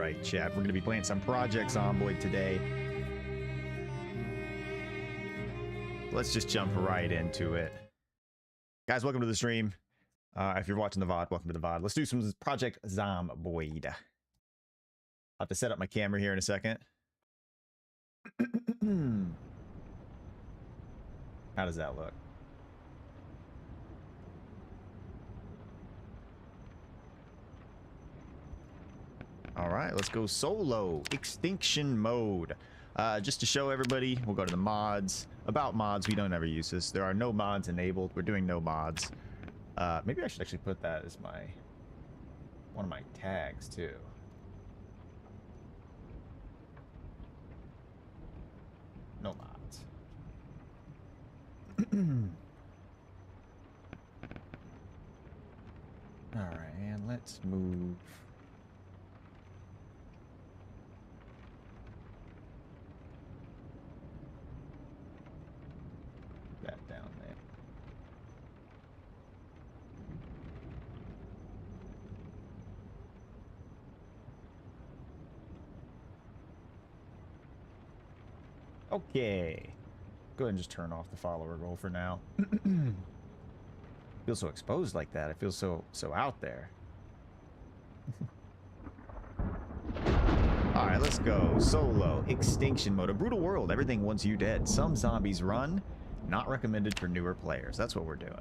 right, chat. We're going to be playing some Project Zomboid today. Let's just jump right into it. Guys, welcome to the stream. If you're watching the VOD, welcome to the VOD. Let's do some Project Zomboid. I'll have to set up my camera here in a second. How does that look? All right, let's go solo extinction mode. Just to show everybody, we'll go to the mods. About mods, we don't ever use this. There are no mods enabled. We're doing no mods. Maybe I should actually put that as one of my tags too. No mods. All right, and let's move. That down there. Okay. Go ahead and just turn off the follower roll for now. Feel so exposed like that. I feel so out there. All right, let's go. Solo extinction mode. A brutal world. Everything wants you dead. Some zombies run. Not recommended for newer players. That's what we're doing.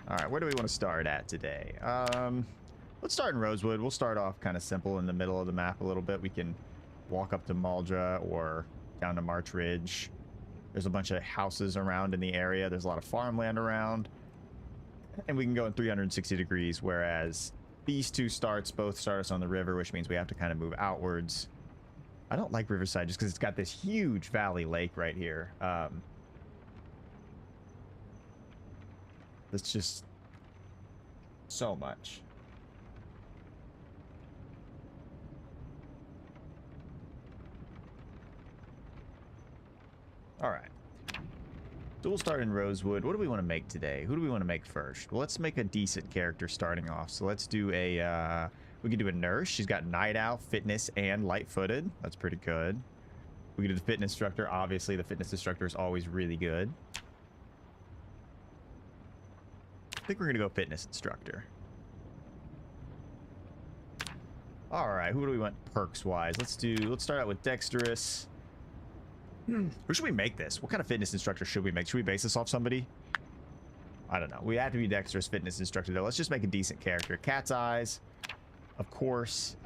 All right, where do we want to start at today? Let's start in Rosewood. We'll start off kind of simple in the middle of the map a little bit. We can walk up to Maldra or down to March Ridge. There's a bunch of houses around in the area. There's a lot of farmland around. And we can go in 360 degrees, whereas these two both start us on the river, which means we have to kind of move outwards. I don't like Riverside just because it's got this huge valley lake right here. That's just so much. All right. So we'll start in Rosewood. What do we want to make today? Who do we want to make first? Well, let's make a decent character starting off. So let's do a... we can do a nurse. She's got night owl, fitness, and light-footed. That's pretty good. We can do the fitness instructor. Obviously, the fitness instructor is always really good. I think we're going to go fitness instructor. All right, who do we want perks-wise? Let's start out with dexterous. Who should we make this? What kind of fitness instructor should we make? Should we base this off somebody? I don't know. We have to be dexterous fitness instructor, though. Let's just make a decent character. Cat's eyes. Of course,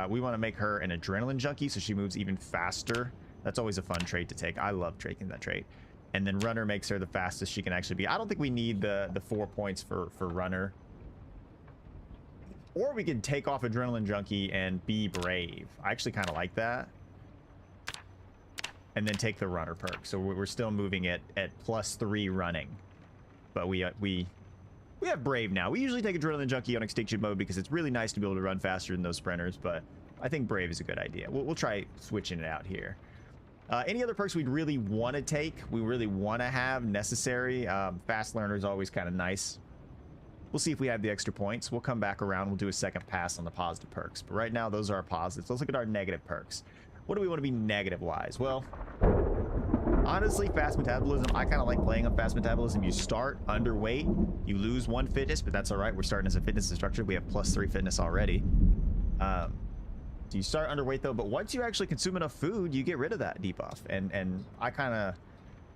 we want to make her an adrenaline junkie, so she moves even faster. That's always a fun trait to take. I love taking that trait. And then runner makes her the fastest she can actually be. I don't think we need the 4 points for runner. Or we could take off adrenaline junkie and be brave. I actually kind of like that. And then take the runner perk. So we're still moving it at +3 running. But we have brave now. We usually take adrenaline junkie on extinction mode because it's really nice to be able to run faster than those sprinters. But I think brave is a good idea. We'll try switching it out here. Any other perks we'd really want to take, we really want to have necessary. Fast learner is always kind of nice. We'll see if we have the extra points. We'll come back around. We'll do a second pass on the positive perks. But right now, those are our positives. Let's look at our negative perks. What do we want to be negative-wise? Well, honestly, fast metabolism, I kind of like playing on fast metabolism. You start underweight, you lose 1 fitness, but that's all right. We're starting as a fitness instructor. We have +3 fitness already. So you start underweight, though, but once you actually consume enough food, you get rid of that debuff. And I kind of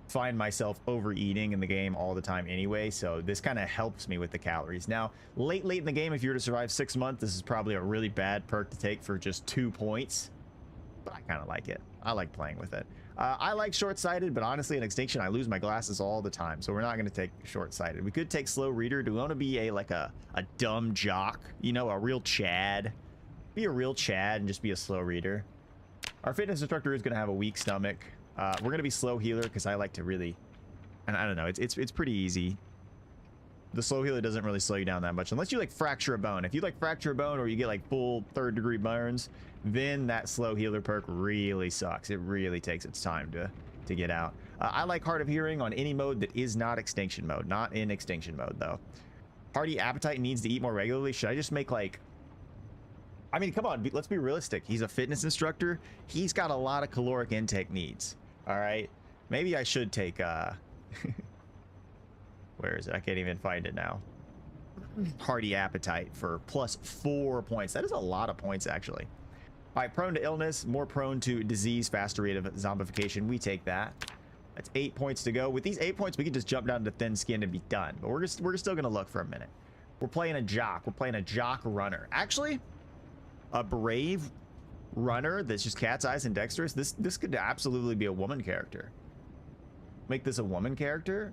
find myself overeating in the game all the time anyway, so this kind of helps me with the calories. Now, late in the game, if you were to survive 6 months, this is probably a really bad perk to take for just 2 points. But I kind of like it. I like playing with it. I like short-sighted, but honestly, in Extinction, I lose my glasses all the time, so we're not going to take short-sighted. We could take slow reader. Do we want to be a dumb jock? You know, a real Chad? Be a real Chad and just be a slow reader. Our fitness instructor is going to have a weak stomach. We're going to be slow healer because I like to really... And I don't know. It's pretty easy. The slow healer doesn't really slow you down that much unless you fracture a bone. If you fracture a bone or you get full 3rd-degree burns, then that slow healer perk really sucks. It really takes its time to get out. I like hard of hearing on any mode that is not extinction mode. Not in extinction mode though. Hardy appetite needs to eat more regularly. Should I just make like... I mean, come on, let's be realistic. He's a fitness instructor. He's got a lot of caloric intake needs. All right. Maybe I should take... Where is it? I can't even find it now. Hardy appetite for +4 points. That is a lot of points, actually. All right, prone to illness, more prone to disease, faster rate of zombification. We take that. That's 8 points to go. With these 8 points, we can just jump down to thin skin and be done. But we're still going to look for a minute. We're playing a jock. We're playing a jock runner. Actually, a brave runner that's just cat's eyes and dexterous. This could absolutely be a woman character. Make this a woman character?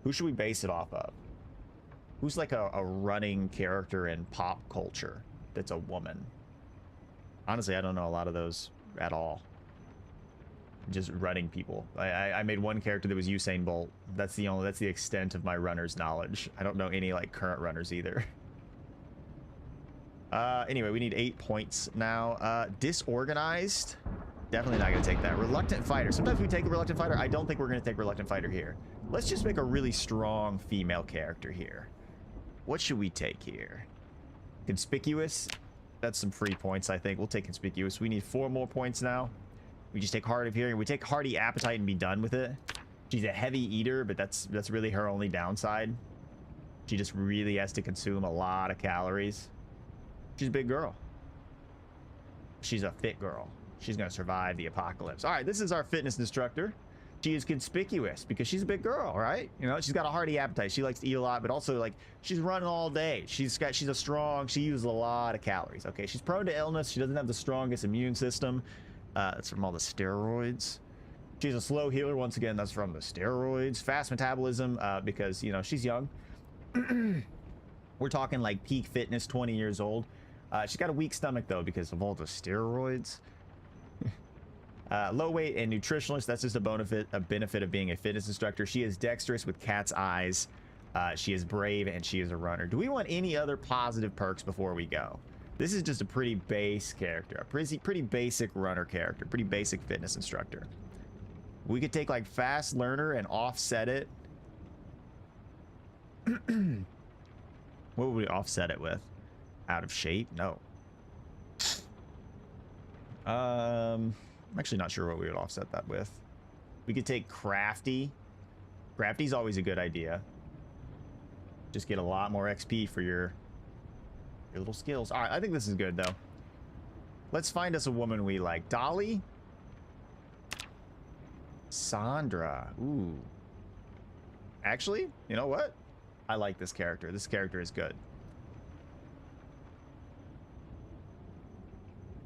Who should we base it off of? Who's like a running character in pop culture that's a woman? Honestly, I don't know a lot of those at all. Just running people. I made one character that was Usain Bolt. That's the extent of my runner's knowledge. I don't know any like current runners either. Anyway, we need 8 points now. Disorganized. Definitely not going to take that. Reluctant fighter. Sometimes we take a reluctant fighter. I don't think we're going to take reluctant fighter here. Let's just make a really strong female character here. What should we take here? Conspicuous. That's some free points, I think. We'll take conspicuous. We need 4 more points now. We just take hard of hearing. We take hardy appetite and be done with it. She's a heavy eater, but that's really her only downside. She just really has to consume a lot of calories. She's a big girl. She's a fit girl. She's going to survive the apocalypse. All right, this is our fitness instructor. She is conspicuous because she's a big girl, right? You know, she's got a hearty appetite. She likes to eat a lot, but also like she's running all day. She uses a lot of calories. Okay, she's prone to illness. She doesn't have the strongest immune system. That's from all the steroids. She's a slow healer. Once again, that's from the steroids. Fast metabolism because, you know, she's young. We're talking like peak fitness, 20 years old. She's got a weak stomach though because of all the steroids. Low weight and nutritionalist. That's just a benefit of being a fitness instructor. She is dexterous with cat's eyes. She is brave and she is a runner. Do we want any other positive perks before we go? This is just a pretty base character, a pretty basic runner character, pretty basic fitness instructor. We could take like fast learner and offset it. What would we offset it with? Out of shape? No. I'm actually not sure what we would offset that with. We could take crafty. Crafty's always a good idea. Just get a lot more XP for your little skills. All right, I think this is good though. Let's find us a woman we like. Dolly? Sandra. Ooh. Actually, you know what? I like this character. This character is good.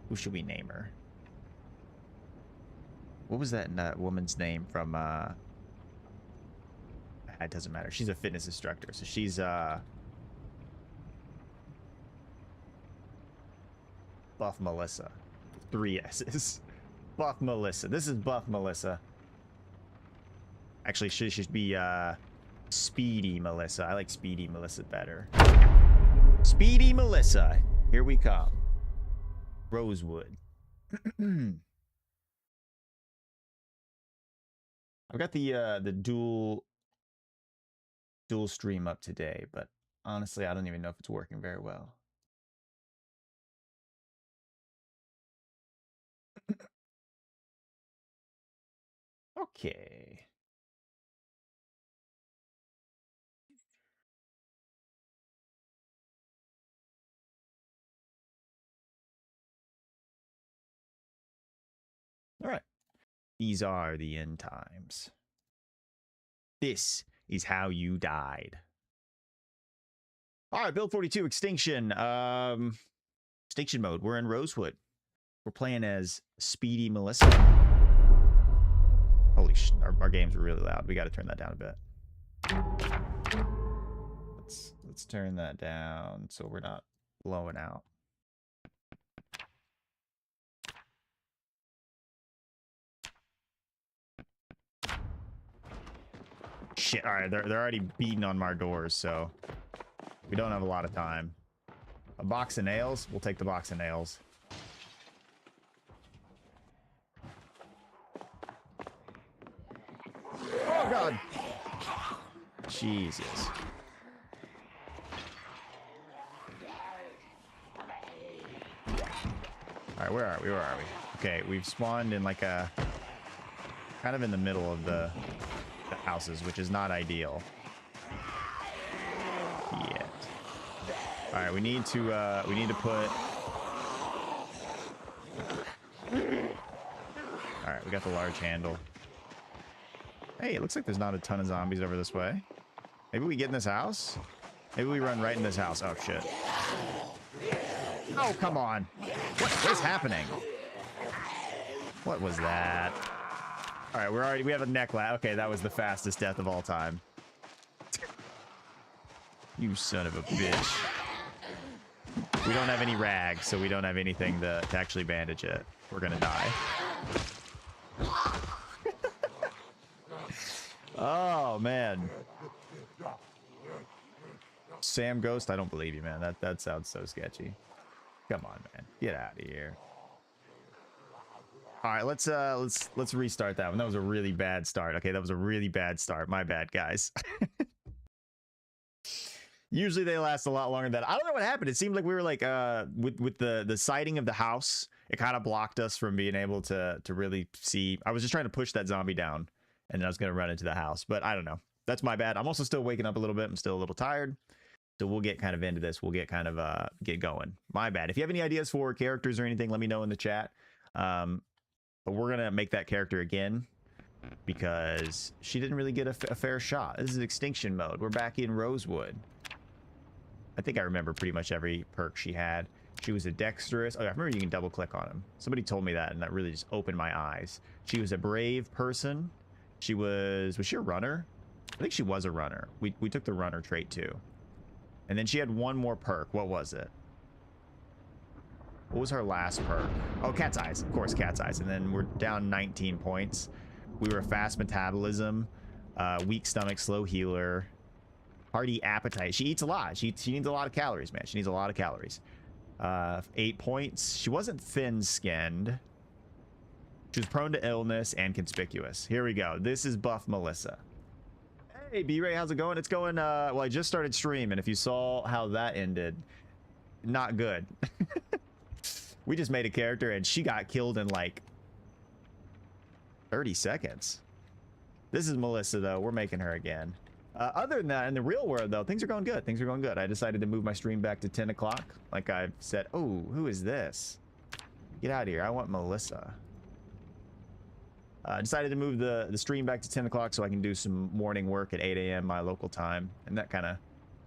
Who should we name her? What was that woman's name from, it doesn't matter. She's a fitness instructor, so she's, Buff Melissa. 3 S's. Buff Melissa. This is Buff Melissa. Actually, she should be, Speedy Melissa. I like Speedy Melissa better. Speedy Melissa. Here we come. Rosewood. I've got the dual stream up today, but honestly, I don't even know if it's working very well. Okay. All right. These are the end times. This is how you died. All right, build 42 extinction. Extinction mode. We're in Rosewood. We're playing as Speedy Melissa. Holy sh! Our game's really loud. We got to turn that down a bit. Let's turn that down so we're not blowing out. Shit! All right, they're already beating on our doors, so we don't have a lot of time. A box of nails. We'll take the box of nails. Oh God! Jesus. All right, where are we? Where are we? Okay, we've spawned in like a kind of in the middle of the houses, which is not ideal yet. All right, we need to put. All right, we got the large handle. Hey, it looks like there's not a ton of zombies over this way. Maybe we get in this house? Maybe we run right in this house. Oh, shit. Oh, come on. What is happening? What was that? All right, we have a neck lag. Okay, that was the fastest death of all time. You son of a bitch. We don't have any rags, so we don't have anything to actually bandage it. We're gonna die. Oh, man. Sam Ghost, I don't believe you, man. That sounds so sketchy. Come on, man. Get out of here. All right, let's restart that one. That was a really bad start. Okay, that was a really bad start. My bad, guys. Usually they last a lot longer than that. I don't know what happened. It seemed like we were like with the siding of the house, it kind of blocked us from being able to really see. I was just trying to push that zombie down, and then I was going to run into the house, but I don't know. That's my bad. I'm also still waking up a little bit. I'm still a little tired. So we'll get kind of into this. We'll get kind of get going. My bad. If you have any ideas for characters or anything, let me know in the chat. But we're going to make that character again because she didn't really get a fair shot. This is Extinction mode. We're back in Rosewood. I think I remember pretty much every perk she had. She was a dexterous. Oh, I remember you can double click on him. Somebody told me that, and that really just opened my eyes. She was a brave person. She was she a runner? I think she was a runner. We took the runner trait too. And then she had one more perk. What was it? What was her last perk? Oh, Cat's Eyes. Of course, Cat's Eyes. And then we're down 19 points. We were fast metabolism, weak stomach, slow healer, hearty appetite. She eats a lot. She needs a lot of calories, man. She needs a lot of calories. 8 points. She wasn't thin-skinned. She was prone to illness and conspicuous. Here we go. This is Buff Melissa. Hey, B-Ray, how's it going? It's going, well, I just started streaming. If you saw how that ended, not good. We just made a character, and she got killed in, like, 30 seconds. This is Melissa, though. We're making her again. Other than that, in the real world, though, things are going good. Things are going good. I decided to move my stream back to 10 o'clock. Like I've said. Oh, who is this? Get out of here. I want Melissa. I decided to move the stream back to 10 o'clock so I can do some morning work at 8 a.m. my local time. And that kind of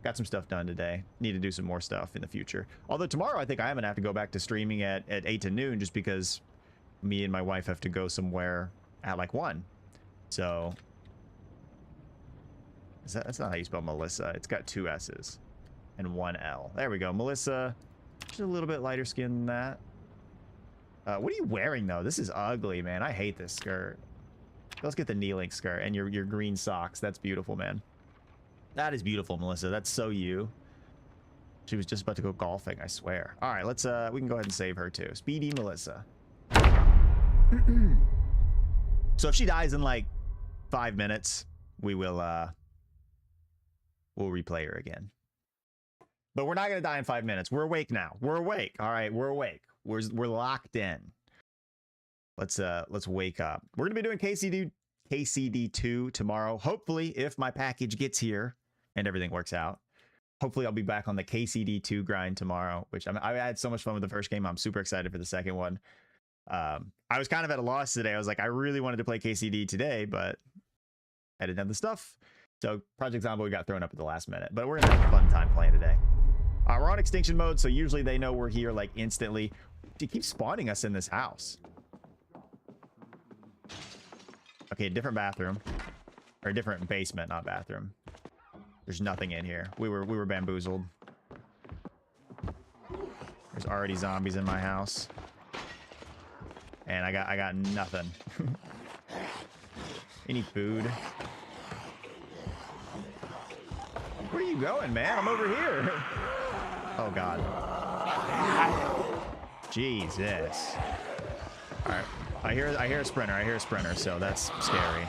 got some stuff done today. Need to do some more stuff in the future. Although tomorrow I think I am going to have to go back to streaming at 8 to noon just because me and my wife have to go somewhere at like 1. So that's not how you spell Melissa. It's got 2 S's and 1 L. There we go. Melissa, she's a little bit lighter skin than that. What are you wearing, though? This is ugly, man. I hate this skirt. Let's get the knee-length skirt and your green socks. That's beautiful, man. That is beautiful, Melissa. That's so you. She was just about to go golfing, I swear. All right, let's we can go ahead and save her too. Speedy Melissa. So if she dies in like 5 minutes, we will we'll replay her again. But we're not gonna die in 5 minutes. We're awake now. We're awake. All right, we're awake. We're locked in. Let's wake up. We're gonna be doing KCD2 tomorrow. Hopefully, if my package gets here and everything works out. Hopefully, I'll be back on the KCD2 grind tomorrow, which I had so much fun with the first game. I'm super excited for the second one. I was kind of at a loss today. I was like, I really wanted to play KCD today, but I didn't have the stuff. So Project Zomboid got thrown up at the last minute, but we're gonna have a fun time playing today. We're on extinction mode, so usually they know we're here like instantly. They keep spawning us in this house. Okay, different bathroom. Or different basement, not bathroom. There's nothing in here. We were bamboozled. There's already zombies in my house. And I got nothing. Any food? Where are you going, man? I'm over here. Oh god. Jesus. All right. I hear a sprinter. I hear a sprinter, so that's scary.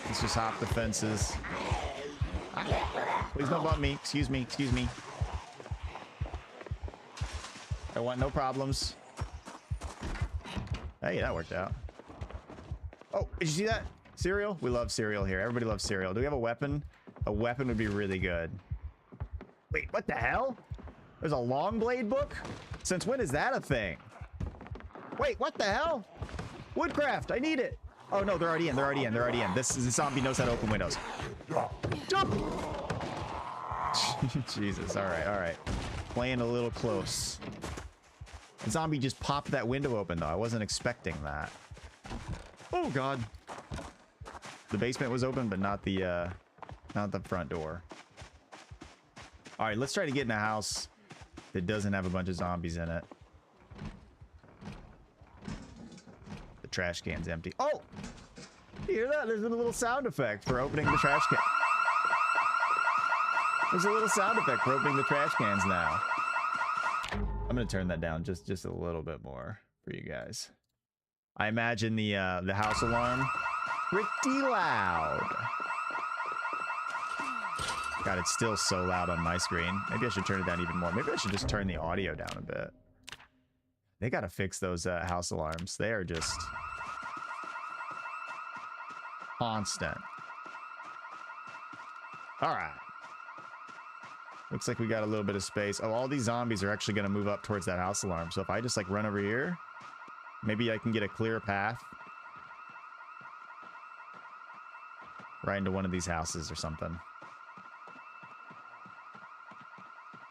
Let's just hop the fences. Please don't bump me. Excuse me. Excuse me. I want no problems. Hey, that worked out. Oh, did you see that? Cereal? We love cereal here. Everybody loves cereal. Do we have a weapon? A weapon would be really good. Wait, what the hell? There's a long blade book? Since when is that a thing? Wait, what the hell? Woodcraft, I need it. Oh no, they're already in. They're already in. They're already in. This zombie knows how to open windows. Jump! Jesus, all right, all right. Playing a little close. The zombie just popped that window open though. I wasn't expecting that. Oh god. The basement was open, but not the front door. All right, let's try to get in a house that doesn't have a bunch of zombies in it. The trash can's empty. Oh! You hear that? There's a little sound effect for opening the trash can. There's a little sound effect for opening the trash cans now. I'm gonna turn that down just a little bit more for you guys. I imagine the house alarm pretty loud. God, it's still so loud on my screen. Maybe I should turn it down even more. Maybe I should just turn the audio down a bit. They gotta fix those house alarms. They are just constant. All right. Looks like we got a little bit of space. Oh, all these zombies are actually gonna move up towards that house alarm. So if I just like run over here, maybe I can get a clear path right into one of these houses or something.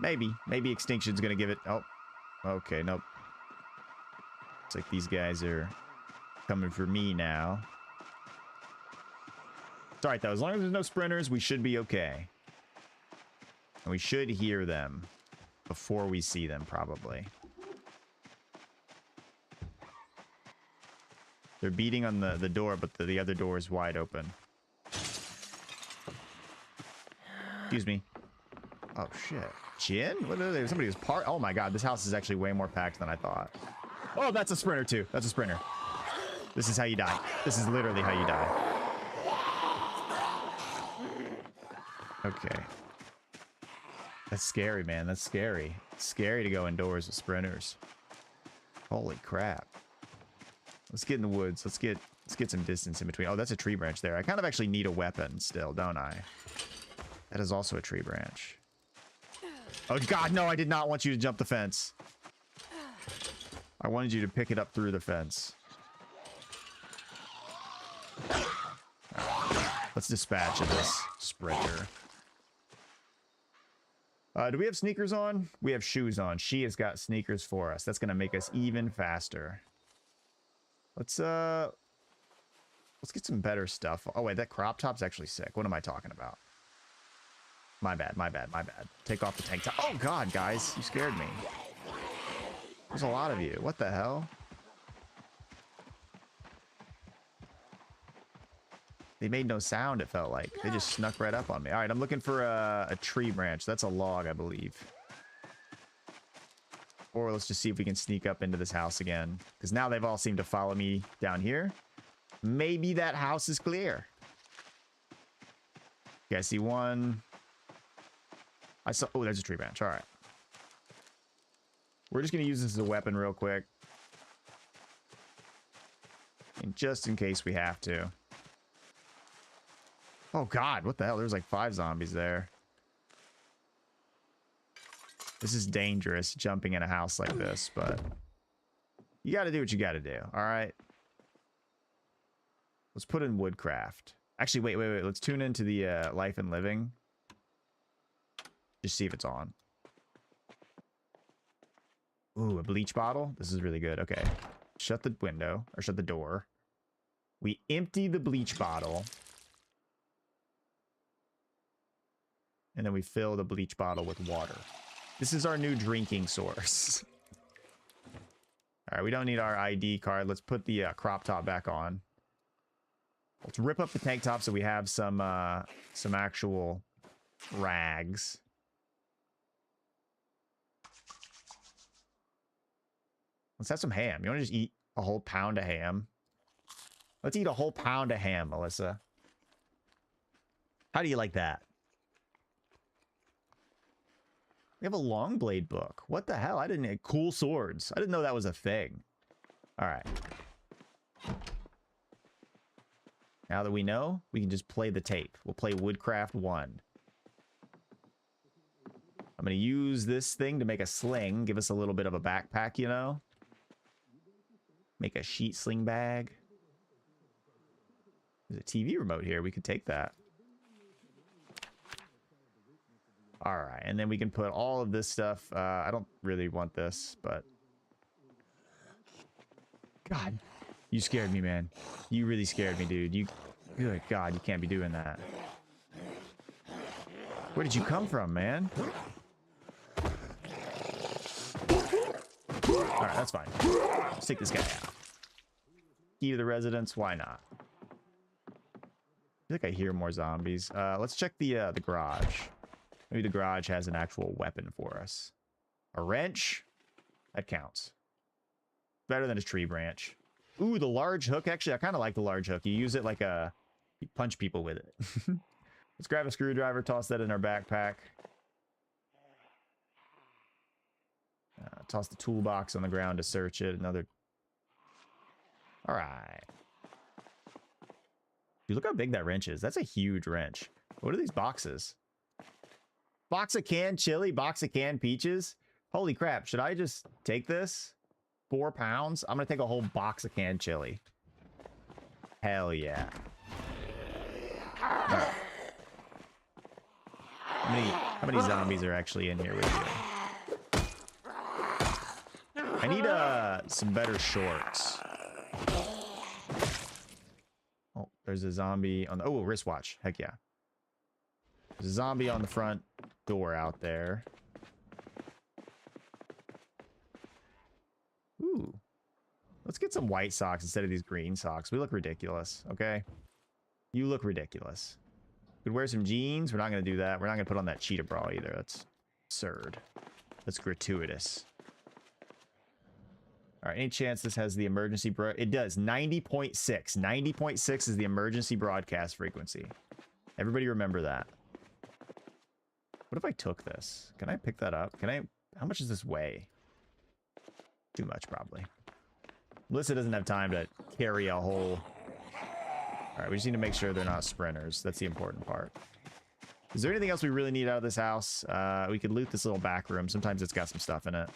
Maybe Extinction's gonna give it. Oh, okay, nope. Looks like these guys are coming for me now. It's all right though. As long as there's no sprinters, we should be okay. And we should hear them before we see them, probably. They're beating on the door, but the other door is wide open. Excuse me. Oh, shit. Chin? What are they? Somebody was part. Oh, my God. This house is actually way more packed than I thought. Oh, that's a sprinter, too. That's a sprinter. This is how you die. This is literally how you die. Okay. That's scary, man. That's scary. It's scary to go indoors with sprinters. Holy crap. Let's get in the woods. Let's get some distance in between. Oh, that's a tree branch there. I kind of actually need a weapon still, don't I? That is also a tree branch. Oh, God, no, I did not want you to jump the fence. I wanted you to pick it up through the fence. Right. Let's dispatch this sprinter. Do we have sneakers on? We have shoes on. She has got sneakers for us. That's going to make us even faster. Let's get some better stuff. Oh, wait, that crop top's actually sick. What am I talking about? My bad, my bad, my bad. Take off the tank top. Oh, God, guys. You scared me. There's a lot of you. What the hell? They made no sound, it felt like. They just snuck right up on me. All right, I'm looking for a tree branch. That's a log, I believe. Or let's just see if we can sneak up into this house again. Because now they've all seemed to follow me down here. Maybe that house is clear. Okay, I see one. I saw... Oh, there's a tree branch. All right. We're just going to use this as a weapon real quick. And just in case we have to. Oh, God. What the hell? There's like 5 zombies there. This is dangerous, jumping in a house like this, but you got to do what you got to do. All right. Let's put in woodcraft. Actually, wait. Let's tune into the life and living. Just see if it's on. Ooh, a bleach bottle. This is really good. Okay. Shut the window, or shut the door. We empty the bleach bottle. And then we fill the bleach bottle with water. This is our new drinking source. All right, we don't need our ID card. Let's put the crop top back on. Let's rip up the tank top so we have some actual rags. Let's have some ham. You want to just eat a whole pound of ham? Let's eat a whole pound of ham, Melissa. How do you like that? We have a long blade book. What the hell? I didn't... Cool swords. I didn't know that was a thing. All right. Now that we know, we can just play the tape. We'll play Woodcraft 1. I'm going to use this thing to make a sling. Give us a little bit of a backpack, you know? Make a sheet sling bag. There's a TV remote here. We could take that. All right, and then we can put all of this stuff. I don't really want this, but... God, you scared me, man. You really scared me, dude. You... Good God, you can't be doing that. Where did you come from, man? All right, that's fine. Let's take this guy out. Key to the residence, why not? I think I hear more zombies. Let's check the garage. Maybe the garage has an actual weapon for us. A wrench? That counts. Better than a tree branch. Ooh, the large hook. Actually, I kind of like the large hook. You use it like a... You punch people with it. Let's grab a screwdriver, toss that in our backpack. Toss the toolbox on the ground to search it. Another... All right. Dude, look how big that wrench is. That's a huge wrench. What are these boxes? Box of canned chili, box of canned peaches. Holy crap, should I just take this? 4 pounds? I'm gonna take a whole box of canned chili. Hell yeah. Right. How many zombies are actually in here with you? I need some better shorts. Oh, there's a zombie on the... Oh, wristwatch. Heck yeah. There's a zombie on the front door out there. Ooh. Let's get some white socks instead of these green socks. We look ridiculous, okay? You look ridiculous. Could wear some jeans. We're not going to do that. We're not going to put on that cheetah bra either. That's absurd. That's gratuitous. All right, any chance this has the emergency it does. 90.6. 90.6 is the emergency broadcast frequency. Everybody remember that. What if I took this? Can I pick that up? Can I... How much does this weigh? Too much, probably. Melissa doesn't have time to carry a whole... All right, we just need to make sure they're not sprinters. That's the important part. Is there anything else we really need out of this house? We could loot this little back room. Sometimes it's got some stuff in it.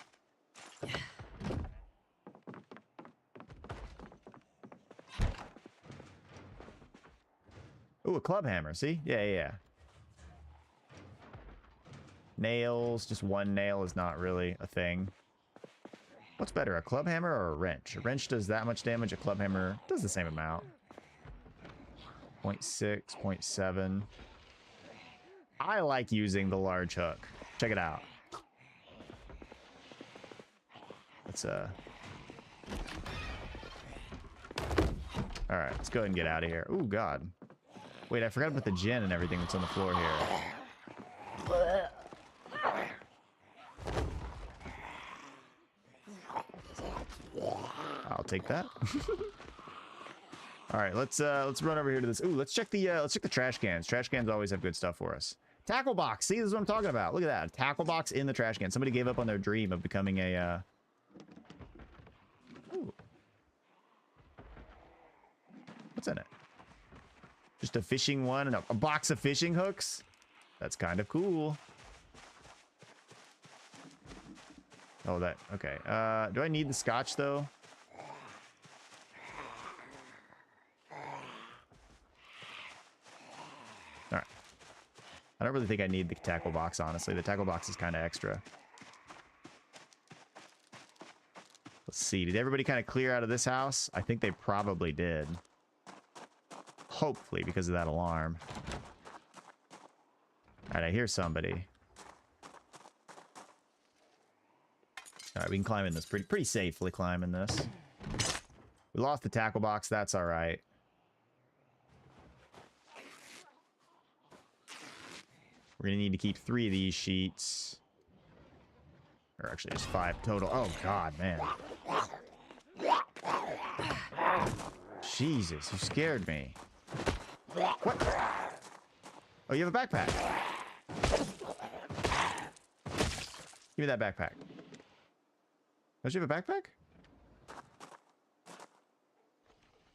Ooh, a club hammer. See? Yeah. Nails. Just one nail is not really a thing. What's better, a club hammer or a wrench? A wrench does that much damage. A club hammer does the same amount. 0.6, 0.7. I like using the large hook. Check it out. Let's all right, let's go ahead and get out of here. Ooh, God. Wait, I forgot about the gin and everything that's on the floor here. I'll take that. All right, let's run over here to this. Ooh, let's check the trash cans. Trash cans always have good stuff for us. Tackle box. See, this is what I'm talking about. Look at that. A tackle box in the trash can. Somebody gave up on their dream of becoming a Ooh. What's in it? Just a fishing one and a box of fishing hooks? That's kind of cool. Oh, that... Okay. Do I need the scotch, though? Alright. I don't really think I need the tackle box, honestly. The tackle box is kind of extra. Let's see. Did everybody kind of clear out of this house? I think they probably did. Hopefully, because of that alarm. Alright, I hear somebody. Alright, we can climb in this pretty safely climbing this. We lost the tackle box, that's alright. We're gonna need to keep 3 of these sheets. Or actually just 5 total. Oh god, man. Jesus, you scared me. What? Oh, you have a backpack. Give me that backpack. Don't you have a backpack?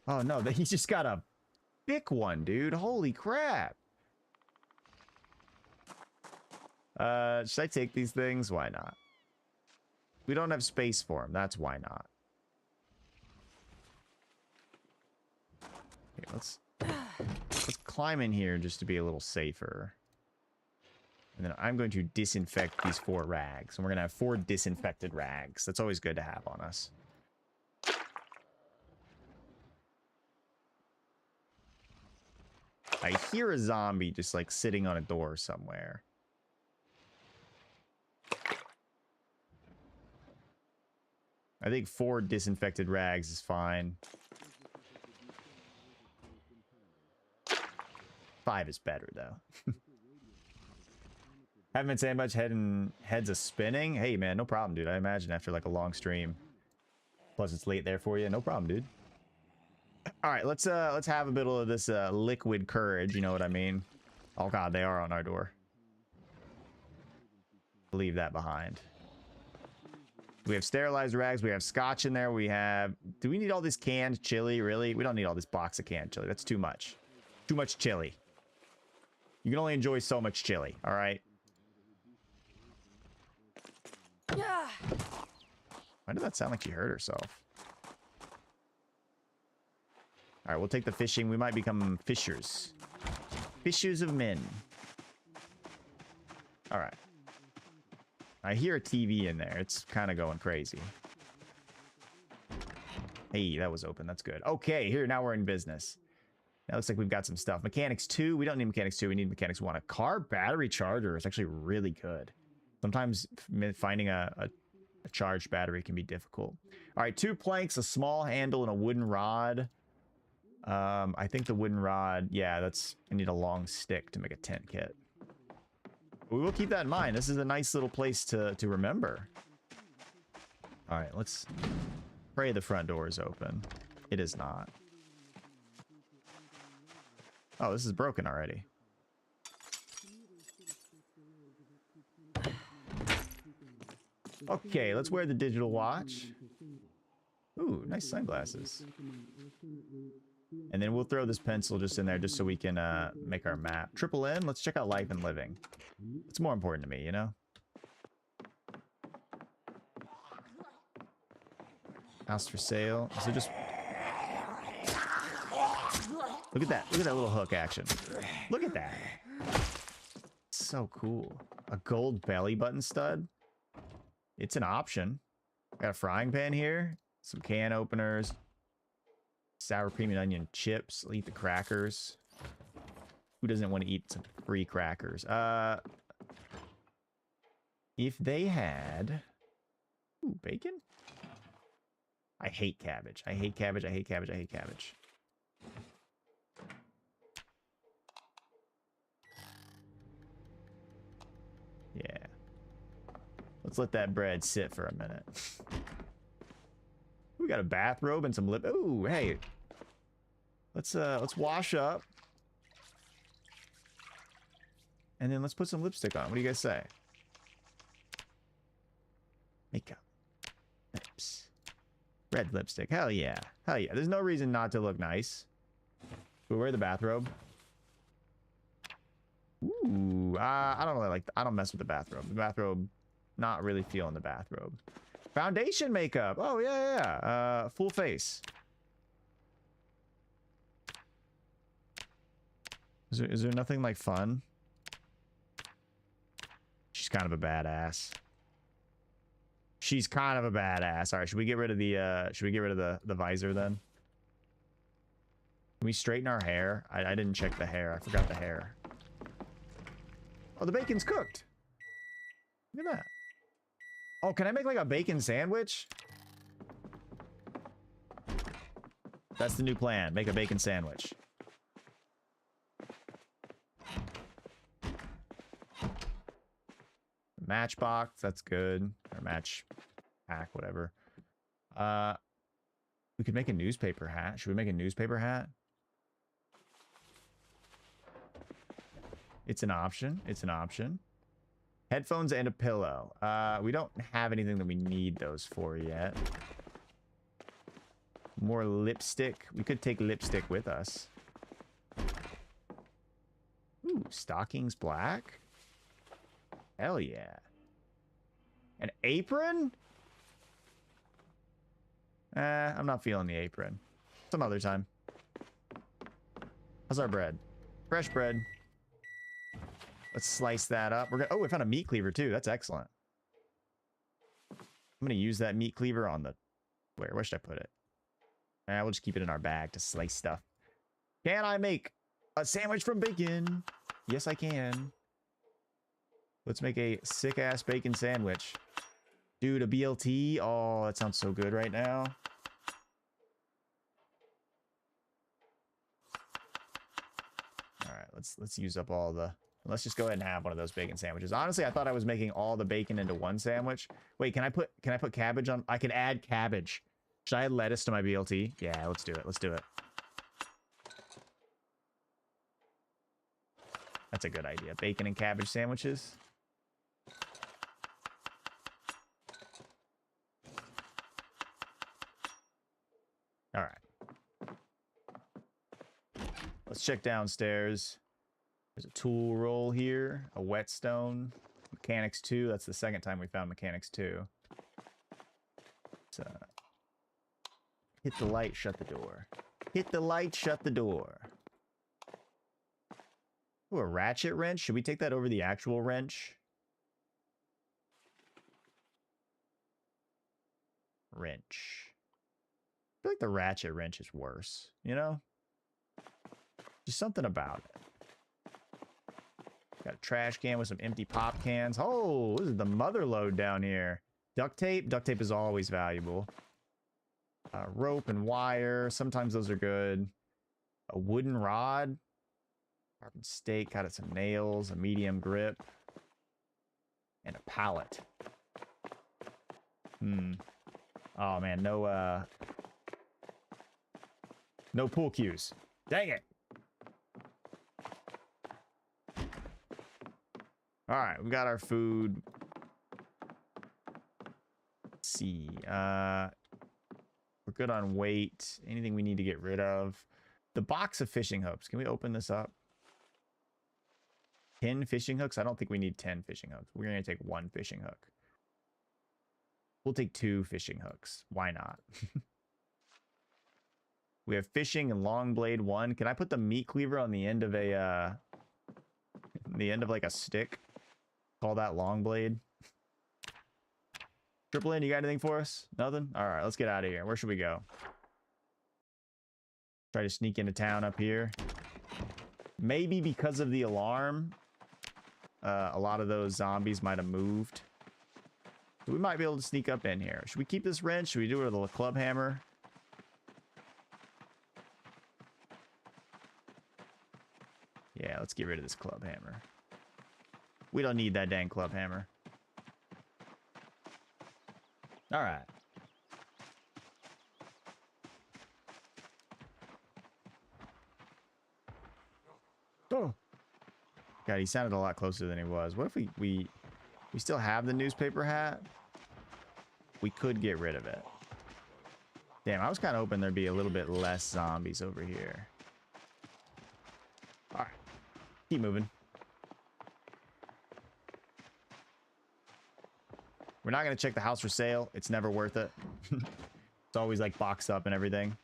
Oh no, he just got a thick one, dude. Holy crap. Should I take these things? Why not? We don't have space for them. That's why not. Okay, let's climb in here just to be a little safer. And then I'm going to disinfect these 4 rags. And we're going to have 4 disinfected rags. That's always good to have on us. I hear a zombie just like sitting on a door somewhere. I think 4 disinfected rags is fine. 5 is better though. Haven't been saying much. Heads a spinning. Hey man, no problem, dude. I imagine after like a long stream. Plus it's late there for you. No problem, dude. All right, let's have a bit of this liquid courage. You know what I mean? Oh god, they are on our door. Leave that behind. We have sterilized rags. We have scotch in there. We have. Do we need all this canned chili? Really? We don't need all this box of canned chili. That's too much. Too much chili. You can only enjoy so much chili. All right. Why did that sound like she hurt herself? All right, we'll take the fishing. We might become fishers. Fishers of men. All right. I hear a TV in there. It's kind of going crazy. Hey, that was open. That's good. Okay, here, now we're in business. Now it looks like we've got some stuff. Mechanics 2. We don't need Mechanics 2. We need Mechanics 1. A car battery charger is actually really good. Sometimes finding a charged battery can be difficult. All right, 2 planks, a small handle, and a wooden rod. I think the wooden rod, yeah, I need a long stick to make a tent kit. We will keep that in mind. This is a nice little place to remember. All right, let's pray the front door is open. It is not. Oh, this is broken already. Okay, let's wear the digital watch. Ooh, nice sunglasses. And then we'll throw this pencil just in there just so we can make our map. Triple N, let's check out life and living. It's more important to me, you know? House for sale. Is it just... Look at that. Look at that little hook action. Look at that. So cool. A gold belly button stud. It's an option. Got a frying pan here. Some can openers. Sour cream and onion chips. I'll eat the crackers. Who doesn't want to eat some free crackers? If they had... Ooh, bacon? I hate cabbage. I hate cabbage. I hate cabbage. I hate cabbage. Yeah. Let's let that bread sit for a minute. We got a bathrobe and some lip. Ooh, hey. Let's wash up. And then let's put some lipstick on. What do you guys say? Makeup. Lips. Red lipstick. Hell yeah. Hell yeah. There's no reason not to look nice. We wear the bathrobe. Ooh, I don't really like. I don't mess with the bathrobe. The bathrobe, not really feeling the bathrobe. Foundation makeup. Oh yeah. Full face. Is there nothing like fun? She's kind of a badass. She's kind of a badass. All right, should we get rid of the visor then? Can we straighten our hair? I didn't check the hair. I forgot the hair. Oh, the bacon's cooked. Look at that. Oh, can I make like a bacon sandwich? That's the new plan. Make a bacon sandwich. Matchbox, that's good. Or match pack, whatever. We could make a newspaper hat. Should we make a newspaper hat? It's an option. It's an option. Headphones and a pillow. We don't have anything that we need those for yet. More lipstick. We could take lipstick with us. Ooh, stockings black? Hell yeah. An apron? I'm not feeling the apron. Some other time. How's our bread? Fresh bread. Let's slice that up. We're gonna, oh, we found a meat cleaver too. That's excellent. I'm gonna use that meat cleaver on the... Where should I put it? We'll just keep it in our bag to slice stuff. Can I make a sandwich from bacon? Yes, I can. Let's make a sick-ass bacon sandwich. Dude, a BLT? Oh, that sounds so good right now. All right, let's use up all the... Let's just go ahead and have one of those bacon sandwiches. Honestly, I thought I was making all the bacon into one sandwich. Wait, can I put cabbage on? I can add cabbage. Should I add lettuce to my BLT? Yeah, let's do it. Let's do it. That's a good idea. Bacon and cabbage sandwiches. All right. Let's check downstairs. There's a tool roll here, a whetstone, mechanics 2. That's the second time we found mechanics 2. So, hit the light, shut the door. Hit the light, shut the door. Ooh, a ratchet wrench. Should we take that over the actual wrench? Wrench. I feel like the ratchet wrench is worse, you know? Just something about it. Got a trash can with some empty pop cans. Oh, this is the mother load down here. Duct tape. Duct tape is always valuable. Rope and wire. Sometimes those are good. A wooden rod. Carbon stake. Got it some nails. A medium grip. And a pallet. Oh, man. No pool cues. Dang it. All right, we got our food. Let's see. We're good on weight. Anything we need to get rid of? The box of fishing hooks. Can we open this up? 10 fishing hooks? I don't think we need 10 fishing hooks. We're going to take 1 fishing hook. We'll take 2 fishing hooks. Why not? We have fishing and long blade 1. Can I put the meat cleaver on the end of a like a stick? Call that long blade. Triple N, you got anything for us? Nothing? All right, let's get out of here. Where should we go? Try to sneak into town up here. Maybe because of the alarm, a lot of those zombies might have moved. We might be able to sneak up in here. Should we keep this wrench? Should we do it with a club hammer? Yeah, let's get rid of this club hammer. We don't need that dang club hammer. All right. Oh. God, he sounded a lot closer than he was. What if we still have the newspaper hat? We could get rid of it. Damn, I was kind of hoping there'd be a little bit less zombies over here. All right. Keep moving. We're not going to check the house for sale. It's never worth it. It's always like boxed up and everything.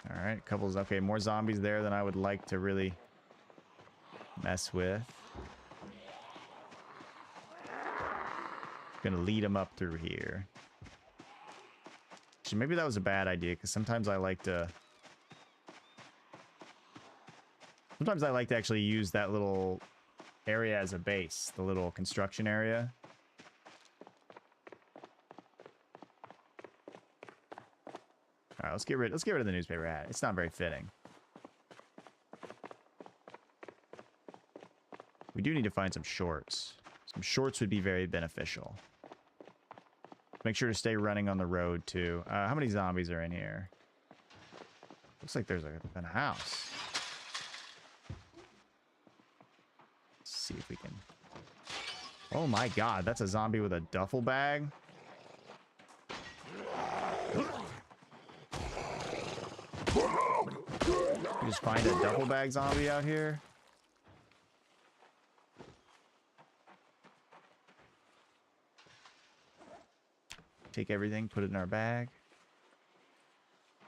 All right, couples. Okay, more zombies there than I would like to really mess with. Gonna lead them up through here. Actually, maybe that was a bad idea because sometimes I like to actually use that little area as a base, the little construction area. All right, let's get rid of the newspaper hat. It's not very fitting. We do need to find some shorts. Some shorts would be very beneficial. Make sure to stay running on the road too. How many zombies are in here? Looks like there's a house. Let's see if we can... Oh my god, that's a zombie with a duffel bag. You just find a duffel bag zombie out here. Take everything, put it in our bag.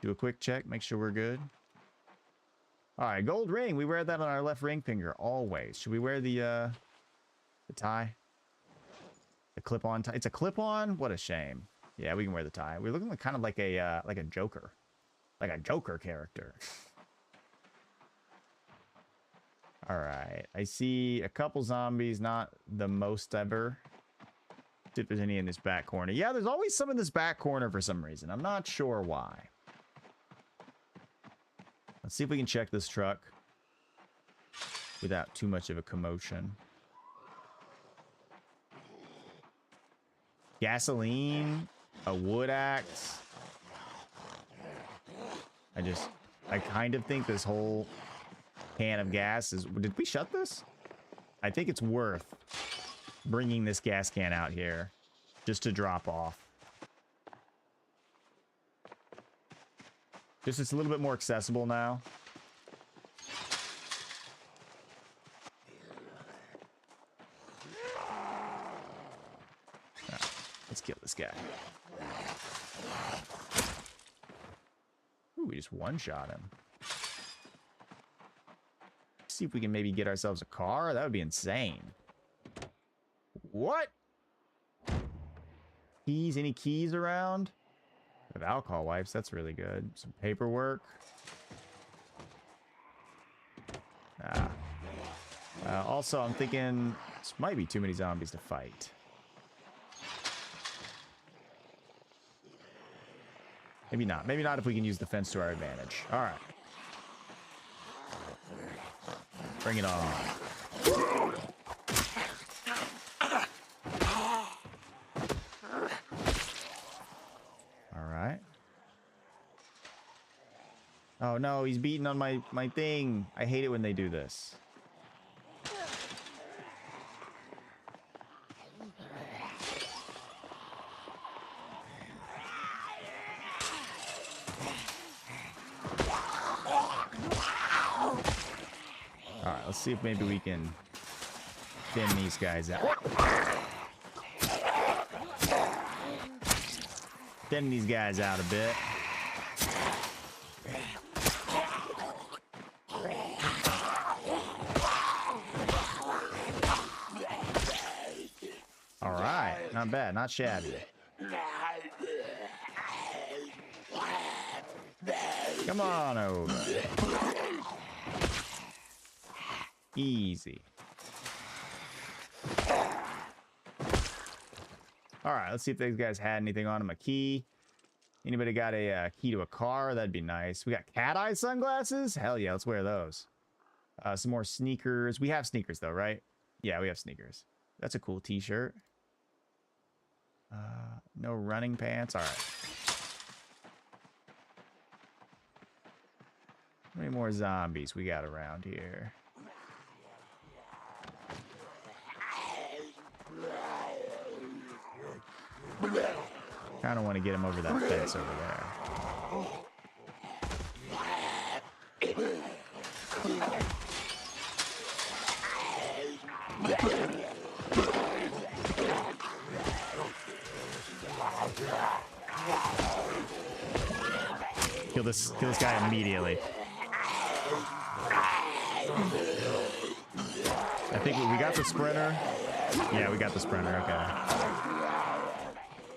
Do a quick check, make sure we're good. Alright, gold ring. We wear that on our left ring finger, always. Should we wear the tie? The clip-on tie? It's a clip-on? What a shame. Yeah, we can wear the tie. We're looking like, kind of like a Joker. Like a Joker character. Alright, I see a couple zombies, not the most ever. See if there's any in this back corner. Yeah, there's always some in this back corner for some reason. I'm not sure why. Let's see if we can check this truck without too much of a commotion. Gasoline, a wood axe. I kind of think this whole can of gas is... Did we shut this? I think it's worth bringing this gas can out here just to drop off. Just it's a little bit more accessible now. Right, let's kill this guy. Ooh, we just one-shot him. See if we can maybe get ourselves a car. That would be insane. What? Keys? Any keys around? We have alcohol wipes. That's really good. Some paperwork. Also, I'm thinking this might be too many zombies to fight. Maybe not. Maybe not if we can use the fence to our advantage. All right. Bring it on. All right. Oh no, he's beating on my thing. I hate it when they do this. Alright, let's see if maybe we can thin these guys out. Thin these guys out a bit. Alright, not bad, not shabby. Come on over. Easy. All right, let's see if these guys had anything on them. A key. Anybody got a key to a car? That'd be nice. We got cat eye sunglasses? Hell yeah, let's wear those. Some more sneakers. We have sneakers though, right? Yeah, we have sneakers. That's a cool t-shirt. No running pants. All right. How many more zombies we got around here? Kind of want to get him over that fence over there. Kill this guy immediately. I think we got the sprinter. Yeah, we got the sprinter. Okay.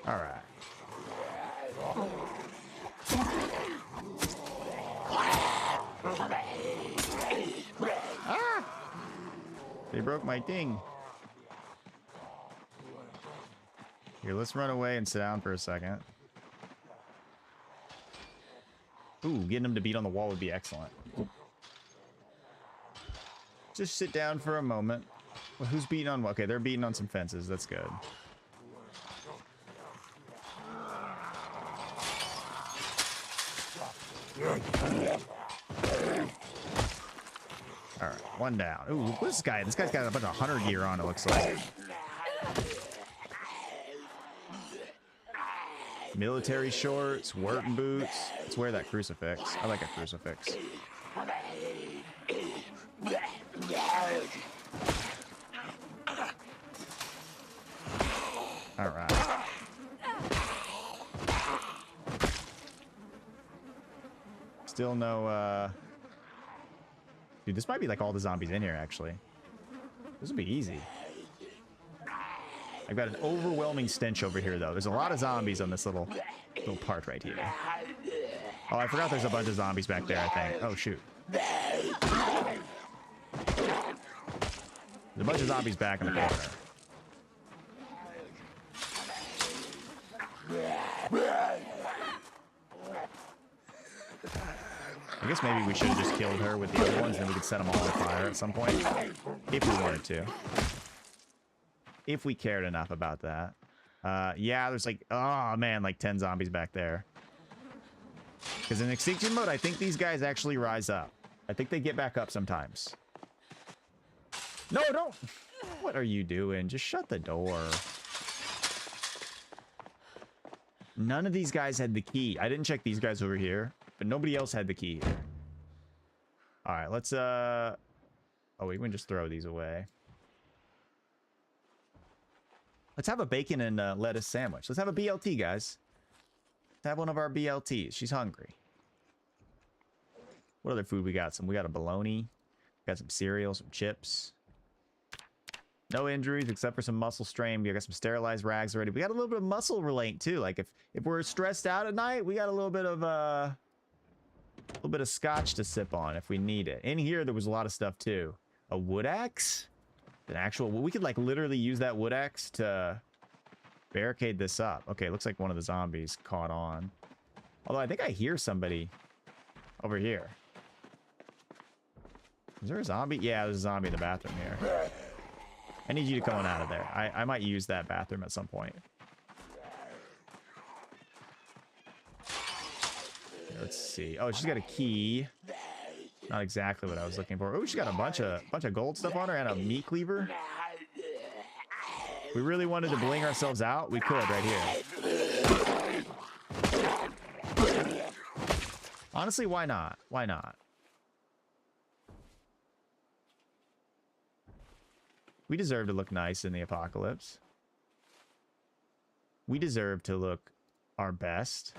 All right. Ah! They broke my thing. Here, let's run away and sit down for a second. Ooh, getting them to beat on the wall would be excellent. Just sit down for a moment. Well, who's beating on what? Okay, they're beating on some fences. That's good. All right, one down. Ooh, what's this guy? This guy's got a bunch of hunter gear on, it looks like. Military shorts, work boots. Let's wear that crucifix. I like a crucifix. All right. Still no, dude, this might be like all the zombies in here, actually. This will be easy. I've got an overwhelming stench over here, though. There's a lot of zombies on this little part right here. Oh, I forgot there's a bunch of zombies back there, I think. Oh, shoot. There's a bunch of zombies back in the corner. I guess maybe we should have just killed her with the other ones, and then we could set them all on fire at some point. If we wanted to. If we cared enough about that. Yeah, there's like, oh man, like 10 zombies back there. Because in Extinction mode, I think these guys actually rise up. I think they get back up sometimes. No, don't! What are you doing? Just shut the door. None of these guys had the key. I didn't check these guys over here, but nobody else had the key here. Alright, let's, oh, we can just throw these away. Let's have a bacon and lettuce sandwich. Let's have a BLT, guys. Let's have one of our BLTs. She's hungry. What other food we got? We got a bologna. Got some cereal, some chips. No injuries except for some muscle strain. We got some sterilized rags already. We got a little bit of muscle relant too. Like if we're stressed out at night, we got a little bit of scotch to sip on if we need it. In here there was a lot of stuff too. A wood axe? An actual, we could like literally use that wood axe to barricade this up. Okay, looks like one of the zombies caught on. Although I think I hear somebody over here. Is there a zombie? Yeah, there's a zombie in the bathroom here. I need you to come on out of there. I might use that bathroom at some point. Here, let's see. Oh, she's got a key. Not exactly what I was looking for. Oh, she's got a bunch of gold stuff on her and a meat cleaver. We really wanted to bling ourselves out. We could right here. Honestly, why not? Why not? We deserve to look nice in the apocalypse. We deserve to look our best.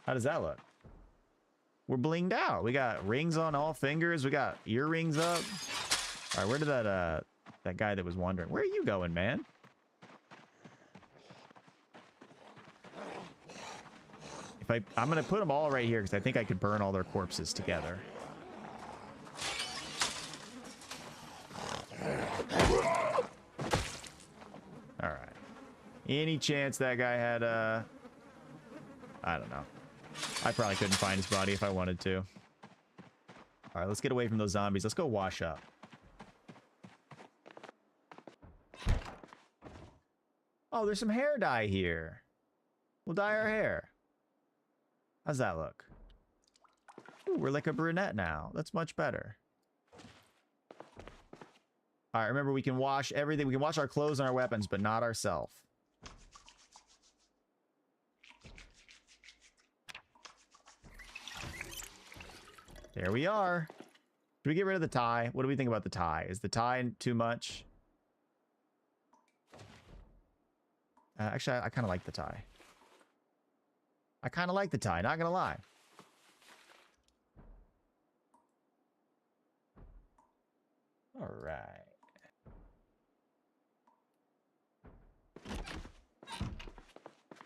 How does that look? We're blinged out. We got rings on all fingers. We got earrings up. All right, where did that guy that was wandering? Where are you going, man? I'm gonna put them all right here because I think I could burn all their corpses together. All right. Any chance that guy had I don't know. I probably couldn't find his body if I wanted to. All right, let's get away from those zombies. Let's go wash up. Oh, there's some hair dye here. We'll dye our hair. How's that look? Ooh, we're like a brunette now. That's much better. All right, remember, we can wash everything. We can wash our clothes and our weapons, but not ourselves. There we are. Should we get rid of the tie? What do we think about the tie? Is the tie too much? Actually, I kind of like the tie. I kind of like the tie, not gonna lie. All right.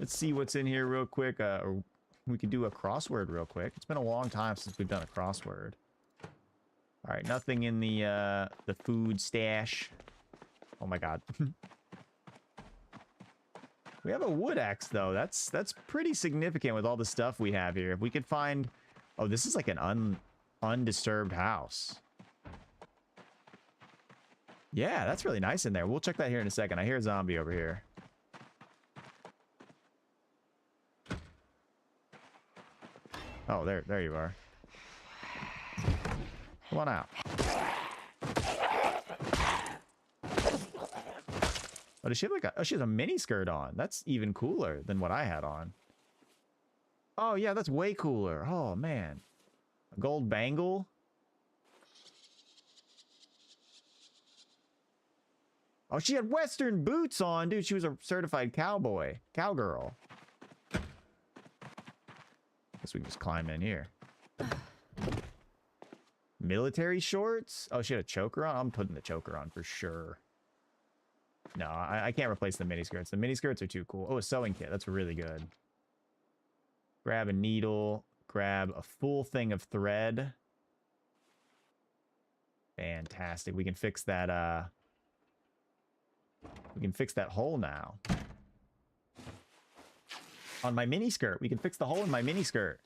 Let's see what's in here real quick. Or we could do a crossword real quick. It's been a long time since we've done a crossword. All right, nothing in the food stash. Oh my god. We have a wood axe though. That's pretty significant with all the stuff we have here. If we could find, oh, this is like an undisturbed house. Yeah, that's really nice in there. We'll check that here in a second. I hear a zombie over here. Oh, there you are. Come on out. Oh, does she have like a... Oh, she has a mini skirt on. That's even cooler than what I had on. Oh, yeah, that's way cooler. Oh, man. A gold bangle. Oh, she had Western boots on. Dude, she was a certified cowboy. Cowgirl. Guess we can just climb in here. Military shorts? Oh, she had a choker on? I'm putting the choker on for sure. No, I can't replace the miniskirts. The miniskirts are too cool. Oh, a sewing kit. That's really good. Grab a needle. Grab a full thing of thread. Fantastic. We can fix that, we can fix that hole now. On my miniskirt. We can fix the hole in my miniskirt.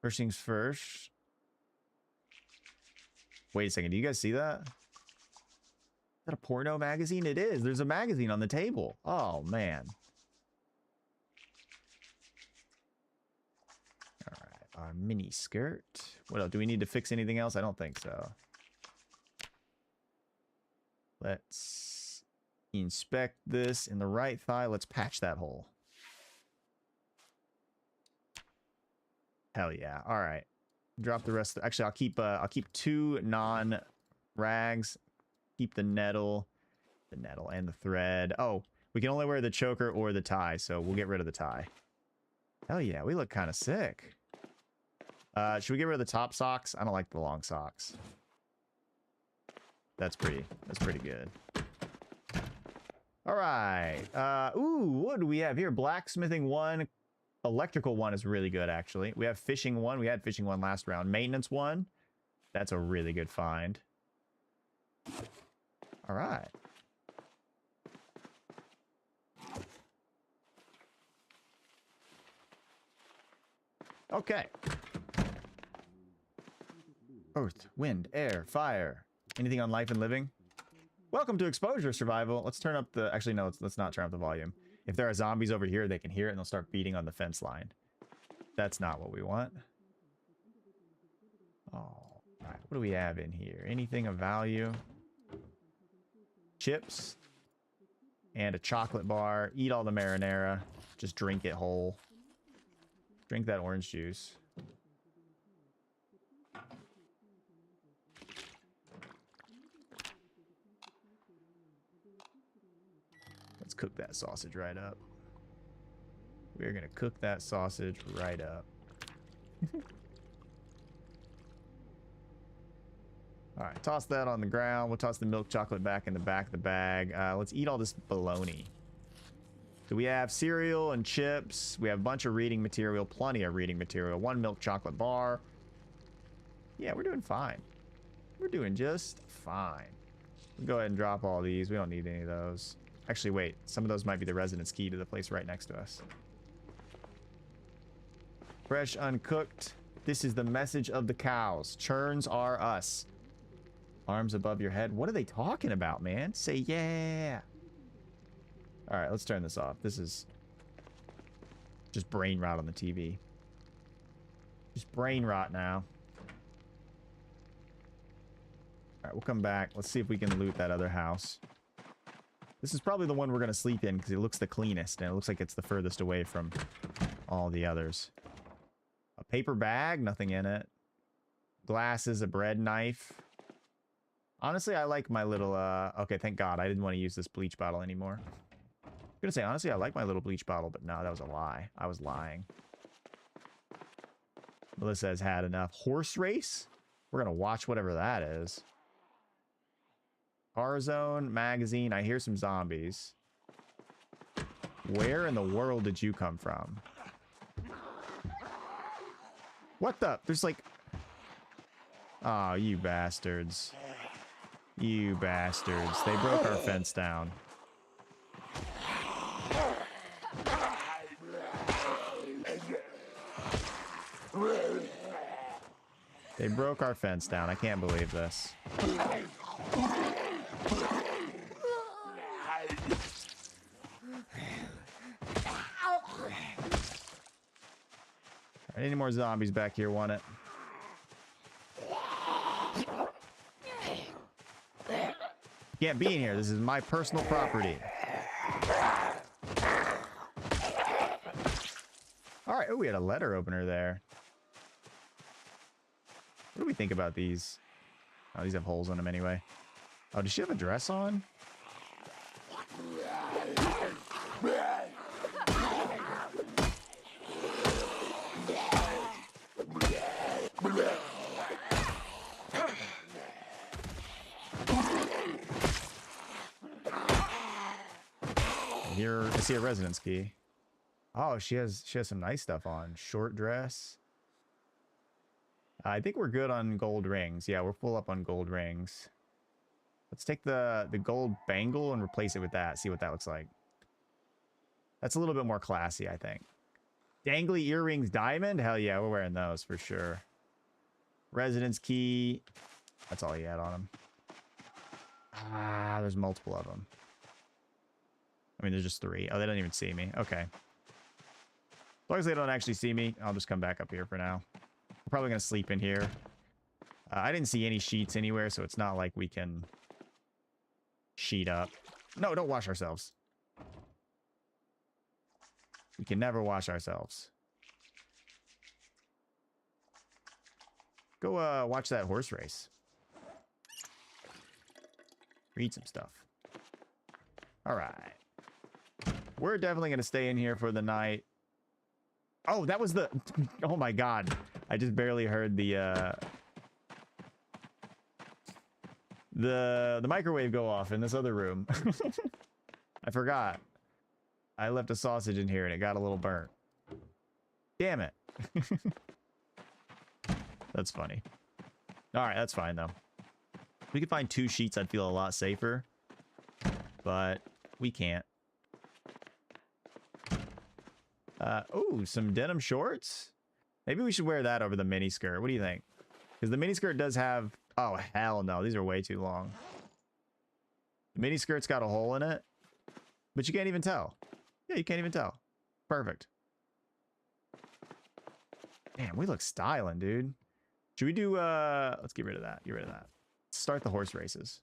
First things first. Wait a second. Do you guys see that? Is that a porno magazine? It is. There's a magazine on the table. Oh, man. All right. Our mini skirt. What else? Do we need to fix anything else? I don't think so. Let's inspect this in the right thigh. Let's patch that hole. Hell yeah. All right. Drop the rest. Actually, I'll keep 2 non-rags. Keep the nettle and the thread. Oh, we can only wear the choker or the tie, so we'll get rid of the tie. Hell yeah, we look kind of sick. Should we get rid of the top socks? I don't like the long socks. That's pretty good. All right. Ooh, what do we have here? Blacksmithing 1. Electrical 1 is really good, actually. We have fishing 1. We had fishing 1 last round. Maintenance 1. That's a really good find. All right. Okay. Earth, wind, air, fire. Anything on life and living? Welcome to Exposure Survival. Let's turn up the... Actually, no, let's not turn up the volume. If there are zombies over here, they can hear it and they'll start beating on the fence line. That's not what we want. Oh, all right. What do we have in here? Anything of value? Chips. And a chocolate bar. Eat all the marinara. Just drink it whole. Drink that orange juice. Let's cook that sausage right up. We're gonna cook that sausage right up. All right, toss that on the ground. We'll toss the milk chocolate back in the back of the bag. Let's eat all this bologna. So we have cereal and chips. We have a bunch of reading material, plenty of reading material. 1 milk chocolate bar. Yeah, we're doing fine. We're doing just fine. We'll go ahead and drop all these. We don't need any of those. Actually, wait. Some of those might be the residence key to the place right next to us. Fresh, uncooked. This is the message of the cows. Churns are us. Arms above your head. What are they talking about, man? Say yeah. All right, let's turn this off. This is just brain rot on the TV. Just brain rot now. All right, we'll come back. Let's see if we can loot that other house. This is probably the one we're going to sleep in because it looks the cleanest, and it looks like it's the furthest away from all the others. A paper bag, nothing in it. Glasses, a bread knife. Honestly, I like my little, okay, thank God. I didn't want to use this bleach bottle anymore. I'm going to say, honestly, I like my little bleach bottle, but no, that was a lie. I was lying. Melissa has had enough. Horse race? We're going to watch whatever that is. Warzone magazine. I hear some zombies. Where in the world did you come from? What the? There's like... Oh, you bastards. You bastards. They broke our fence down. They broke our fence down. I can't believe this. Any more zombies back here want it? Can't be in here. This is my personal property. All right. Oh, we had a letter opener there. What do we think about these? Oh, these have holes in them anyway. Oh, does she have a dress on? Here, I see a residence key. Oh, she has some nice stuff on. Short dress. I think we're good on gold rings. Yeah, we're full up on gold rings. Let's take the gold bangle and replace it with that. See what that looks like. That's a little bit more classy, I think. Dangly earrings diamond? Hell yeah, we're wearing those for sure. Residence key. That's all he had on him. Ah, there's multiple of them. I mean, there's just 3. Oh, they don't even see me. Okay. As long as they don't actually see me, I'll just come back up here for now. We're probably going to sleep in here. I didn't see any sheets anywhere, so it's not like we can sheet up. No, don't wash ourselves. We can never wash ourselves. Go watch that horse race. Read some stuff. All right. We're definitely going to stay in here for the night. Oh, that was the... Oh my god. I just barely heard the microwave go off in this other room. I forgot. I left a sausage in here and it got a little burnt. Damn it. That's funny. All right, that's fine though. If we could find 2 sheets, I'd feel a lot safer. But we can't. Oh, some denim shorts? Maybe we should wear that over the mini skirt. What do you think? Because the mini skirt does have... Oh, hell no. These are way too long. The mini skirt's got a hole in it. But you can't even tell. Yeah, you can't even tell. Perfect. Damn, we look styling, dude. Should we do... Let's get rid of that. Get rid of that. Let's start the horse races.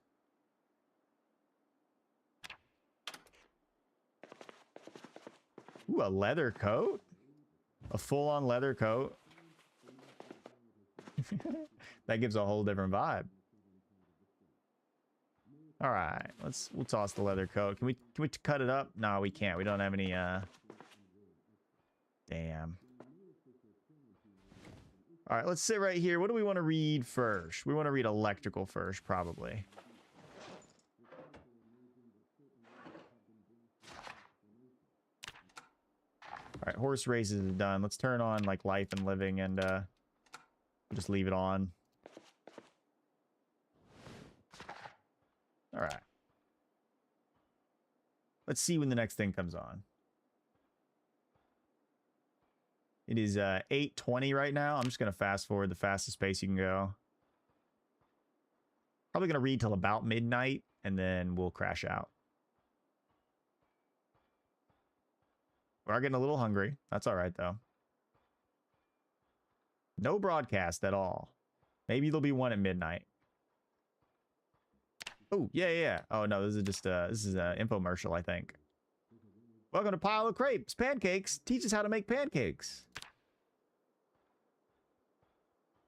Ooh, a leather coat? A full-on leather coat? That gives a whole different vibe. All right, we'll toss the leather coat. Can we cut it up? No, we can't. We don't have any damn. All right, let's sit right here. What do we want to read first? We want to read electrical first, probably. All right, horse races is done. Let's turn on like life and living and just leave it on. All right. Let's see when the next thing comes on. It is 8:20 right now. I'm just going to fast forward the fastest pace you can go. Probably going to read till about midnight, and then we'll crash out. We are getting a little hungry. That's all right, though. No broadcast at all. Maybe there'll be one at midnight. Oh, yeah. Oh, no, this is just this is an infomercial, I think. Welcome to Pile of Crepes. Pancakes. Teach us how to make pancakes.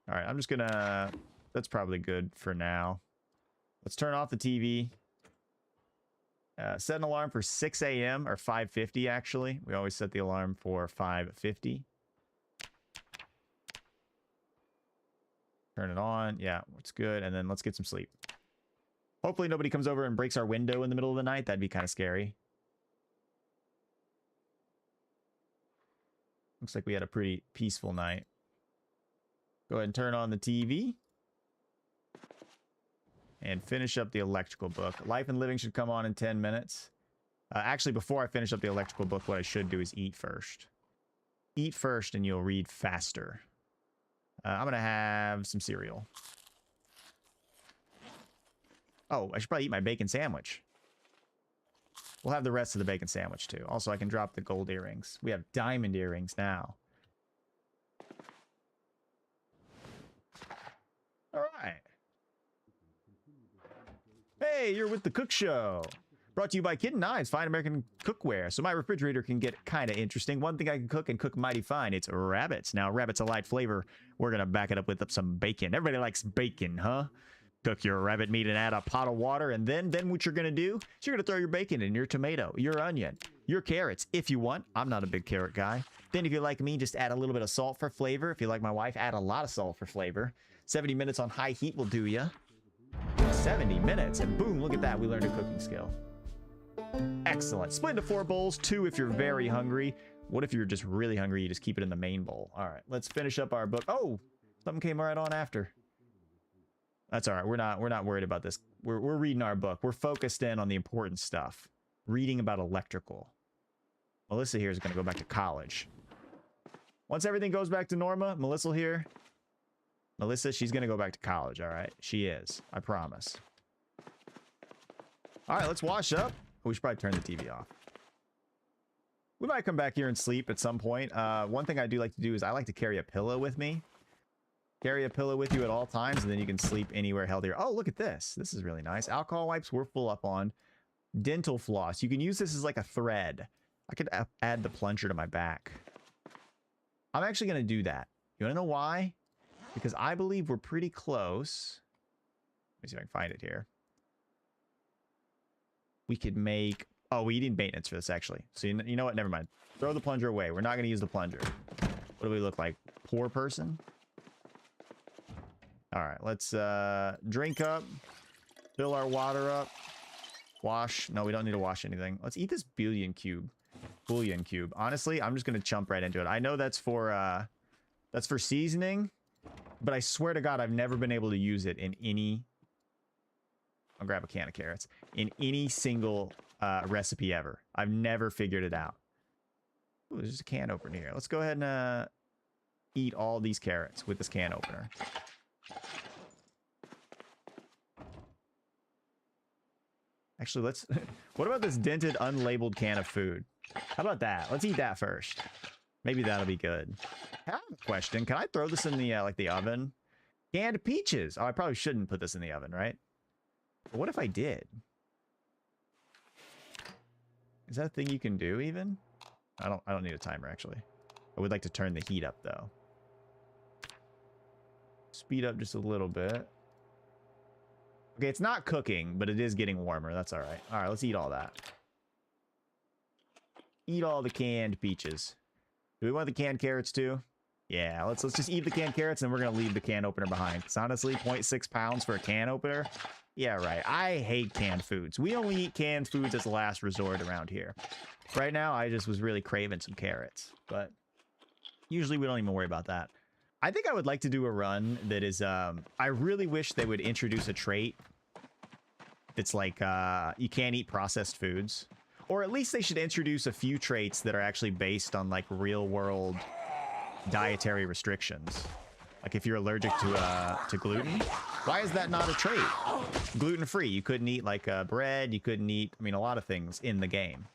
All right, I'm just gonna... That's probably good for now. Let's turn off the TV. Set an alarm for 6 a.m. or 5:50, actually. We always set the alarm for 5:50. Turn it on. Yeah, it's good. And then let's get some sleep. Hopefully nobody comes over and breaks our window in the middle of the night. That'd be kind of scary. Looks like we had a pretty peaceful night. Go ahead and turn on the TV. And finish up the electrical book. Life and Living should come on in 10 minutes. Actually, before I finish up the electrical book, what I should do is eat first. Eat first and you'll read faster. I'm going to have some cereal. Oh, I should probably eat my bacon sandwich. We'll have the rest of the bacon sandwich, too. Also, I can drop the gold earrings. We have diamond earrings now. All right. Hey, you're with the Cook Show. Brought to you by Kitten Knives, fine American cookware. So my refrigerator can get kind of interesting. One thing I can cook and cook mighty fine, it's rabbits. Now, rabbit's a light flavor. We're going to back it up with some bacon. Everybody likes bacon, huh? Cook your rabbit meat and add a pot of water. And then what you're going to do is you're going to throw your bacon in, your tomato, your onion, your carrots, if you want. I'm not a big carrot guy. Then if you like me, just add a little bit of salt for flavor. If you like my wife, add a lot of salt for flavor. 70 minutes on high heat will do ya. 70 minutes, and boom, look at that. We learned a cooking skill. Excellent. Split into 4 bowls, 2 if you're very hungry. What if you're just really hungry? You just keep it in the main bowl. All right, let's finish up our book. Oh, something came right on after. That's all right. We're not worried about this. We're reading our book. We're focused in on the important stuff. Reading about electrical. Melissa here is going to go back to college. Once everything goes back to Norma, Melissa here. Melissa, she's going to go back to college, all right? She is. I promise. All right, let's wash up. We should probably turn the TV off. We might come back here and sleep at some point. One thing I do like to do is I like to carry a pillow with me. Carry a pillow with you at all times, and then you can sleep anywhere healthier. Oh, look at this. This is really nice. Alcohol wipes, we're full up on. Dental floss. You can use this as like a thread. I could add the plunger to my back. I'm actually going to do that. You want to know why? Because I believe we're pretty close. Let me see if I can find it here. We could make... Oh, we need maintenance for this, actually. So you know what? Never mind. Throw the plunger away. We're not going to use the plunger. What do we look like? Poor person? All right, let's drink up. Fill our water up. Wash. No, we don't need to wash anything. Let's eat this bouillon cube. Honestly, I'm just going to jump right into it. I know that's for seasoning, but I swear to God, I've never been able to use it in any... I'll grab a can of carrots. In any single recipe ever. I've never figured it out. Ooh, there's just a can opener here. Let's go ahead and eat all these carrots with this can opener. Actually, let's... What about this dented, unlabeled can of food? How about that? Let's eat that first. Maybe that'll be good. I have a question. Can I throw this in the, like, the oven? Canned peaches. Oh, I probably shouldn't put this in the oven, right? But what if I did? Is that a thing you can do, even? I don't need a timer, actually. I would like to turn the heat up, though. Speed up just a little bit. Okay, it's not cooking, but it is getting warmer. That's all right. All right, let's eat all that. Eat all the canned peaches. Do we want the canned carrots too? Yeah, let's just eat the canned carrots, and we're gonna leave the can opener behind. It's honestly 0.6 pounds for a can opener. Yeah, right. I hate canned foods. We only eat canned foods as a last resort around here. Right now, I just was really craving some carrots, but usually we don't even worry about that. I think I would like to do a run that is, I really wish they would introduce a trait that's like, you can't eat processed foods. Or at least they should introduce a few traits that are actually based on, like, real-world dietary restrictions. Like, if you're allergic to gluten, why is that not a trait? Gluten-free. You couldn't eat, like, bread. You couldn't eat, I mean, a lot of things in the game.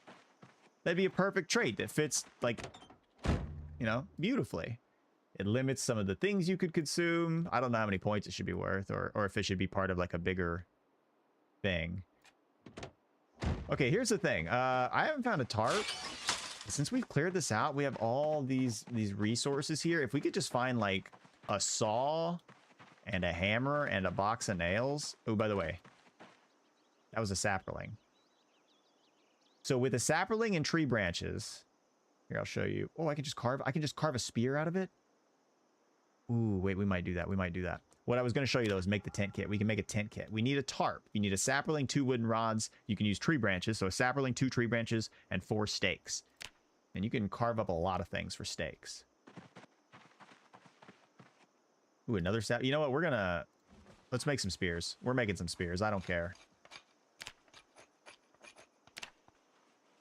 That'd be a perfect trait that fits, like, you know, beautifully. It limits some of the things you could consume. I don't know how many points it should be worth, or if it should be part of, like, a bigger thing. Okay, here's the thing. I haven't found a tarp. Since we've cleared this out, we have all these resources here. If we could just find, like, a saw and a hammer and a box of nails. Oh, by the way, that was a sapling. So with a sapling and tree branches, here, I'll show you. Oh, I can just carve a spear out of it. Ooh, wait, we might do that. What I was going to show you, though, is make the tent kit. We can make a tent kit. We need a tarp. You need a sapling, 2 wooden rods. You can use tree branches. So a sapling, 2 tree branches, and 4 stakes. And you can carve up a lot of things for stakes. Ooh, another sap. You know what? Let's make some spears. We're making some spears. I don't care.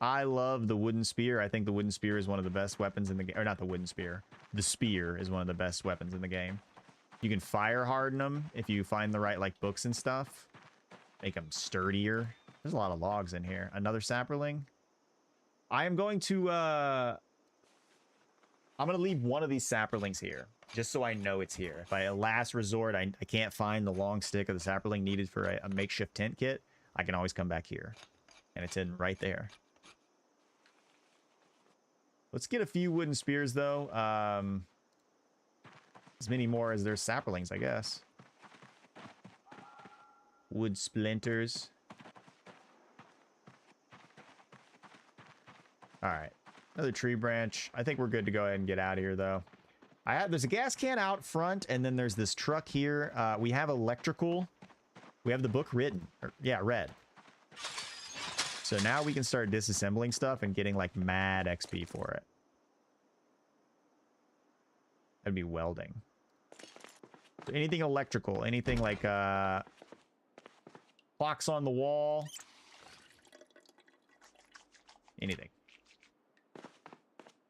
I love the wooden spear. I think the wooden spear is one of the best weapons in the game. Or not the wooden spear. The spear is one of the best weapons in the game. You can fire harden them if you find the right, like, books and stuff. Make them sturdier. There's a lot of logs in here. Another sapling. I am going to, I'm going to leave one of these saplings here, just so I know it's here. If by a last resort, I can't find the long stick of the sapling needed for a makeshift tent kit, I can always come back here. And it's in right there. Let's get a few wooden spears, though. As many more as there's saplings, I guess. Wood splinters. Alright. Another tree branch. I think we're good to go ahead and get out of here, though. There's a gas can out front, and then there's this truck here. We have electrical. We have the book written. Yeah, read. So now we can start disassembling stuff and getting, like, mad XP for it. That'd be welding. So anything electrical. Anything like, clocks on the wall. Anything.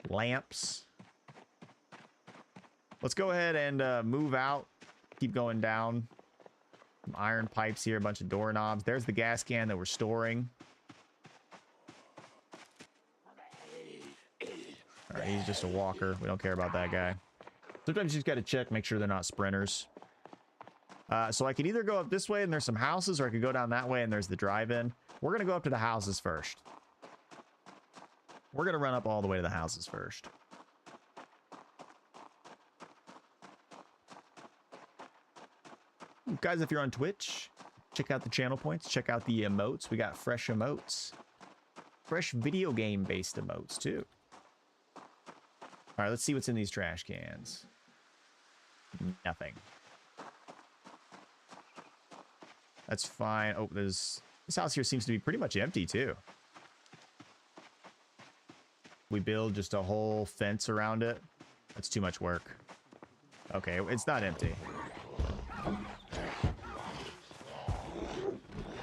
Lamps. Let's go ahead and move out. Keep going down. Some iron pipes here. A bunch of doorknobs. There's the gas can that we're storing. Alright, he's just a walker. We don't care about that guy. Sometimes you just gotta check, make sure they're not sprinters. So I could either go up this way and there's some houses, or I could go down that way and there's the drive-in. We're gonna go up to the houses first. We're gonna run up all the way to the houses first. Guys, if you're on Twitch, check out the channel points. Check out the emotes. We got fresh emotes. Fresh video game-based emotes, too. All right, let's see what's in these trash cans. Nothing. That's fine. Oh, this house here seems to be pretty much empty, too. We build just a whole fence around it. That's too much work. Okay, it's not empty.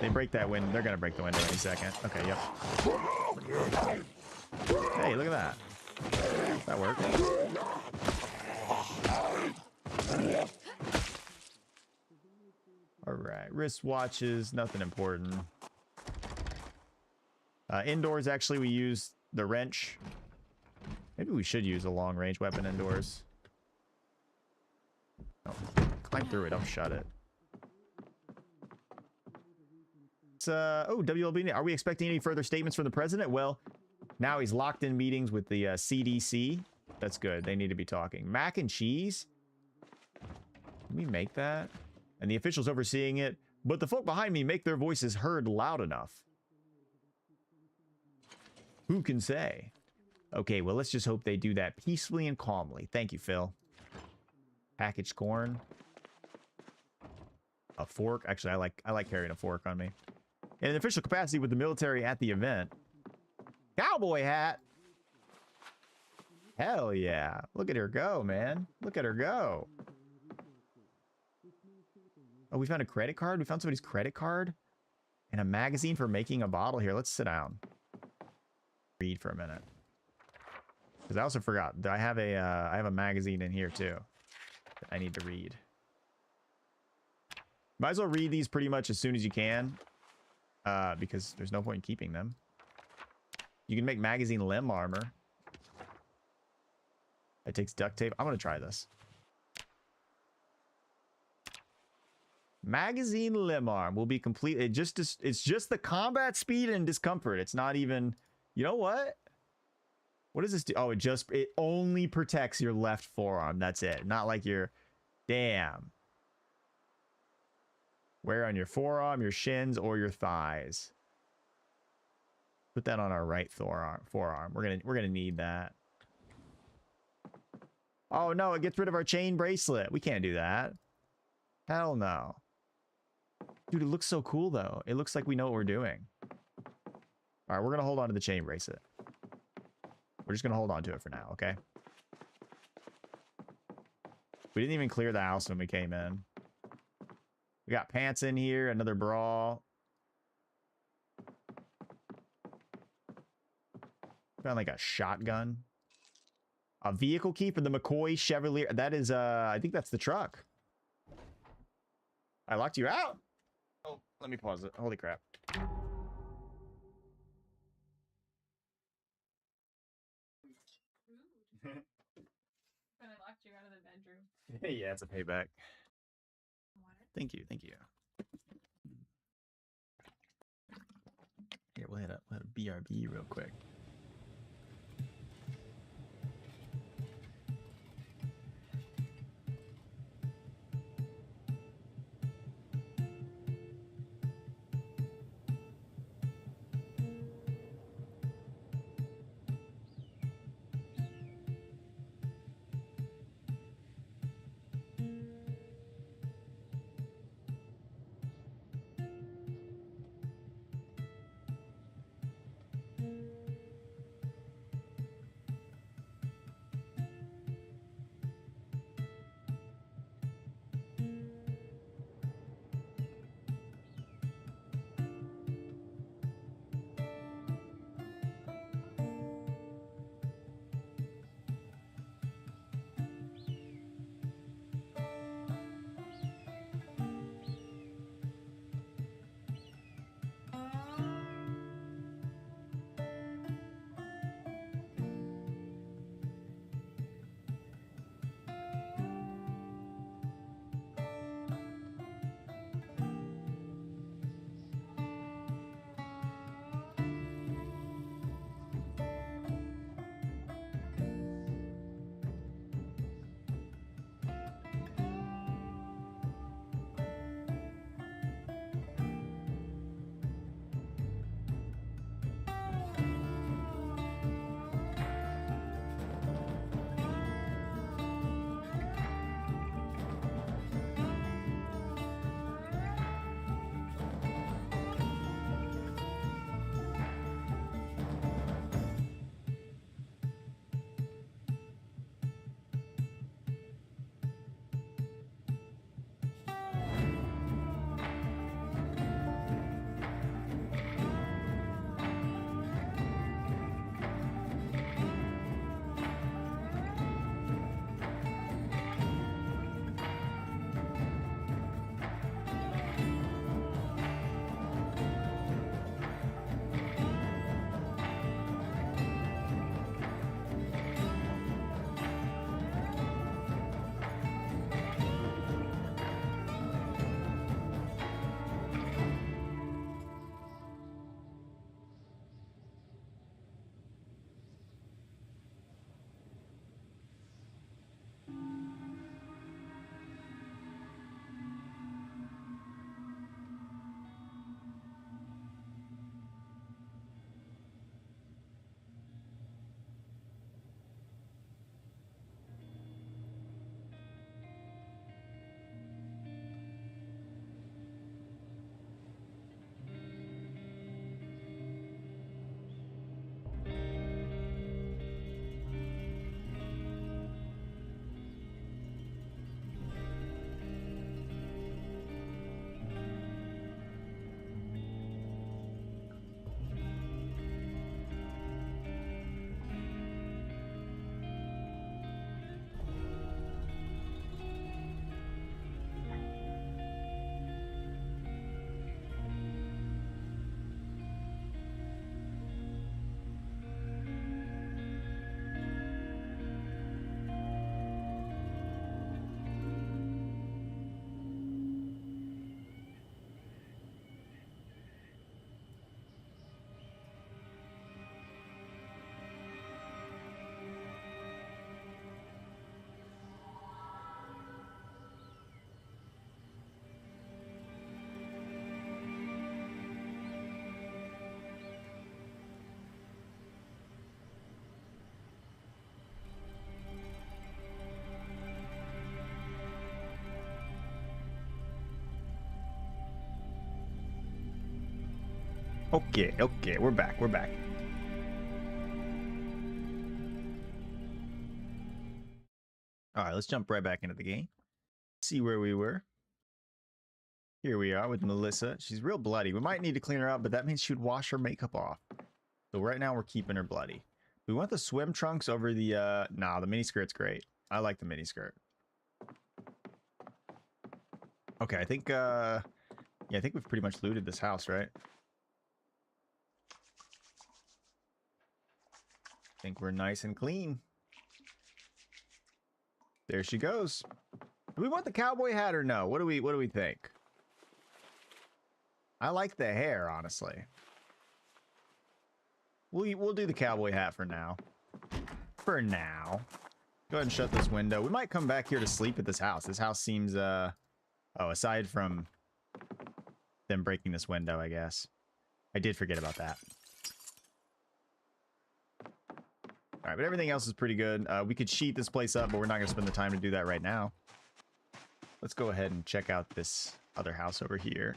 They break that window. They're gonna break the window any second. Okay, yep. Hey, look at that. That worked. Alright, wristwatches, nothing important. Indoors, actually, we use the wrench. Maybe we should use a long-range weapon indoors. Oh, climb through it, don't shut it. Oh, WLB, are we expecting any further statements from the president? Well, now he's locked in meetings with the CDC. That's good. They need to be talking. Mac and cheese? Can we make that? And the officials overseeing it. But the folk behind me make their voices heard loud enough. Who can say? Okay, well, let's just hope they do that peacefully and calmly. Thank you, Phil. Packaged corn. A fork. Actually, I like carrying a fork on me. In an official capacity with the military at the event. Cowboy hat. Hell yeah. Look at her go, man. Look at her go. Oh, we found a credit card? We found somebody's credit card? And a magazine for making a bottle. Here, let's sit down. Read for a minute. Because I also forgot that I have a magazine in here too. That I need to read. Might as well read these pretty much as soon as you can. Because there's no point in keeping them. You can make magazine limb armor. It takes duct tape. I'm going to try this. Magazine limb arm will be complete. It's just the combat speed and discomfort. It's not even... You know what? What does this do? Oh, it only protects your left forearm. That's it. Not like your... Damn. Wear on your forearm, your shins, or your thighs. Put that on our right forearm. We're gonna need that. Oh no, it gets rid of our chain bracelet. We can't do that. Hell no. Dude, it looks so cool though. It looks like we know what we're doing. All right, we're gonna hold on to the chain bracelet. We're just gonna hold on to it for now, okay? We didn't even clear the house when we came in. We got pants in here, another bra. Found like a shotgun. A vehicle key for the McCoy Chevrolet. That is, I think that's the truck. I locked you out? Oh, let me pause it. Holy crap. When I locked you out of the bedroom. Yeah, it's a payback. Thank you, thank you. Here, we'll hit a BRB real quick. Okay, we're back. All right, let's jump right back into the game. See where we were. Here we are with Melissa. She's real bloody. We might need to clean her up, but that means she would wash her makeup off. So right now we're keeping her bloody. We want the swim trunks over the, nah, the mini skirt's great. I like the mini skirt. Okay, I think, yeah, I think we've pretty much looted this house, right? I think we're nice and clean. There she goes. Do we want the cowboy hat or no? What do we think? I like the hair, honestly. we'll do the cowboy hat for now. For now. Go ahead and shut this window. We might come back here to sleep at this house. This house seems, oh, aside from them breaking this window, I guess. I did forget about that. All right, but everything else is pretty good. We could sheet this place up, but we're not going to spend the time to do that right now. Let's go ahead and check out this other house over here.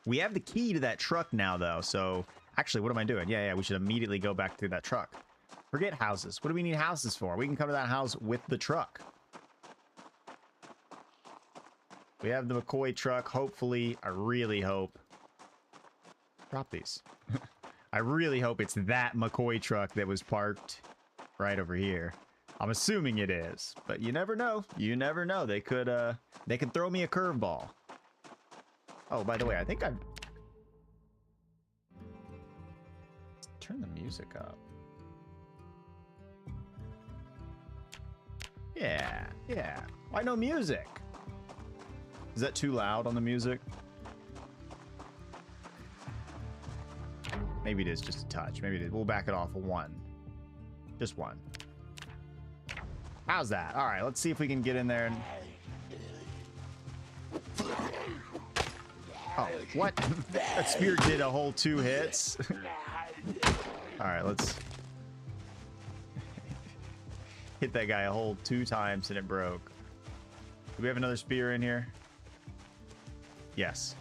We have the key to that truck now, though, so... Actually, what am I doing? Yeah, we should immediately go back to that truck. Forget houses. What do we need houses for? We can come to that house with the truck. We have the McCoy truck. Hopefully, I really hope... Drop these. I really hope it's that McCoy truck that was parked right over here. I'm assuming it is, but you never know. You never know. They could throw me a curveball. Oh, by the way, I think I've... Turn the music up. Yeah. Why no music? Is that too loud on the music? Maybe it is just a touch. Maybe it is. We'll back it off a 1. Just 1. How's that? All right, let's see if we can get in there and... Oh, what? That spear did a whole 2 hits. All right, let's hit that guy a whole 2 times and it broke. Do we have another spear in here? Yes.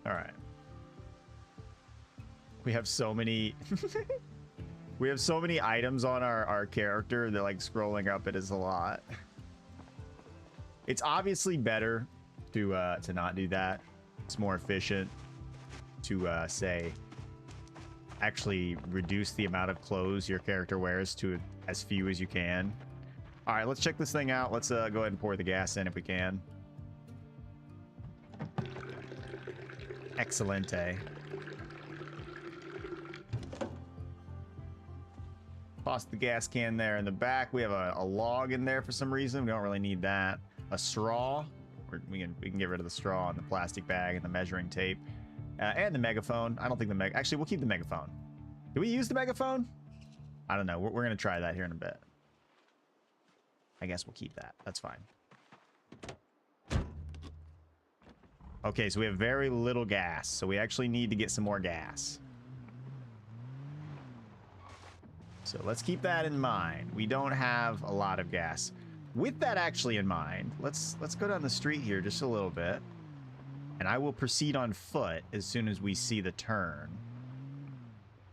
All right. We have so many we have so many items on our character that like scrolling up it is a lot. It's obviously better to not do that. It's more efficient to say actually reduce the amount of clothes your character wears to as few as you can. All right, let's check this thing out. Let's go ahead and pour the gas in if we can. Excelente. Toss the gas can there in the back. We have a log in there for some reason. We don't really need that. A straw. We can get rid of the straw and the plastic bag and the measuring tape and the megaphone. I don't think the actually we'll keep the megaphone. Do we use the megaphone? I don't know. We're gonna try that here in a bit. I guess we'll keep that. That's fine. Okay, so we have very little gas, so we actually need to get some more gas. So let's keep that in mind. We don't have a lot of gas. With that actually in mind, let's go down the street here just a little bit. And I will proceed on foot as soon as we see the turn.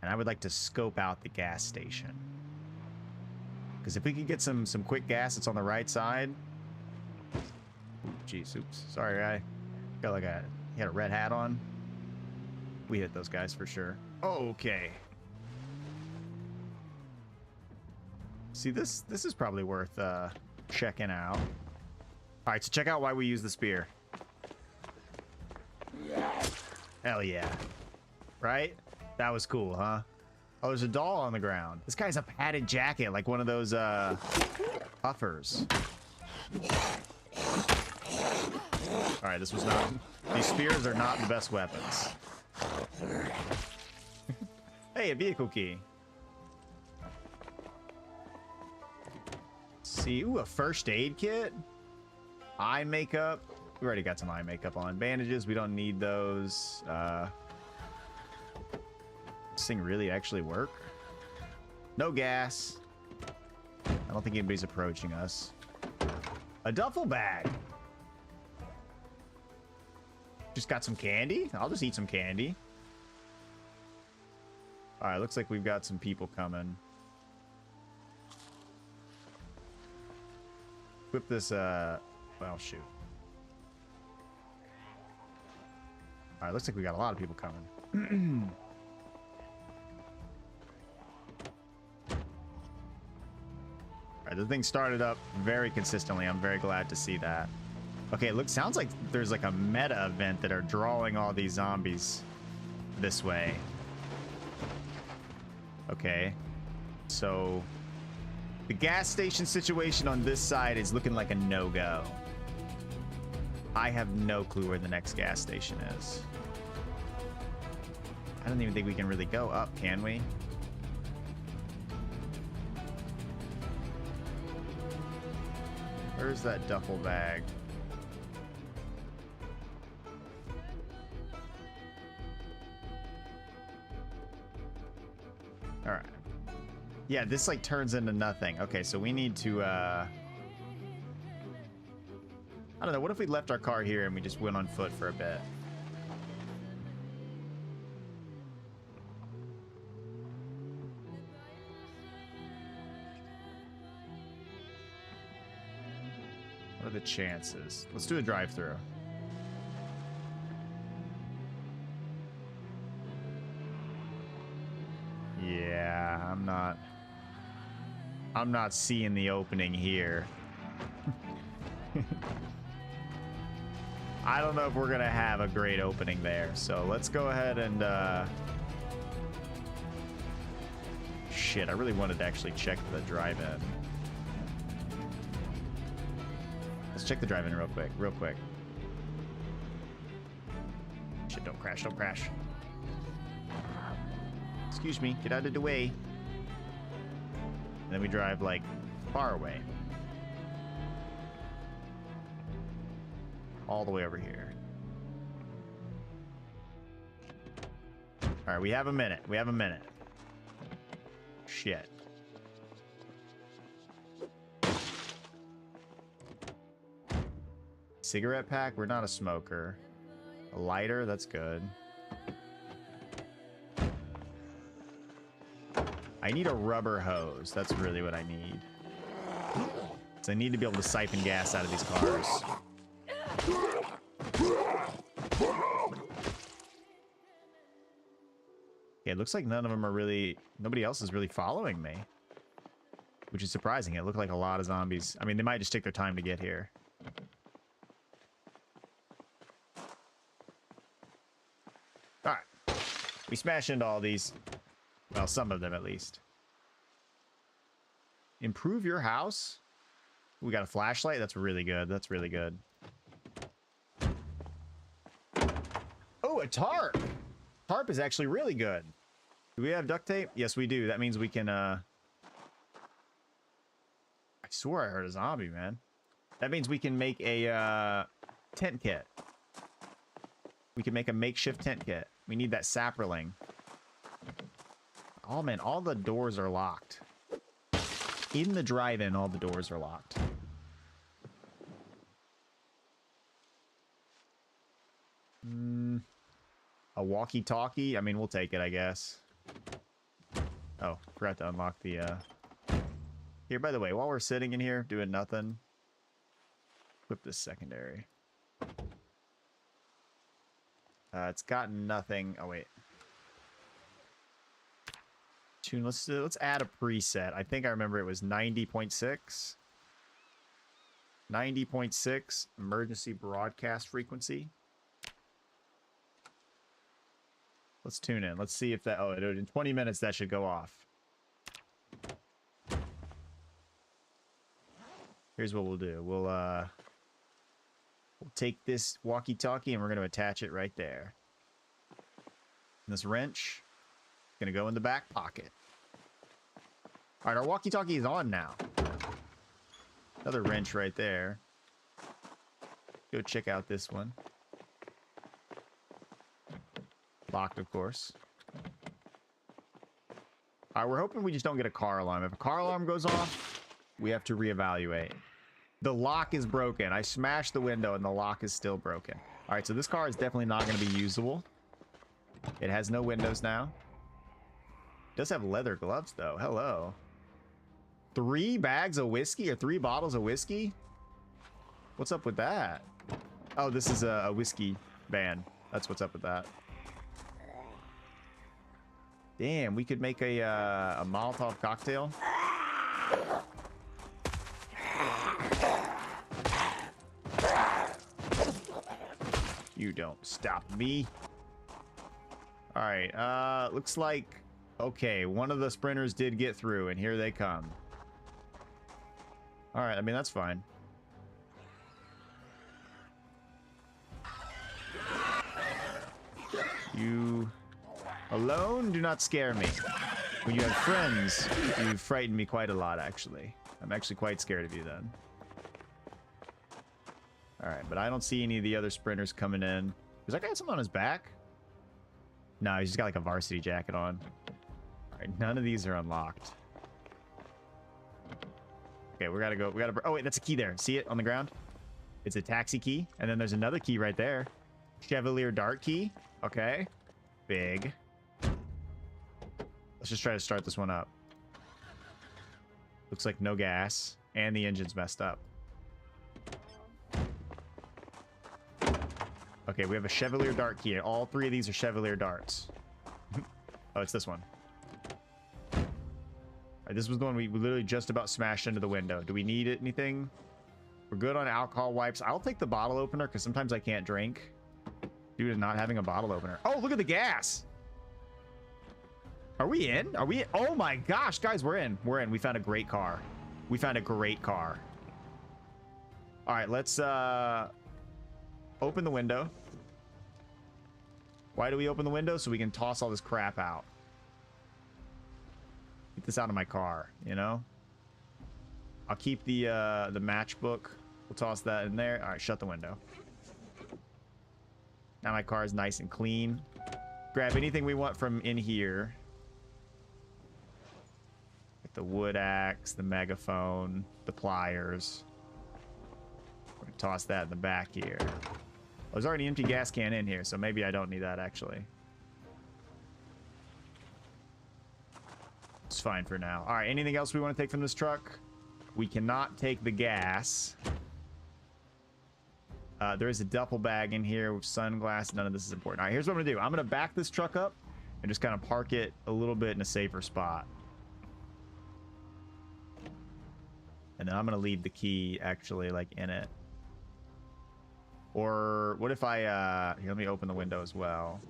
And I would like to scope out the gas station. Because if we could get some quick gas, it's on the right side. Jeez, oops. Sorry, guy. Got like he had a red hat on. We hit those guys for sure. Okay. See, this is probably worth checking out. All right, so check out why we use the spear. Hell yeah. Right? That was cool, huh? Oh, there's a doll on the ground. This guy's a padded jacket, like one of those puffers. All right, this was not... These spears are not the best weapons. Hey, a vehicle key. See, ooh, a first aid kit. Eye makeup. We already got some eye makeup on. Bandages, we don't need those. This thing really actually work? No gas. I don't think anybody's approaching us. A duffel bag. Just got some candy? I'll just eat some candy. All right, looks like we've got some people coming. Equip this, well, shoot. All right, looks like we got a lot of people coming. All right, the thing started up very consistently. I'm very glad to see that. Okay, look, sounds like there's like a meta event that are drawing all these zombies this way. Okay, so the gas station situation on this side is looking like a no-go. I have no clue where the next gas station is. I don't even think we can really go up, can we? Where's that duffel bag? All right. Yeah, this like turns into nothing. Okay, so we need to I don't know, what if we left our car here and we just went on foot for a bit? What are the chances? Let's do a drive-through. Yeah, I'm not seeing the opening here. I don't know if we're gonna have a great opening there, so let's go ahead and shit, I really wanted to actually check the drive-in. Let's check the drive-in real quick. Shit, don't crash, don't crash. Excuse me, get out of the way. And then we drive like far away. All the way over here. All right, we have a minute. We have a minute. Shit. Cigarette pack? We're not a smoker. A lighter? That's good. I need a rubber hose. That's really what I need. So I need to be able to siphon gas out of these cars. Yeah, it looks like none of them are really... Nobody else is really following me. Which is surprising. It looked like a lot of zombies. I mean, they might just take their time to get here. Alright. We smashed into all these. Well, some of them at least. Improve your house? We got a flashlight? That's really good. That's really good. Oh, a tarp! Tarp is actually really good. Do we have duct tape? Yes, we do. That means we can, I swore I heard a zombie, man. That means we can make a, tent kit. We can make a makeshift tent kit. We need that sapperling. Oh, man, all the doors are locked. In the drive-in, all the doors are locked. A walkie-talkie? I mean, we'll take it, I guess. Oh, forgot to unlock the, Here, by the way, while we're sitting in here doing nothing, equip this secondary. It's got nothing. Oh, wait. Tune. Let's add a preset. I think I remember it was 90.6. 90.6 emergency broadcast frequency. Let's tune in. Let's see if that... Oh, in 20 minutes, that should go off. Here's what we'll do. We'll take this walkie-talkie and we're going to attach it right there. And this wrench is going to go in the back pocket. All right, our walkie-talkie is on now. Another wrench right there. Go check out this one. Locked, of course. All right, we're hoping we just don't get a car alarm. If a car alarm goes off, we have to reevaluate. The lock is broken. I smashed the window and the lock is still broken. All right, so this car is definitely not going to be usable. It has no windows now. It does have leather gloves, though. Hello. 3 bags of whiskey or 3 bottles of whiskey? What's up with that? Oh, this is a whiskey van. That's what's up with that. Damn, we could make a Molotov cocktail. You don't stop me. All right, looks like, okay, one of the sprinters did get through, and here they come. All right, I mean, that's fine. You alone do not scare me. When you have friends, you frighten me quite a lot, actually. I'm actually quite scared of you then. Alright, but I don't see any of the other sprinters coming in. Does that guy have something on his back? No, he's just got like a varsity jacket on. Alright, none of these are unlocked. Okay, we gotta go. Oh, wait, that's a key there. See it on the ground? It's a taxi key. And then there's another key right there. Chevalier Dart key. Okay. Big. Let's just try to start this one up. Looks like no gas. And the engine's messed up. Okay, we have a Chevalier Dart key. All three of these are Chevalier Darts. Oh, it's this one. All right, this was the one we literally just about smashed into the window. Do we need it? Anything? We're good on alcohol wipes. I'll take the bottle opener because sometimes I can't drink due to not having a bottle opener. Oh, look at the gas. Are we in? Are we in? Oh my gosh, guys, we're in. We're in. We found a great car. We found a great car. All right, let's open the window. Why do we open the window? So we can toss all this crap out. Get this out of my car, you know? I'll keep the matchbook. We'll toss that in there. All right, shut the window. Now my car is nice and clean. Grab anything we want from in here. Like the wood axe, the megaphone, the pliers. We're gonna toss that in the back here. Oh, there's already an empty gas can in here, so maybe I don't need that actually. It's fine for now. All right, anything else we want to take from this truck? We cannot take the gas. There is a duffel bag in here with sunglasses. None of this is important. All right, here's what I'm gonna do. I'm gonna back this truck up and just kind of park it a little bit in a safer spot. And then I'm gonna leave the key actually like in it. Or what if I, here, let me open the window as well.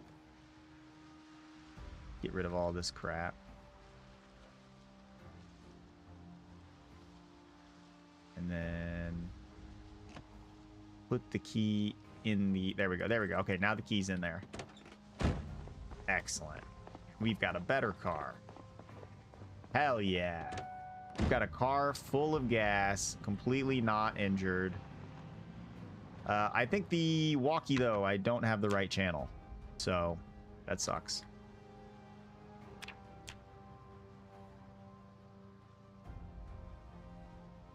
Get rid of all this crap. And then put the key in the, there we go, there we go. Okay, now the key's in there. Excellent. We've got a better car. Hell yeah. We've got a car full of gas, completely not injured. I think the walkie, though, I don't have the right channel. So, that sucks.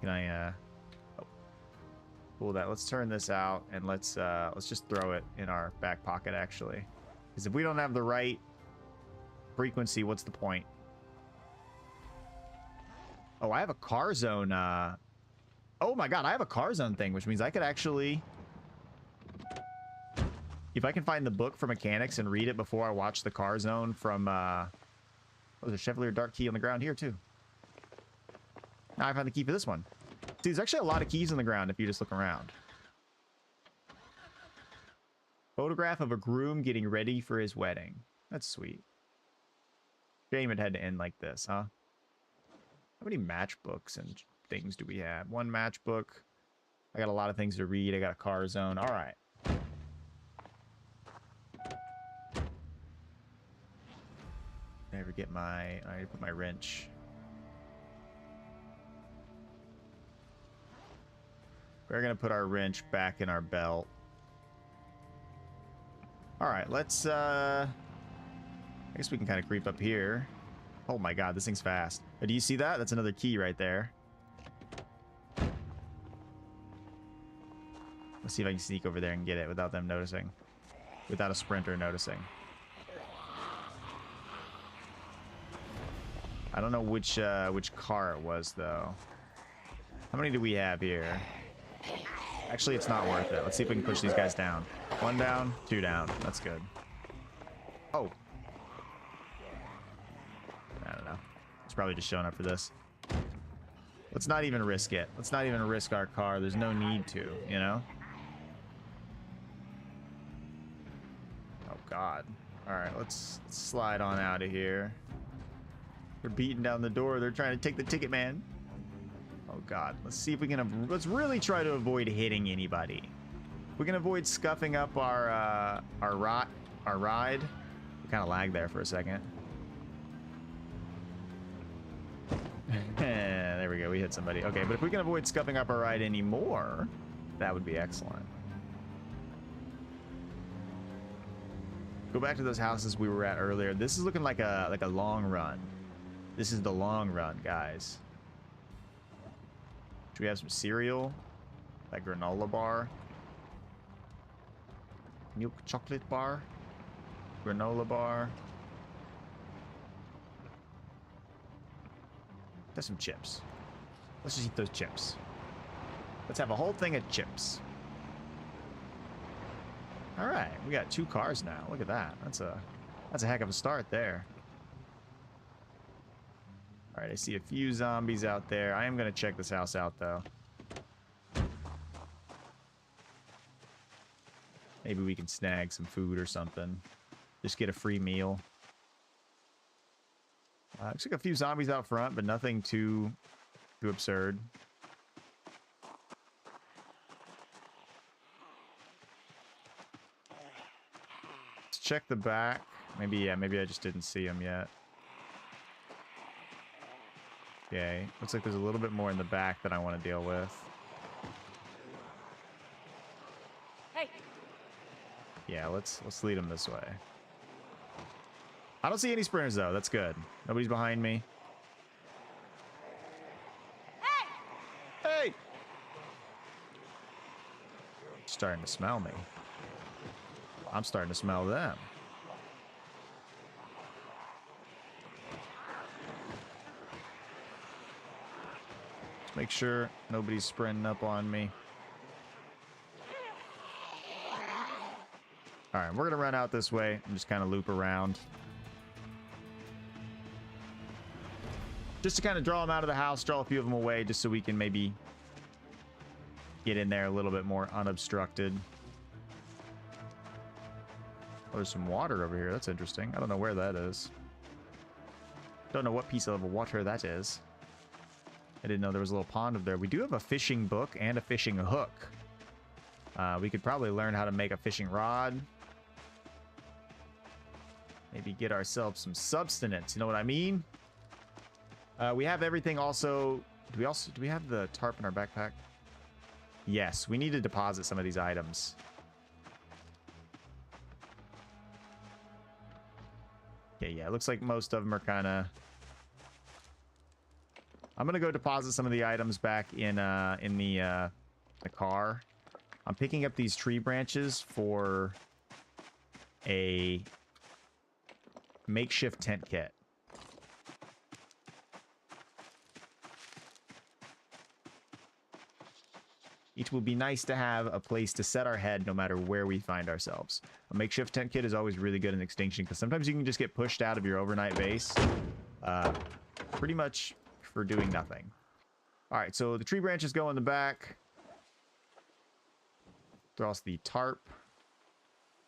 Can I, oh, pull that. Let's turn this out, and let's just throw it in our back pocket, actually. Because if we don't have the right frequency, what's the point? Oh, I have a car zone, oh my god, I have a car zone thing, which means I could actually... If I can find the book for mechanics and read it before I watch the car zone from, oh, there's a Chevalier Dart key on the ground here, too. Now I found the key for this one. See, there's actually a lot of keys on the ground if you just look around. Photograph of a groom getting ready for his wedding. That's sweet. Shame it had to end like this, huh? How many matchbooks and things do we have? One matchbook. I got a lot of things to read. I got a car zone. All right. Never get my... I put my wrench. We're going to put our wrench back in our belt. All right, let's... I guess we can kind of creep up here. Oh my god, this thing's fast. Oh, do you see that? That's another key right there. Let's see if I can sneak over there and get it without them noticing. Without a sprinter noticing. I don't know which car it was, though. How many do we have here? Actually, it's not worth it. Let's see if we can push these guys down. 1 down, 2 down. That's good. Oh. I don't know. It's probably just showing up for this. Let's not even risk it. Let's not even risk our car. There's no need to, you know? Oh, God. All right, let's slide on out of here. They're beating down the door. They're trying to take the ticket, man. Oh, God. Let's see if we can... Let's really try to avoid hitting anybody. We can avoid scuffing up our ride. kind of lagged there for a second. There we go. We hit somebody. Okay, but if we can avoid scuffing up our ride anymore, that would be excellent. Go back to those houses we were at earlier. This is looking like a long run. This is the long run, guys. Should we have some cereal? That granola bar. Milk chocolate bar. Granola bar. There's some chips. Let's just eat those chips. Let's have a whole thing of chips. All right, we got 2 cars now. Look at that. That's a heck of a start there. All right, I see a few zombies out there. I am going to check this house out, though. Maybe we can snag some food or something. Just get a free meal. Looks like a few zombies out front, but nothing too absurd. Let's check the back. Maybe I just didn't see them yet. Okay, looks like there's a little bit more in the back that I want to deal with. Hey. Yeah, let's lead them this way. I don't see any sprinters though. That's good. Nobody's behind me. Hey. Hey! Starting to smell me. I'm starting to smell them. Let's make sure nobody's sprinting up on me. All right, we're gonna run out this way and just kind of loop around. Just to kind of draw them out of the house, draw a few of them away, just so we can maybe get in there a little bit more unobstructed. Oh, there's some water over here. That's interesting. I don't know where that is. Don't know what piece of water that is. I didn't know there was a little pond over there. We do have a fishing book and a fishing hook. We could probably learn how to make a fishing rod. Maybe get ourselves some substance. You know what I mean? We have everything also. Do we have the tarp in our backpack? Yes, we need to deposit some of these items. Okay, yeah, it looks like most of them are kind of... I'm going to go deposit some of the items back in the car. I'm picking up these tree branches for a makeshift tent kit. It will be nice to have a place to set our head no matter where we find ourselves. A makeshift tent kit is always really good in Extinction because sometimes you can just get pushed out of your overnight base pretty much for doing nothing. All right, so the tree branches go in the back. Toss the tarp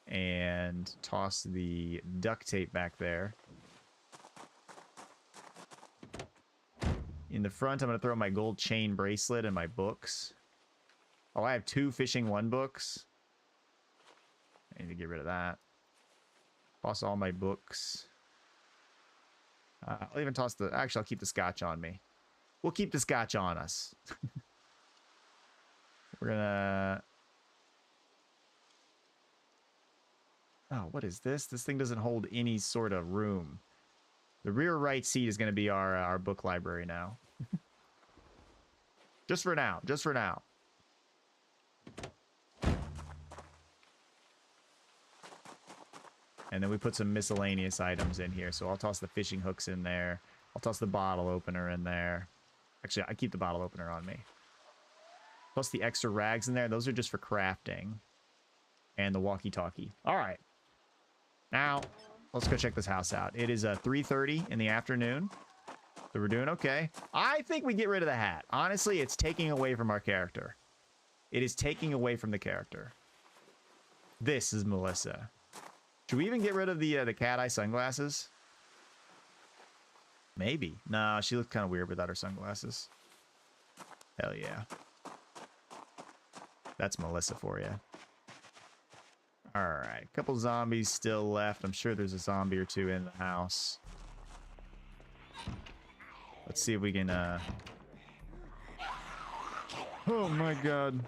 and toss the duct tape back there. In the front, I'm going to throw my gold chain bracelet and my books. Oh, I have 2 fishing 1 books. I need to get rid of that. Toss all my books. I'll even toss the... Actually, I'll keep the scotch on me. We'll keep the scotch on us. We're gonna... Oh, what is this? This thing doesn't hold any sort of room. The rear right seat is going to be our book library now. Just for now. Just for now. And then we put some miscellaneous items in here. So I'll toss the fishing hooks in there. I'll toss the bottle opener in there. Actually, I keep the bottle opener on me. Plus the extra rags in there. Those are just for crafting. And the walkie-talkie. All right. Now, let's go check this house out. It is 3:30 in the afternoon. So we're doing okay. I think we get rid of the hat. Honestly, it's taking away from our character. It is taking away from the character. This is Melissa. Should we even get rid of the cat eye sunglasses? Maybe. Nah, she looked kind of weird without her sunglasses. Hell yeah. That's Melissa for you. Alright, a couple zombies still left. I'm sure there's a zombie or two in the house. Let's see if we can, Oh my god.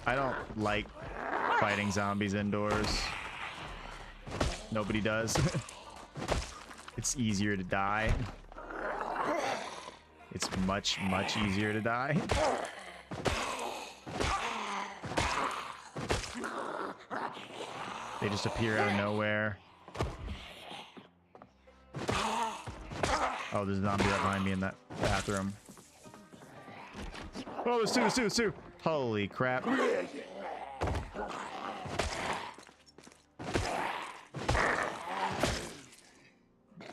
I don't like fighting zombies indoors. Nobody does. It's easier to die. It's much, much easier to die. They just appear out of nowhere. Oh, there's a zombie right behind me in that bathroom. Oh, there's two. Holy crap.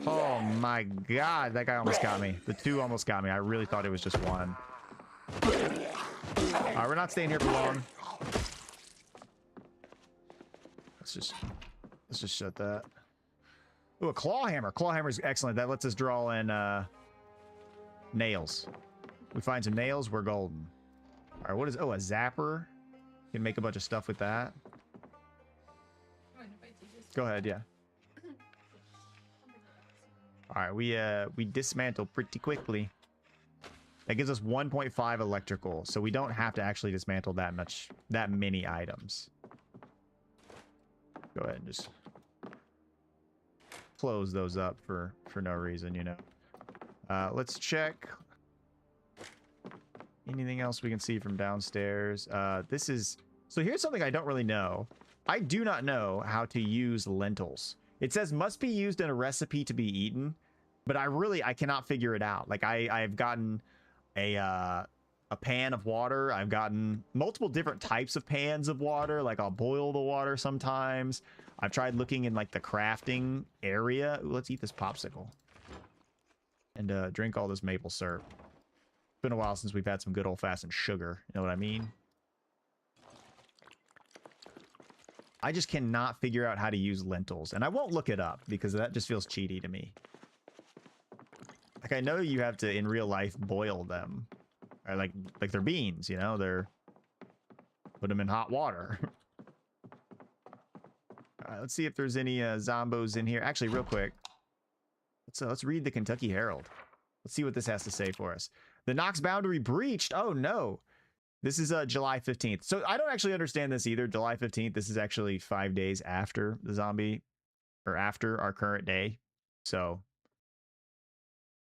Oh my god, that guy almost got me. The two almost got me. I really thought it was just one. Alright, we're not staying here for long. Let's just shut that. Ooh, a claw hammer. Claw hammer is excellent. That lets us draw in nails. We find some nails, we're golden. Alright, what is... Oh, a zapper. You can make a bunch of stuff with that. Go ahead, yeah. Alright, we dismantle pretty quickly. That gives us 1.5 electrical, so we don't have to actually dismantle that many items. Go ahead and just close those up for no reason, you know. Let's check. Anything else we can see from downstairs? This is... So here's something I don't really know. I do not know how to use lentils. It says must be used in a recipe to be eaten, but I cannot figure it out. Like I've gotten a pan of water. I've gotten multiple different types of pans of water. Like I'll boil the water sometimes. I've tried looking in like the crafting area. Ooh, let's eat this popsicle and drink all this maple syrup. It's been a while since we've had some good old-fashioned sugar. You know what I mean? I just cannot figure out how to use lentils, and I won't look it up because that just feels cheaty to me. Like I know you have to in real life boil them, or like they're beans, you know. Put them in hot water. All right, let's see if there's any zombos in here. Actually, real quick, let's read the Kentucky Herald. Let's see what this has to say for us. The Knox boundary breached. Oh no. This is July 15th. So I don't actually understand this either. July 15th. This is actually 5 days after the zombie, or after our current day. So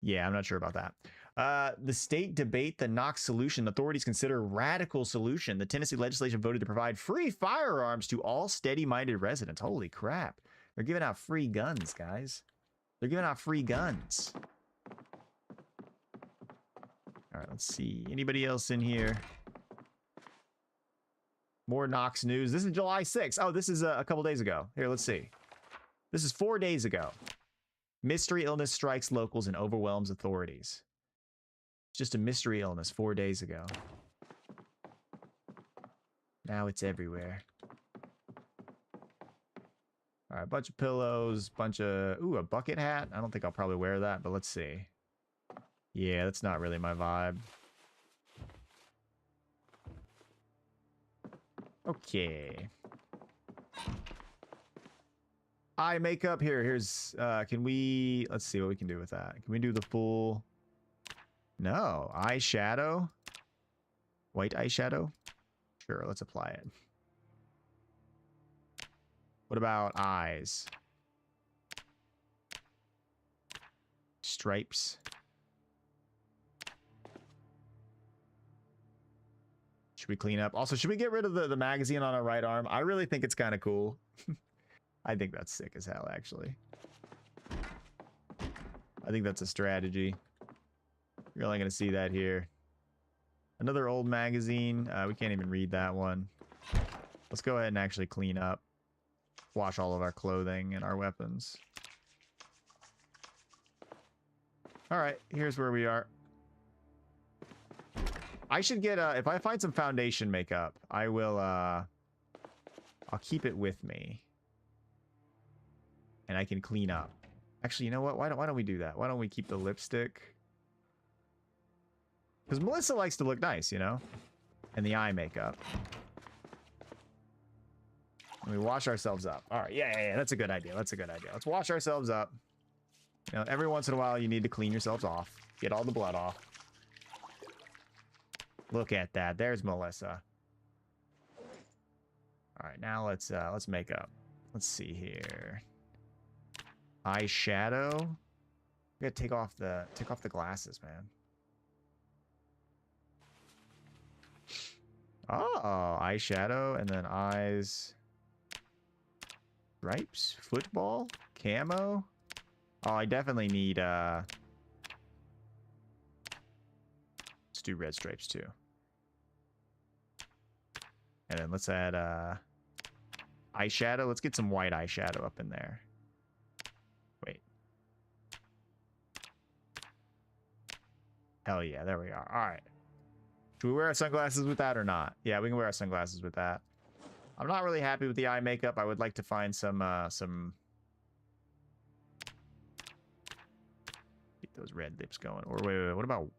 yeah, I'm not sure about that. The state debate the Knox solution. Authorities consider radical solution. The Tennessee legislature voted to provide free firearms to all steady-minded residents. Holy crap. They're giving out free guns, guys. They're giving out free guns. All right, let's see. Anybody else in here? More Knox news. This is July 6th. Oh, this is a couple days ago. Here, let's see. This is 4 days ago. Mystery illness strikes locals and overwhelms authorities. It's just a mystery illness 4 days ago. Now it's everywhere. All right, bunch of pillows, bunch of... Ooh, a bucket hat. I don't think I'll probably wear that, but let's see. Yeah, that's not really my vibe. Okay. Eye makeup. Here's can we... Let's see what we can do with that. Can we do the full... No. Eyeshadow? White eyeshadow? Sure, let's apply it. What about eyes? Stripes. Should we clean up? Also, should we get rid of the magazine on our right arm? I really think it's kind of cool. I think that's sick as hell, actually. I think that's a strategy. You're only going to see that here. Another old magazine. We can't even read that one. Let's go ahead and actually clean up. Wash all of our clothing and our weapons. All right, here's where we are. I should get, if I find some foundation makeup, I will, I'll keep it with me. And I can clean up. Actually, you know what? Why don't we do that? Why don't we keep the lipstick? Because Melissa likes to look nice, you know? And the eye makeup. And we wash ourselves up. All right, yeah. That's a good idea. That's a good idea. Let's wash ourselves up. You know, every once in a while, you need to clean yourselves off. Get all the blood off. Look at that. There's Melissa. All right, now let's make up. Let's see here. Eyeshadow. We gotta take off the glasses, man. Oh, eyeshadow and then eyes. Stripes, football, camo. Oh, I definitely need let's do red stripes too. And then let's add eyeshadow. Let's get some white eyeshadow up in there. Wait. Hell yeah, there we are. All right. Should we wear our sunglasses with that or not? Yeah, we can wear our sunglasses with that. I'm not really happy with the eye makeup. I would like to find some get those red lips going. Or wait, what about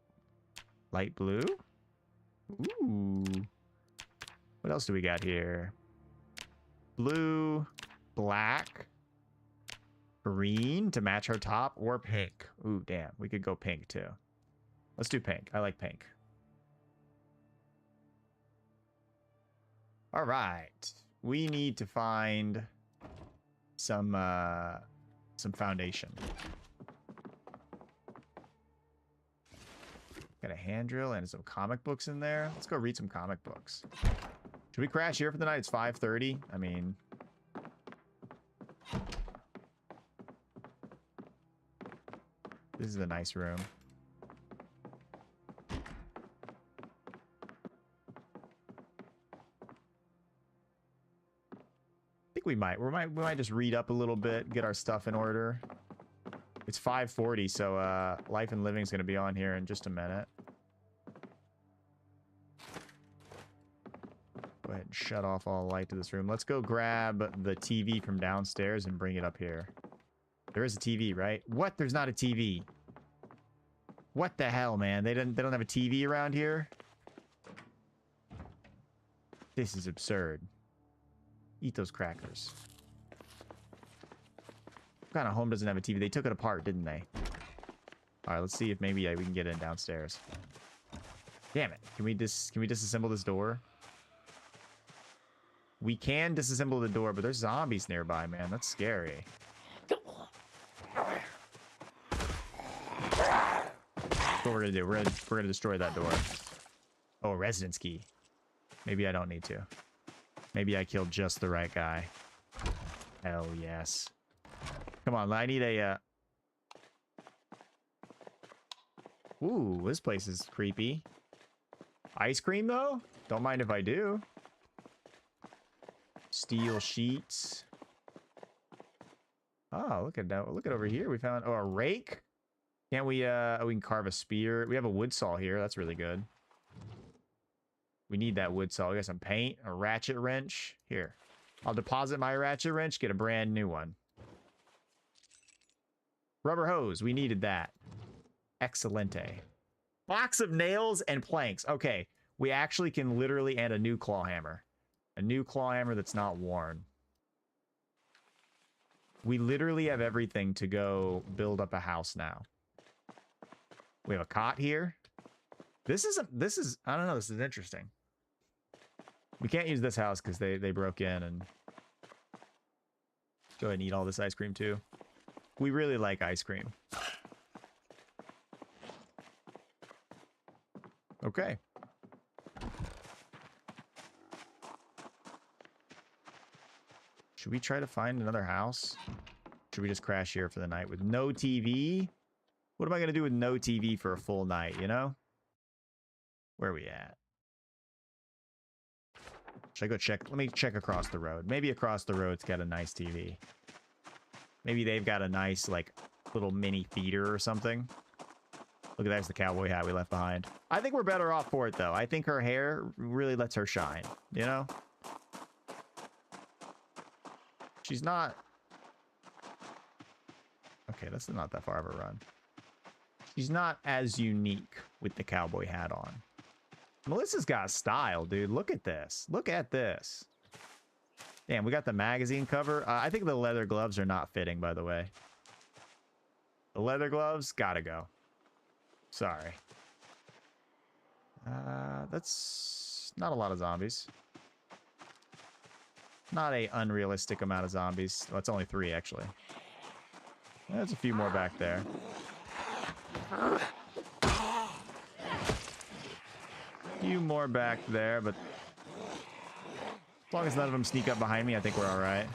light blue? Ooh. What else do we got here? Blue, black, green to match our top, or pink. Ooh, damn. We could go pink too. Let's do pink. I like pink. All right. We need to find some foundation. Got a hand drill and some comic books in there. Let's go read some comic books. Should we crash here for the night? It's 5:30. I mean, this is a nice room. I think we might just read up a little bit, get our stuff in order. It's 5:40, so Life and Living is going to be on here in just a minute. Go ahead and shut off all light to this room. Let's go grab the TV from downstairs and bring it up here. There is a TV, right? What? There's not a TV. What the hell, man? They don't have a TV around here? This is absurd. Eat those crackers. What kind of home doesn't have a TV? They took it apart, didn't they? All right, let's see if maybe we can get in downstairs. Damn it. Can we disassemble this door? We can disassemble the door, but there's zombies nearby, man. That's scary. That's what we're gonna do. We're gonna destroy that door. Oh, a residence key. Maybe I don't need to. Maybe I killed just the right guy. Hell yes. Come on, I need a Ooh, this place is creepy. Ice cream though? Don't mind if I do. Steel sheets. Oh, look at that. Look at over here. We found a rake. Can't we we can carve a spear. We have a wood saw here. That's really good. We need that wood saw. We got some paint, a ratchet wrench. Here. I'll deposit my ratchet wrench, get a brand new one. Rubber hose. We needed that. Excelente. Box of nails and planks. Okay. We actually can literally add a new claw hammer. A new claw hammer that's not worn. We literally have everything to go build up a house now. We have a cot here. This is, I don't know, this is interesting. We can't use this house because they broke in and... Go ahead and eat all this ice cream too. We really like ice cream. Okay. Should we try to find another house? Should we just crash here for the night with no TV? What am I going to do with no TV for a full night, you know? Where are we at? Should I go check? Let me check across the road. Maybe across the road's got a nice TV. Maybe they've got a nice, like, little mini theater or something. Look at that's the cowboy hat we left behind. I think we're better off for it, though. I think her hair really lets her shine, you know? She's not... Okay, that's not that far of a run. She's not as unique with the cowboy hat on. Melissa's got style, dude. Look at this. Look at this. Damn, we got the magazine cover. I think the leather gloves are not fitting, by the way. The leather gloves, gotta go. Sorry. That's not a lot of zombies. Not a unrealistic amount of zombies. Well, it's only 3, actually. There's a few more back there. Few more back there, but as long as none of them sneak up behind me, I think we're all right.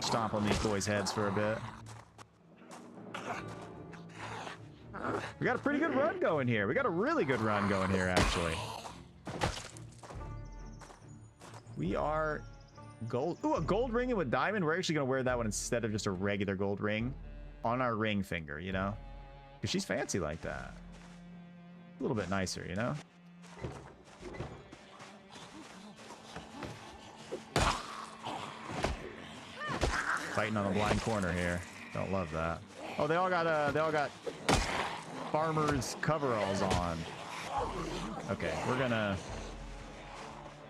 Stomp on these boys' heads for a bit. We got a pretty good run going here. We got a really good run going here, actually. We are gold. Ooh, a gold ring with diamond. We're actually going to wear that one instead of just a regular gold ring on our ring finger, you know? Because she's fancy like that. A little bit nicer, you know? Fighting on a blind corner here. Don't love that. Oh, they all got farmers coveralls on. Okay, we're gonna...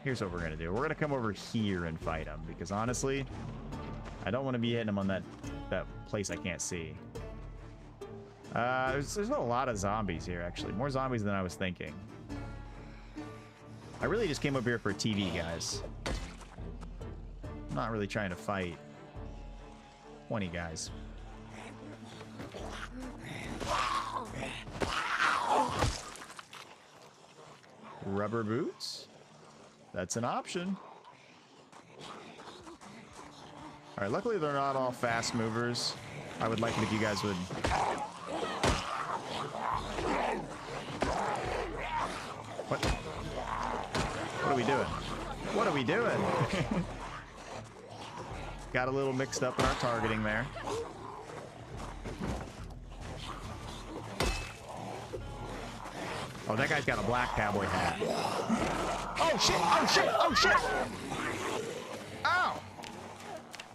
Here's what we're gonna do. We're gonna come over here and fight them, because honestly, I don't want to be hitting them on that place I can't see. There's a lot of zombies here, actually. More zombies than I was thinking. I really just came up here for TV, guys. I'm not really trying to fight 20 guys. Rubber boots? That's an option. All right, luckily they're not all fast movers. I would like it if you guys would... What are we doing? What are we doing? Got a little mixed up in our targeting there. Oh, that guy's got a black cowboy hat. Oh, shit! Oh, shit! Oh, shit! Ow!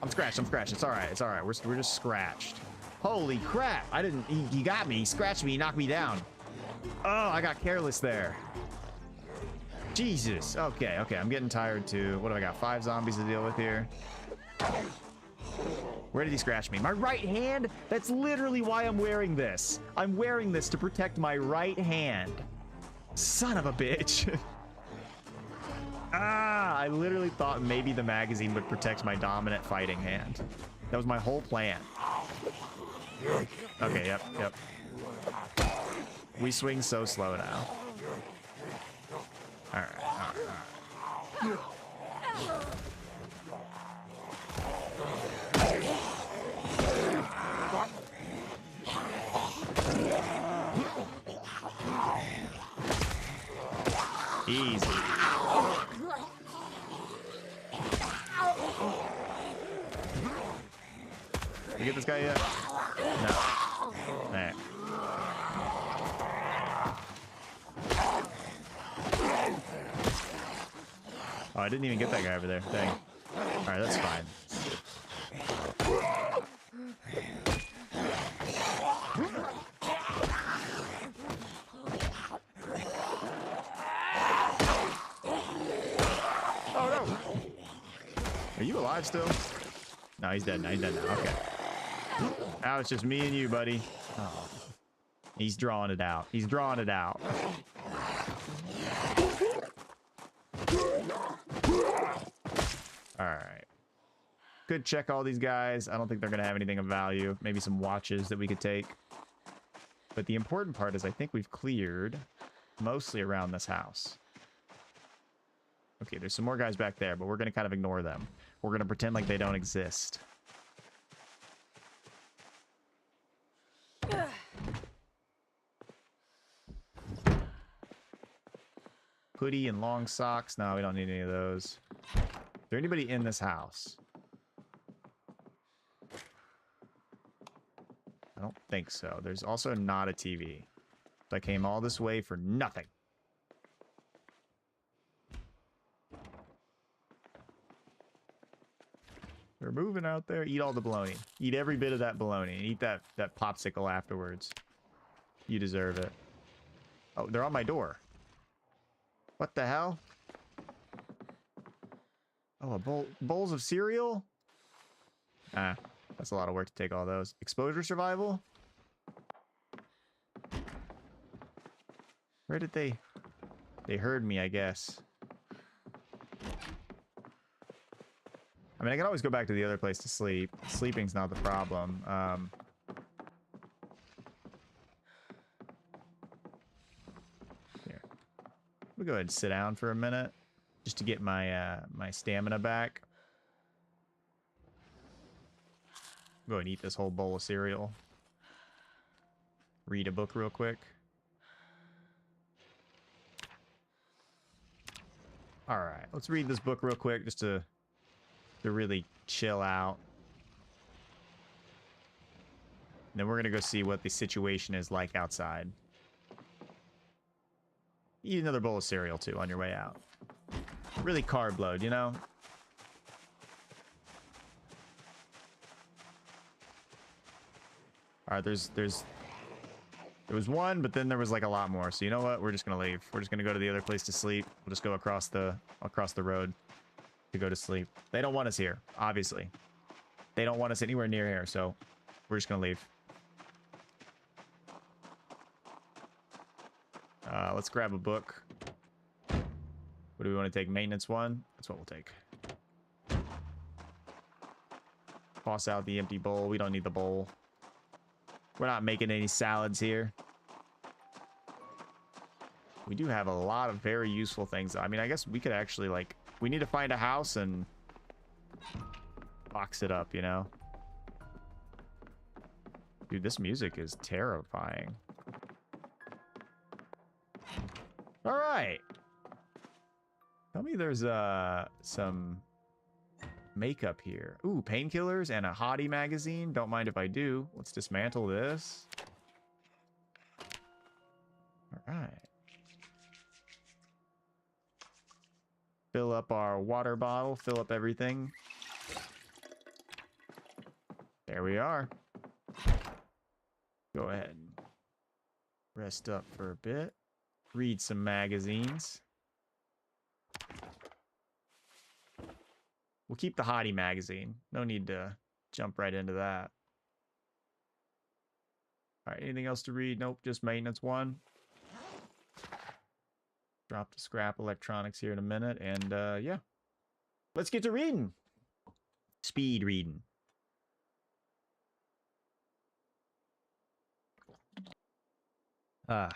I'm scratched. I'm scratched. It's all right. It's all right. We're just scratched. Holy crap! I didn't... He got me. He scratched me. He knocked me down. Oh, I got careless there. Jesus. Okay, okay. I'm getting tired, too. What do I got? 5 zombies to deal with here. Where did he scratch me? My right hand? That's literally why I'm wearing this. I'm wearing this to protect my right hand. Son of a bitch. Ah, I literally thought maybe the magazine would protect my dominant fighting hand. That was my whole plan. Okay, yep, yep. We swing so slow now. All right, all right, all right. Easy. You get this guy yet? No. Alright. Oh, I didn't even get that guy over there. Dang. Alright, that's fine. Oh no! Are you alive still? No, he's dead now. He's dead now. Okay. Now it's just me and you, buddy. Oh. He's drawing it out. He's drawing it out. Alright. Could check all these guys. I don't think they're going to have anything of value. Maybe some watches that we could take. But the important part is I think we've cleared mostly around this house. Okay, there's some more guys back there, but we're going to kind of ignore them. We're going to pretend like they don't exist. Hoodie and long socks. No, we don't need any of those. Is there anybody in this house? I don't think so. There's also not a TV. So I came all this way for nothing. They're moving out there. Eat all the bologna. Eat every bit of that bologna. Eat that popsicle afterwards. You deserve it. Oh, they're on my door. What the hell? Oh, bowls of cereal? Ah, that's a lot of work to take all those. Exposure survival? Where did they... They heard me, I guess. I mean, I can always go back to the other place to sleep. Sleeping's not the problem. Here. We'll go ahead and sit down for a minute. Just to get my my stamina back. Go and eat this whole bowl of cereal. Read a book real quick. Alright, let's read this book real quick just to really chill out. And then we're gonna go see what the situation is like outside. Eat another bowl of cereal too on your way out. Really carb load, you know? Alright, there was one, but then there was like a lot more. So you know what? We're just gonna leave. We're just gonna go to the other place to sleep. We'll just go across the road to go to sleep. They don't want us here, obviously. They don't want us anywhere near here, so we're just gonna leave. Let's grab a book. What do we want to take? Maintenance 1? That's what we'll take. Toss out the empty bowl. We don't need the bowl. We're not making any salads here. We do have a lot of very useful things. I mean, I guess we could actually, like... We need to find a house and... box it up, you know? Dude, this music is terrifying. Alright! Tell me there's, some... makeup here. Ooh, painkillers and a hottie magazine. Don't mind if I do. Let's dismantle this. Alright. Fill up our water bottle. Fill up everything. There we are. Go ahead and rest up for a bit. Read some magazines. We'll keep the hottie magazine. No need to jump right into that. All right, anything else to read? Nope, just maintenance 1. Drop the scrap electronics here in a minute, and yeah. Let's get to reading. Speed reading. We're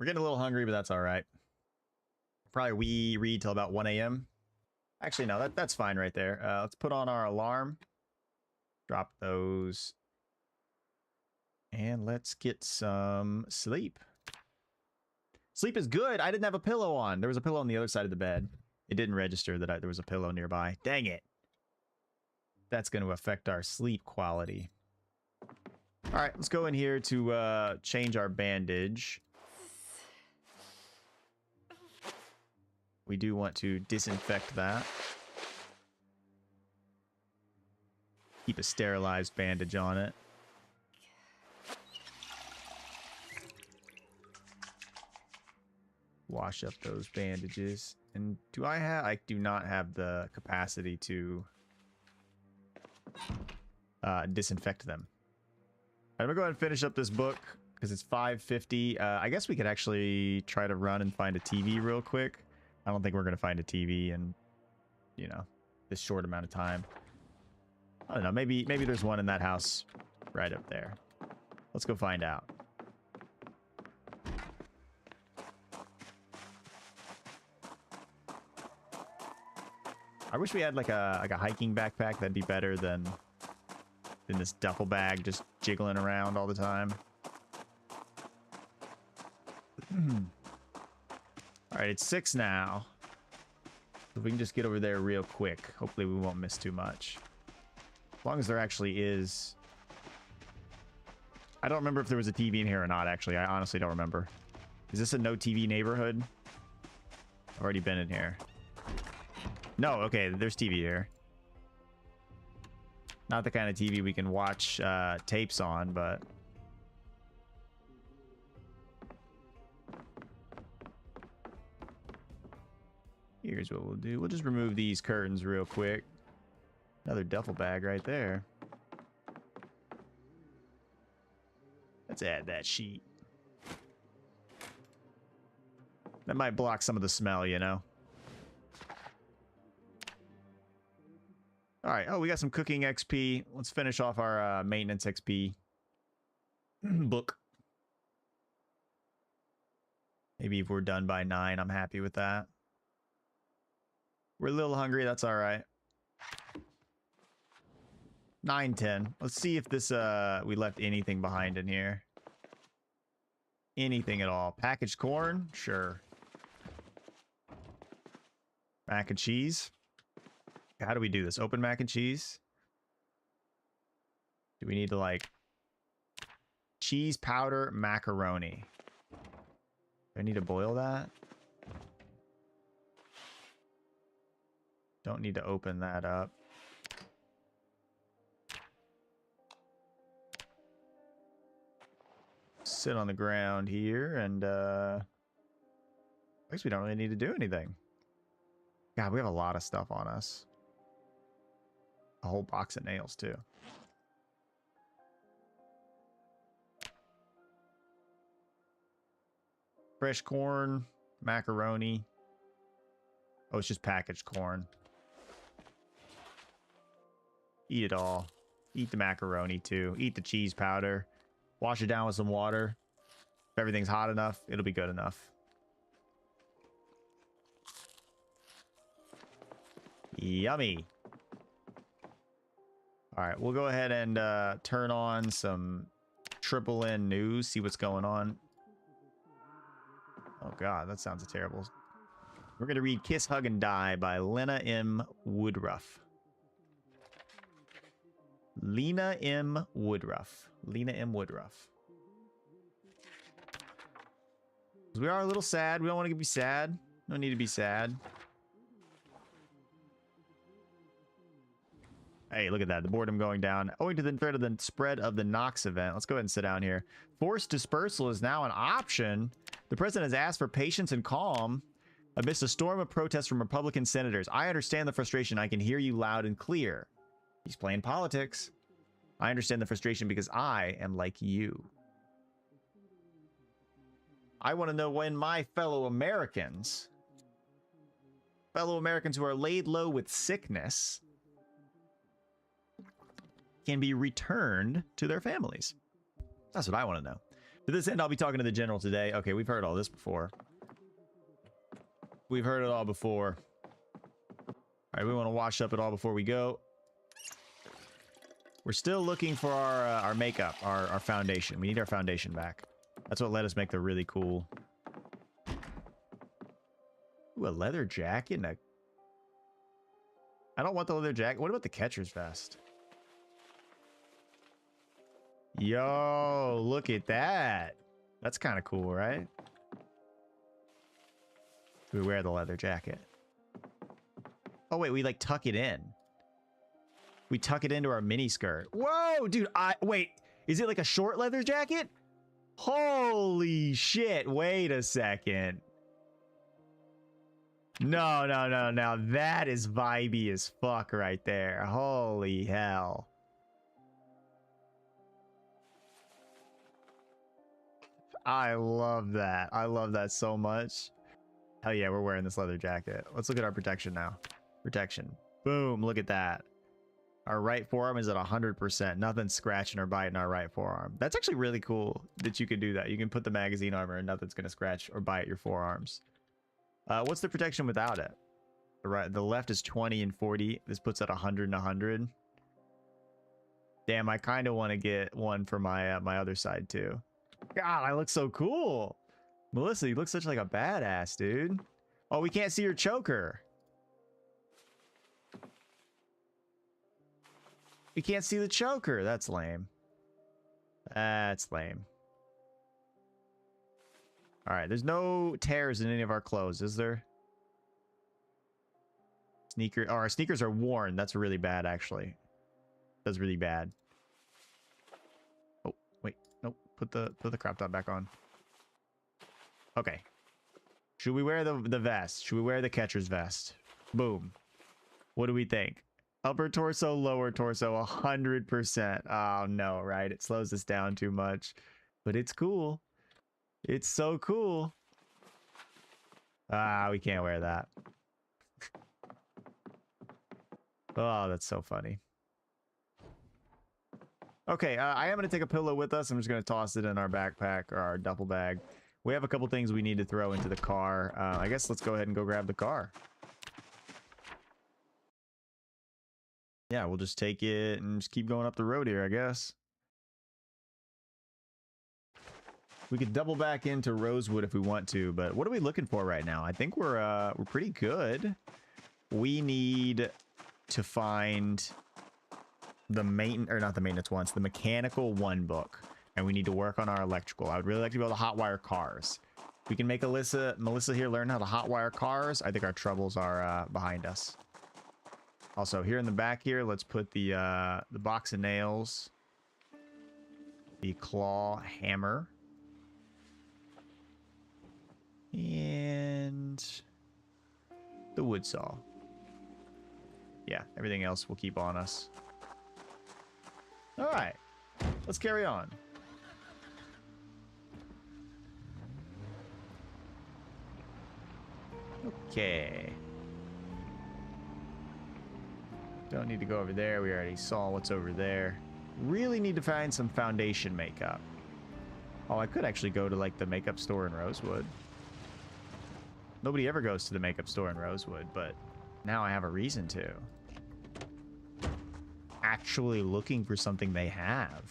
getting a little hungry, but that's all right. Probably we read till about 1 a.m. Actually, no, that's fine right there. Let's put on our alarm. Drop those. And let's get some sleep. Sleep is good. I didn't have a pillow on. There was a pillow on the other side of the bed. It didn't register that there was a pillow nearby. Dang it. That's going to affect our sleep quality. All right, let's go in here to change our bandage. We do want to disinfect that. Keep a sterilized bandage on it. Wash up those bandages. And do I have... I do not have the capacity to disinfect them. I'm gonna go ahead and finish up this book because it's 5:50. I guess we could actually try to run and find a TV real quick. I don't think we're gonna find a TV in, you know, this short amount of time. I don't know. Maybe there's one in that house right up there. Let's go find out. I wish we had like a hiking backpack. That'd be better than this duffel bag just jiggling around all the time. All right, it's 6 now. So we can just get over there real quick. Hopefully we won't miss too much. As long as there actually is... I don't remember if there was a TV in here or not, actually. I honestly don't remember. Is this a no TV neighborhood? already been in here. No, okay, there's TV here. Not the kind of TV we can watch tapes on, but... Here's what we'll do. We'll just remove these curtains real quick. Another duffel bag right there. Let's add that sheet. That might block some of the smell, you know? Alright, oh, we got some cooking XP. Let's finish off our maintenance XP book. Maybe if we're done by 9, I'm happy with that. We're a little hungry, that's alright. 9:10. Let's see if this we left anything behind in here. Anything at all. Packaged corn? Sure. Mac and cheese? How do we do this? Open mac and cheese? Do we need to like cheese powder macaroni? Do I need to boil that? Don't need to open that up. Sit on the ground here and I guess we don't really need to do anything. God, we have a lot of stuff on us. A whole box of nails too. Fresh corn, macaroni. Oh, it's just packaged corn. Eat it all. Eat the macaroni too. Eat the cheese powder. Wash it down with some water. If everything's hot enough, it'll be good enough. Yummy. All right, we'll go ahead and turn on some Triple N news, see what's going on. Oh God, that sounds terrible. We're gonna read Kiss, Hug, and Die by Lena M. Woodruff. Lena M. Woodruff. Lena M. Woodruff. We are a little sad. We don't want to be sad. No need to be sad. Hey, look at that. The boredom going down. Owing to the threat of the spread of the Knox event. Let's go ahead and sit down here. Forced dispersal is now an option. The president has asked for patience and calm amidst a storm of protests from Republican senators. I understand the frustration. I can hear you loud and clear. He's playing politics. I understand the frustration because I am like you. I want to know when my fellow Americans who are laid low with sickness can be returned to their families. That's what I want to know. To this end, I'll be talking to the general today. Okay, we've heard all this before. We've heard it all before. All right, we want to wash up it all before we go. We're still looking for our makeup, our foundation. We need our foundation back. That's what let us make the really cool. Ooh, a leather jacket and a... I don't want the leather jacket. What about the catcher's vest? Yo, look at that. That's kind of cool, right? We wear the leather jacket. Oh, wait, we like tuck it in. We tuck it into our mini skirt. Whoa, dude, wait, is it like a short leather jacket? Holy shit, wait a second. No, now that is vibey as fuck right there. Holy hell. I love that. I love that so much. Hell yeah, we're wearing this leather jacket. Let's look at our protection now. Protection. Boom, look at that. Our right forearm is at 100%. Nothing's scratching or biting our right forearm. That's actually really cool that you can do that. You can put the magazine armor and nothing's going to scratch or bite your forearms. What's the protection without it? The left is 20 and 40. This puts at 100 and 100. Damn, I kind of want to get one for my my other side too. God, I look so cool. Melissa, you look such like a badass, dude. Oh, we can't see your choker. We can't see the choker. That's lame. That's lame. All right, there's no tears in any of our clothes, is there? Sneaker. Oh, our sneakers are worn. That's really bad, actually. That's really bad. Oh, wait. Nope. Put the crop top back on. Okay. Should we wear the vest? Should we wear the catcher's vest? Boom. What do we think? Upper torso, lower torso, 100%. Oh, no, right? It slows us down too much. But it's cool. It's so cool. Ah, we can't wear that. Oh, that's so funny. Okay, I am going to take a pillow with us. I'm just going to toss it in our backpack or our duffel bag. We have a couple things we need to throw into the car. I guess let's go ahead and go grab the car. Yeah, we'll just take it and just keep going up the road here, I guess. We could double back into Rosewood if we want to, but what are we looking for right now? I think we're pretty good. We need to find the the mechanical 1 book, and we need to work on our electrical. I would really like to be able to hotwire cars. We can make Melissa here learn how to hotwire cars. I think our troubles are behind us. Also, here in the back here, let's put the box of nails, the claw hammer, and the wood saw. Yeah, everything else we'll keep on us. All right, let's carry on. Okay. Don't need to go over there. We already saw what's over there. Really need to find some foundation makeup. Oh, I could actually go to like the makeup store in Rosewood. Nobody ever goes to the makeup store in Rosewood, but now I have a reason to. Actually looking for something they have.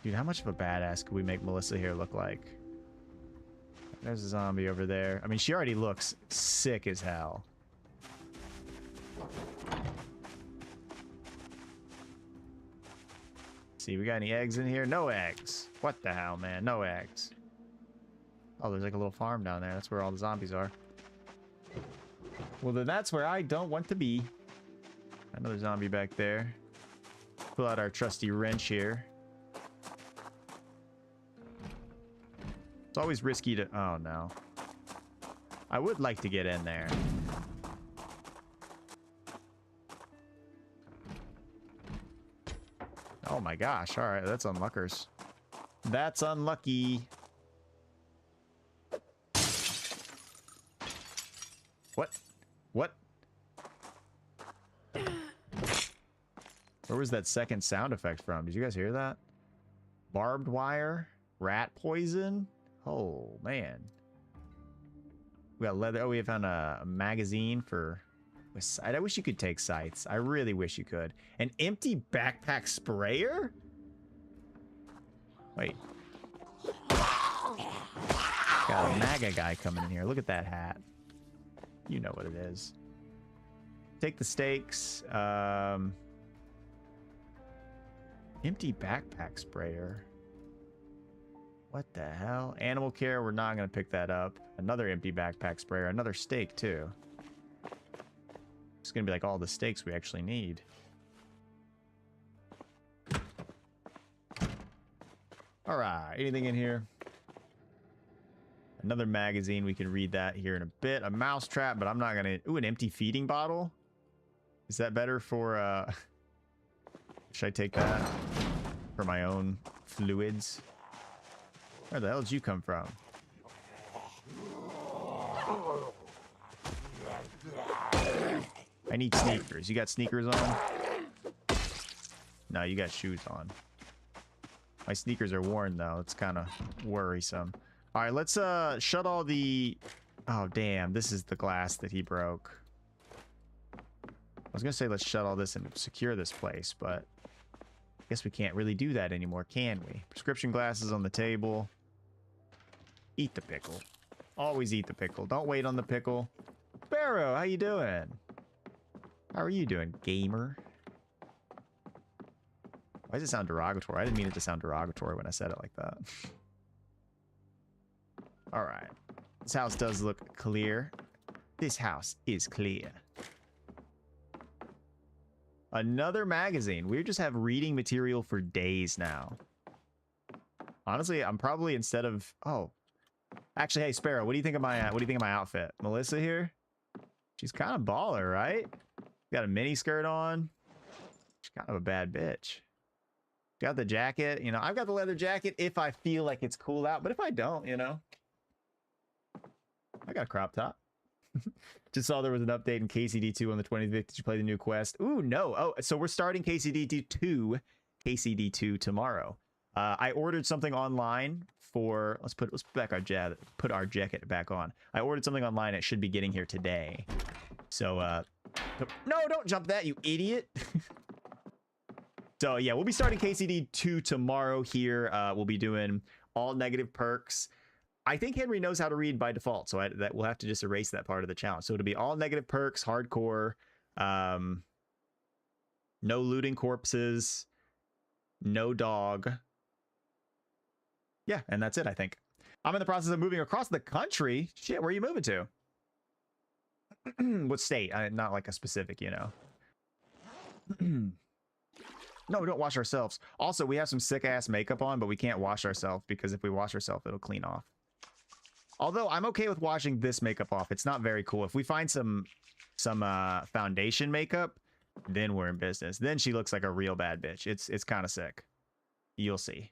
Dude, how much of a badass could we make Melissa here look like? There's a zombie over there. I mean, she already looks sick as hell. See, we got any eggs in here? No eggs. What the hell, man? No eggs. Oh, there's like a little farm down there. That's where all the zombies are. Well, then that's where I don't want to be. Another zombie back there. Pull out our trusty wrench here. It's always risky to... Oh, no. I would like to get in there. Oh my gosh. All right, that's unluckers. That's unlucky. What? What? Where was that second sound effect from? Did you guys hear that? Barbed wire? Rat poison? Oh, man. We got leather. Oh, we found a magazine for... I wish you could take sights. I really wish you could. An empty backpack sprayer? Wait. Got a MAGA guy coming in here. Look at that hat. You know what it is. Take the stakes. Empty backpack sprayer. What the hell? Animal care, we're not going to pick that up. Another empty backpack sprayer. Another stake, too. It's going to be like all the stakes we actually need. Alright, anything in here? Another magazine, we can read that here in a bit. A mouse trap, but I'm not going to... Ooh, an empty feeding bottle? Is that better for... Should I take that for my own fluids? Where the hell did you come from? I need sneakers. You got sneakers on? No, you got shoes on. My sneakers are worn, though. It's kind of worrisome. All right, let's shut all the... Oh, damn. This is the glass that he broke. I was going to say let's shut all this and secure this place, but... I guess we can't really do that anymore, can we? Prescription glasses on the table. Eat the pickle. Always eat the pickle. Don't wait on the pickle. Barrow, how you doing? How are you doing, gamer? Why does it sound derogatory? I didn't mean it to sound derogatory when I said it like that. All right. This house does look clear. This house is clear. Another magazine. We just have reading material for days now. Honestly, I'm probably instead of... Oh. Actually, hey, Sparrow, what do you think of my outfit? Melissa here? She's kind of baller, right? Got a mini skirt on. She's kind of a bad bitch. Got the jacket. You know, I've got the leather jacket if I feel like it's cool out. But if I don't, you know. I got a crop top. Just saw there was an update in KCD2 on the 25th. Did you play the new quest? Ooh, no. Oh, so we're starting KCD2 tomorrow. I ordered something online for... Let's put our jacket back on. I ordered something online. It should be getting here today. So, no, don't jump that, you idiot. So, yeah, we'll be starting KCD2 tomorrow here. We'll be doing all negative perks. I think Henry knows how to read by default, so that we'll have to just erase that part of the challenge. So it'll be all negative perks, hardcore, no looting corpses, no dog. Yeah, and that's it, I think. I'm in the process of moving across the country. Shit, where are you moving to? What state? Not like a specific, you know. No, we don't wash ourselves. Also, we have some sick-ass makeup on, but we can't wash ourselves because if we wash ourselves, it'll clean off. Although, I'm okay with washing this makeup off. It's not very cool. If we find some foundation makeup, then we're in business. Then she looks like a real bad bitch. It's kind of sick. You'll see.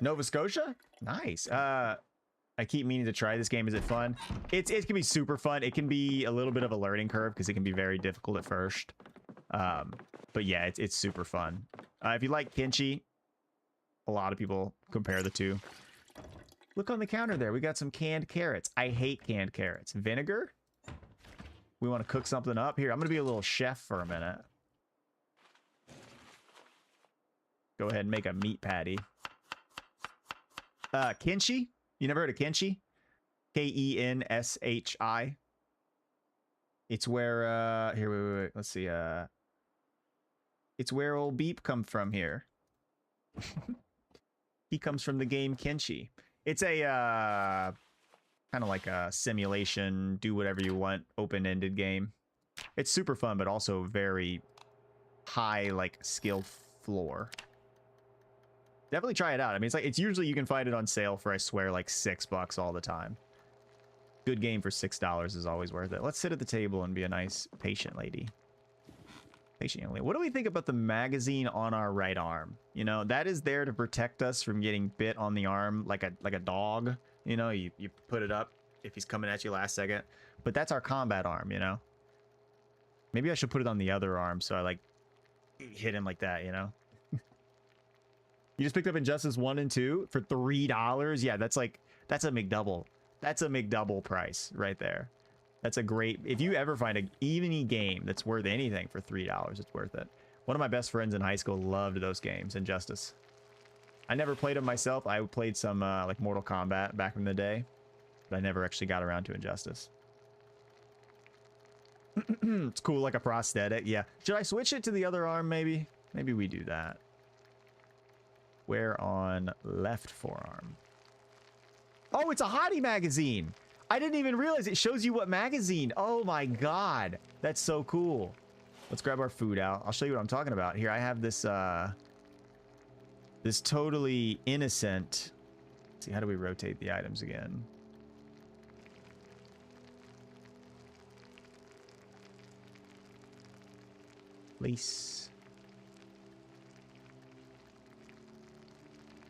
Nova Scotia? Nice. I keep meaning to try this game. Is it fun? It can be super fun. It can be a little bit of a learning curve because it can be very difficult at first. But yeah, it's super fun. If you like kimchi, a lot of people compare the two. Look on the counter there. We got some canned carrots. I hate canned carrots. Vinegar? We want to cook something up. Here, I'm going to be a little chef for a minute. Go ahead and make a meat patty. Kenshi? You never heard of Kenshi? Kenshi. It's where, here, wait. Let's see. It's where old Beep come from here. He comes from the game Kenshi. It's a, kind of like a simulation, do whatever you want, open-ended game. It's super fun, but also very high, like, skill floor. Definitely try it out. I mean, it's usually you can find it on sale for, I swear, like $6 all the time. Good game for $6 is always worth it. Let's sit at the table and be a nice patient lady. Patient young lady. What do we think about the magazine on our right arm? You know, that is there to protect us from getting bit on the arm like a dog. You know, you put it up if he's coming at you last second. But that's our combat arm, you know? Maybe I should put it on the other arm so I, like, hit him like that, you know? You just picked up Injustice 1 and 2 for $3? Yeah, that's a McDouble. That's a McDouble price right there. That's a great... If you ever find an evening game that's worth anything for $3, it's worth it. One of my best friends in high school loved those games, Injustice. I never played them myself. I played some, like, Mortal Kombat back in the day. But I never actually got around to Injustice. It's cool, like a prosthetic. Yeah. Should I switch it to the other arm, maybe? Maybe we do that. Wear on left forearm. Oh, it's a hottie magazine. I didn't even realize it shows you what magazine. Oh my god. That's so cool. Let's grab our food out. I'll show you what I'm talking about. Here, I have this this totally innocent... Let's see, how do we rotate the items again? Place.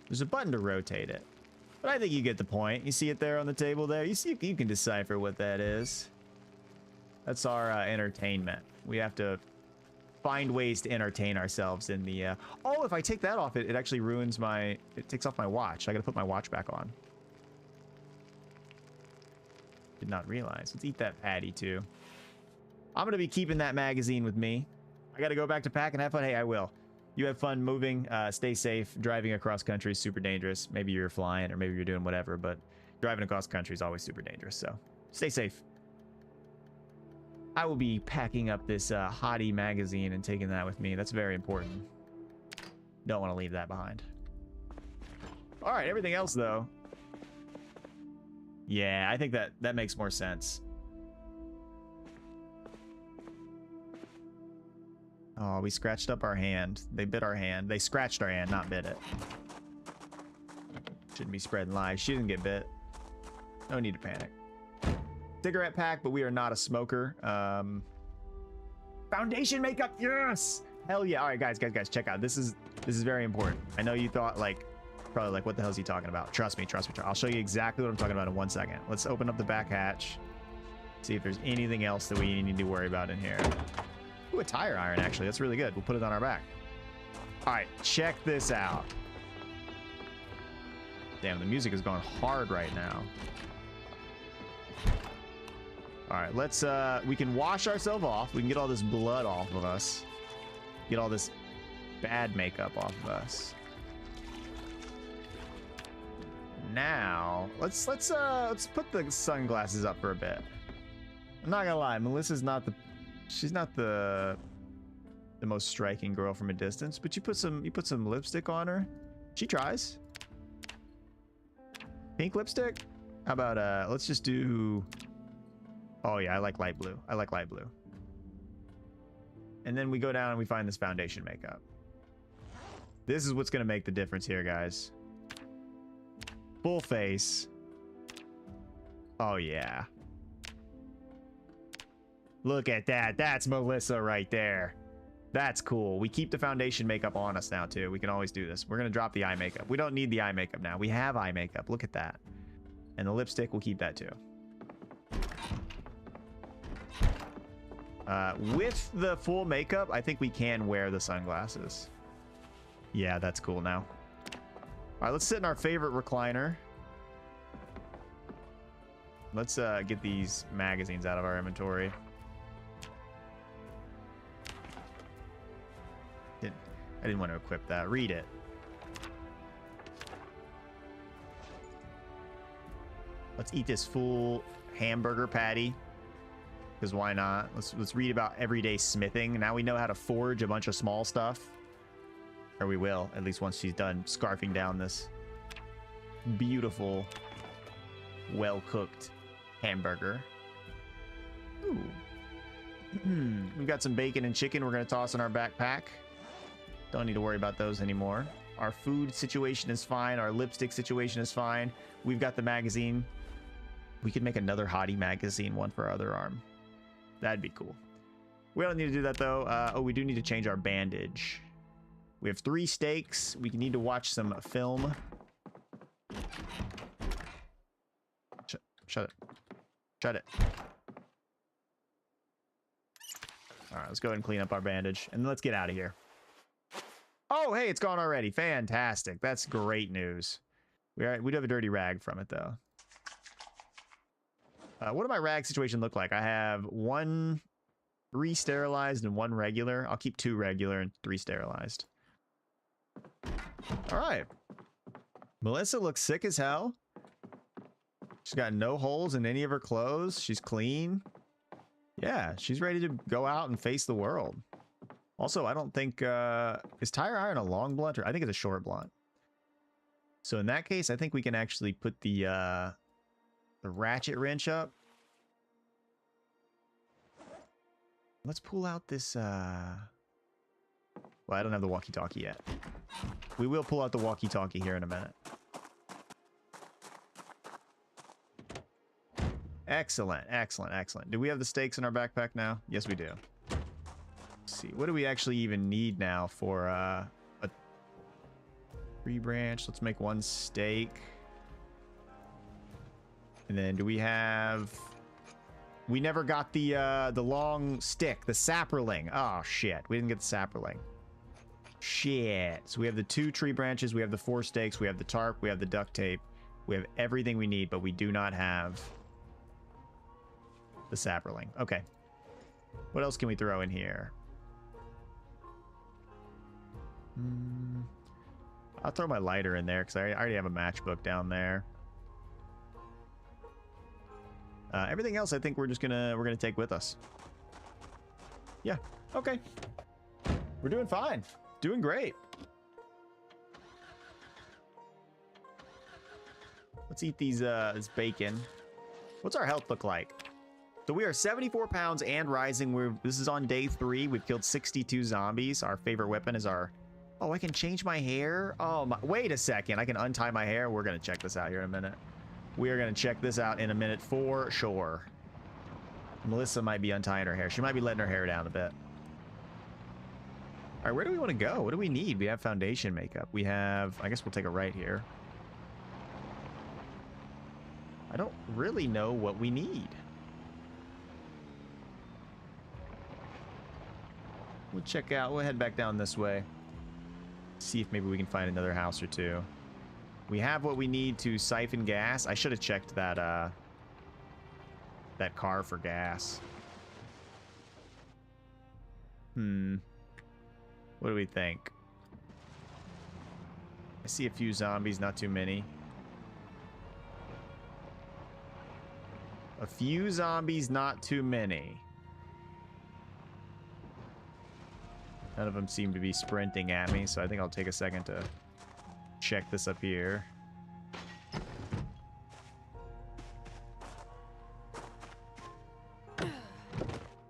There's a button to rotate it. But I think you get the point. You see it there on the table there? You see, you can decipher what that is. That's our entertainment. We have to find ways to entertain ourselves in the... Oh, if I take that off, it actually ruins my... It takes off my watch. I gotta put my watch back on. Did not realize. Let's eat that patty, too. I'm gonna be keeping that magazine with me. I gotta go back to pack and have fun. Hey, I will. You have fun moving, stay safe. Driving across country is super dangerous. Maybe you're flying or maybe you're doing whatever, but driving across country is always super dangerous, so stay safe. I will be packing up this hottie magazine and taking that with me. That's very important. Don't want to leave that behind. All right, everything else, though. Yeah, I think that makes more sense. Oh, we scratched up our hand. They bit our hand. They scratched our hand, not bit it. Shouldn't be spreading lies. She didn't get bit. No need to panic. Cigarette pack, but we are not a smoker. Foundation makeup, yes! Hell yeah. All right, guys, check out. This is very important. I know you thought like, probably like, what the hell is he talking about? Trust me. I'll show you exactly what I'm talking about in 1 second. Let's open up the back hatch. See if there's anything else that we need to worry about in here. Ooh, a tire iron, actually. That's really good. We'll put it on our back. All right, check this out. Damn, the music is going hard right now. All right, let's, we can wash ourselves off. We can get all this blood off of us. Get all this bad makeup off of us. Now, let's put the sunglasses up for a bit. I'm not gonna lie, Melissa's not the, she's not the most striking girl from a distance, but you put some lipstick on her. She tries. Pink lipstick? How about let's just do, oh yeah, I like light blue. And then we go down and we find this foundation makeup. This is what's gonna make the difference here, guys. Full face. Oh yeah. Look at that. That's Melissa right there. That's cool. We keep the foundation makeup on us now too. We can always do this. We're gonna drop the eye makeup. We don't need the eye makeup now. We have eye makeup. Look at that. And the lipstick, we'll keep that too. With the full makeup, I think we can wear the sunglasses. Yeah, that's cool now. All right, let's sit in our favorite recliner. Let's get these magazines out of our inventory. I didn't want to equip that. Read it. Let's eat this full hamburger patty. Because why not? Let's read about everyday smithing. Now we know how to forge a bunch of small stuff. Or we will, at least once she's done scarfing down this beautiful, well-cooked hamburger. Ooh. We've got some bacon and chicken we're going to toss in our backpack. Don't need to worry about those anymore. Our food situation is fine. Our lipstick situation is fine. We've got the magazine. We could make another hottie magazine, one for our other arm. That'd be cool. We don't need to do that, though. Oh, we do need to change our bandage. We have 3 steaks. We need to watch some film. Shut it. Shut it. All right, let's go ahead and clean up our bandage. And let's get out of here. Oh, hey, it's gone already. Fantastic. That's great news. We do have a dirty rag from it, though. What does my rag situation look like? I have 3 sterilized and 1 regular. I'll keep 2 regular and 3 sterilized. All right. Melissa looks sick as hell. She's got no holes in any of her clothes. She's clean. Yeah, she's ready to go out and face the world. Also, I don't think, is tire iron a long blunt? Or I think it's a short blunt. So in that case, I think we can actually put the ratchet wrench up. Let's pull out this, well, I don't have the walkie-talkie yet. We will pull out the walkie-talkie here in a minute. Excellent, excellent, excellent. Do we have the stakes in our backpack now? Yes, we do. Let's see, what do we actually even need now for a tree branch? Let's make 1 stake. And then do we have... We never got the long stick, the sapperling. Oh, shit. We didn't get the sapperling. Shit. So we have the 2 tree branches, we have the 4 stakes, we have the tarp, we have the duct tape. We have everything we need, but we do not have the sapperling. Okay. What else can we throw in here? I'll throw my lighter in there because I already have a matchbook down there. Everything else I think we're gonna take with us. Yeah. Okay. We're doing fine. Doing great. Let's eat these this bacon. What's our health look like? So we are 74 pounds and rising. This is on day 3. We've killed 62 zombies. Our favorite weapon is our... Oh, I can change my hair? Oh, wait a second. I can untie my hair. We're going to check this out here in a minute. We are going to check this out in a minute for sure. Melissa might be untying her hair. She might be letting her hair down a bit. All right, where do we want to go? What do we need? We have foundation makeup. We have... I guess we'll take a right here. I don't really know what we need. We'll check out. We'll head back down this way. See if maybe we can find another house or two. We have what we need to siphon gas. I should have checked that that car for gas. What do we think? I see a few zombies, not too many. A few zombies, not too many. None of them seem to be sprinting at me, so I think I'll take a second to check this up here.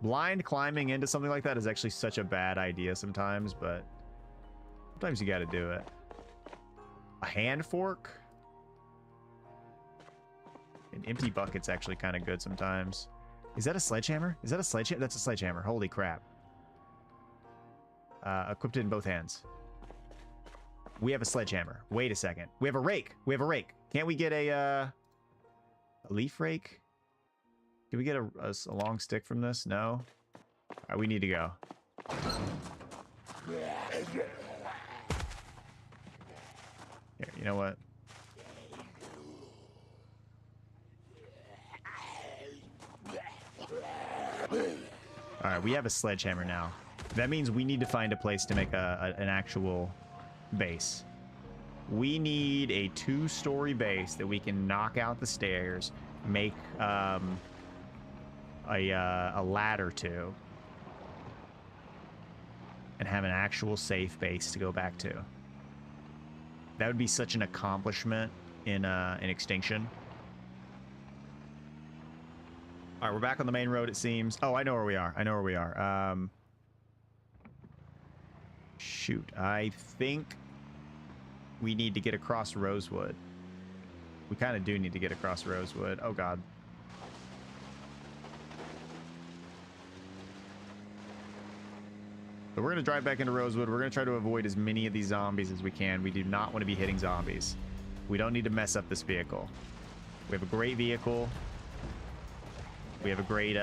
Blind climbing into something like that is actually such a bad idea sometimes, but sometimes you gotta do it. A hand fork? An empty bucket's actually kind of good sometimes. Is that a sledgehammer? Is that a sledgehammer? That's a sledgehammer. Holy crap. Equipped it in both hands. We have a sledgehammer. Wait a second. We have a rake. We have a rake. Can't we get a leaf rake? Can we get a long stick from this? No? All right, we need to go. Here, you know what? All right, we have a sledgehammer now. That means we need to find a place to make an actual base. We need a 2-story base that we can knock out the stairs, make a ladder to, and have an actual safe base to go back to. That would be such an accomplishment in Extinction. All right, we're back on the main road, it seems. Oh, I know where we are. I know where we are. Shoot, I think we need to get across Rosewood. We kind of do need to get across Rosewood. Oh, God. So we're going to drive back into Rosewood. We're going to try to avoid as many of these zombies as we can. We do not want to be hitting zombies. We don't need to mess up this vehicle. We have a great vehicle. We have a great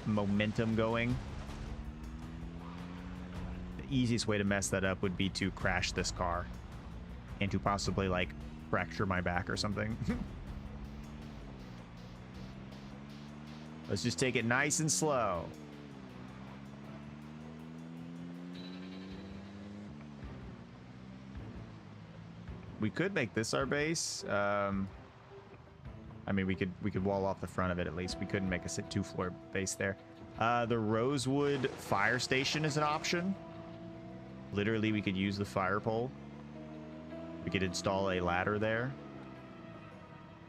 momentum going. The easiest way to mess that up would be to crash this car and to possibly, like, fracture my back or something. Let's just take it nice and slow. We could make this our base. I mean, we could wall off the front of it at least. We couldn't make a 2-floor base there. The Rosewood fire station is an option. Literally, we could use the fire pole. We could install a ladder there.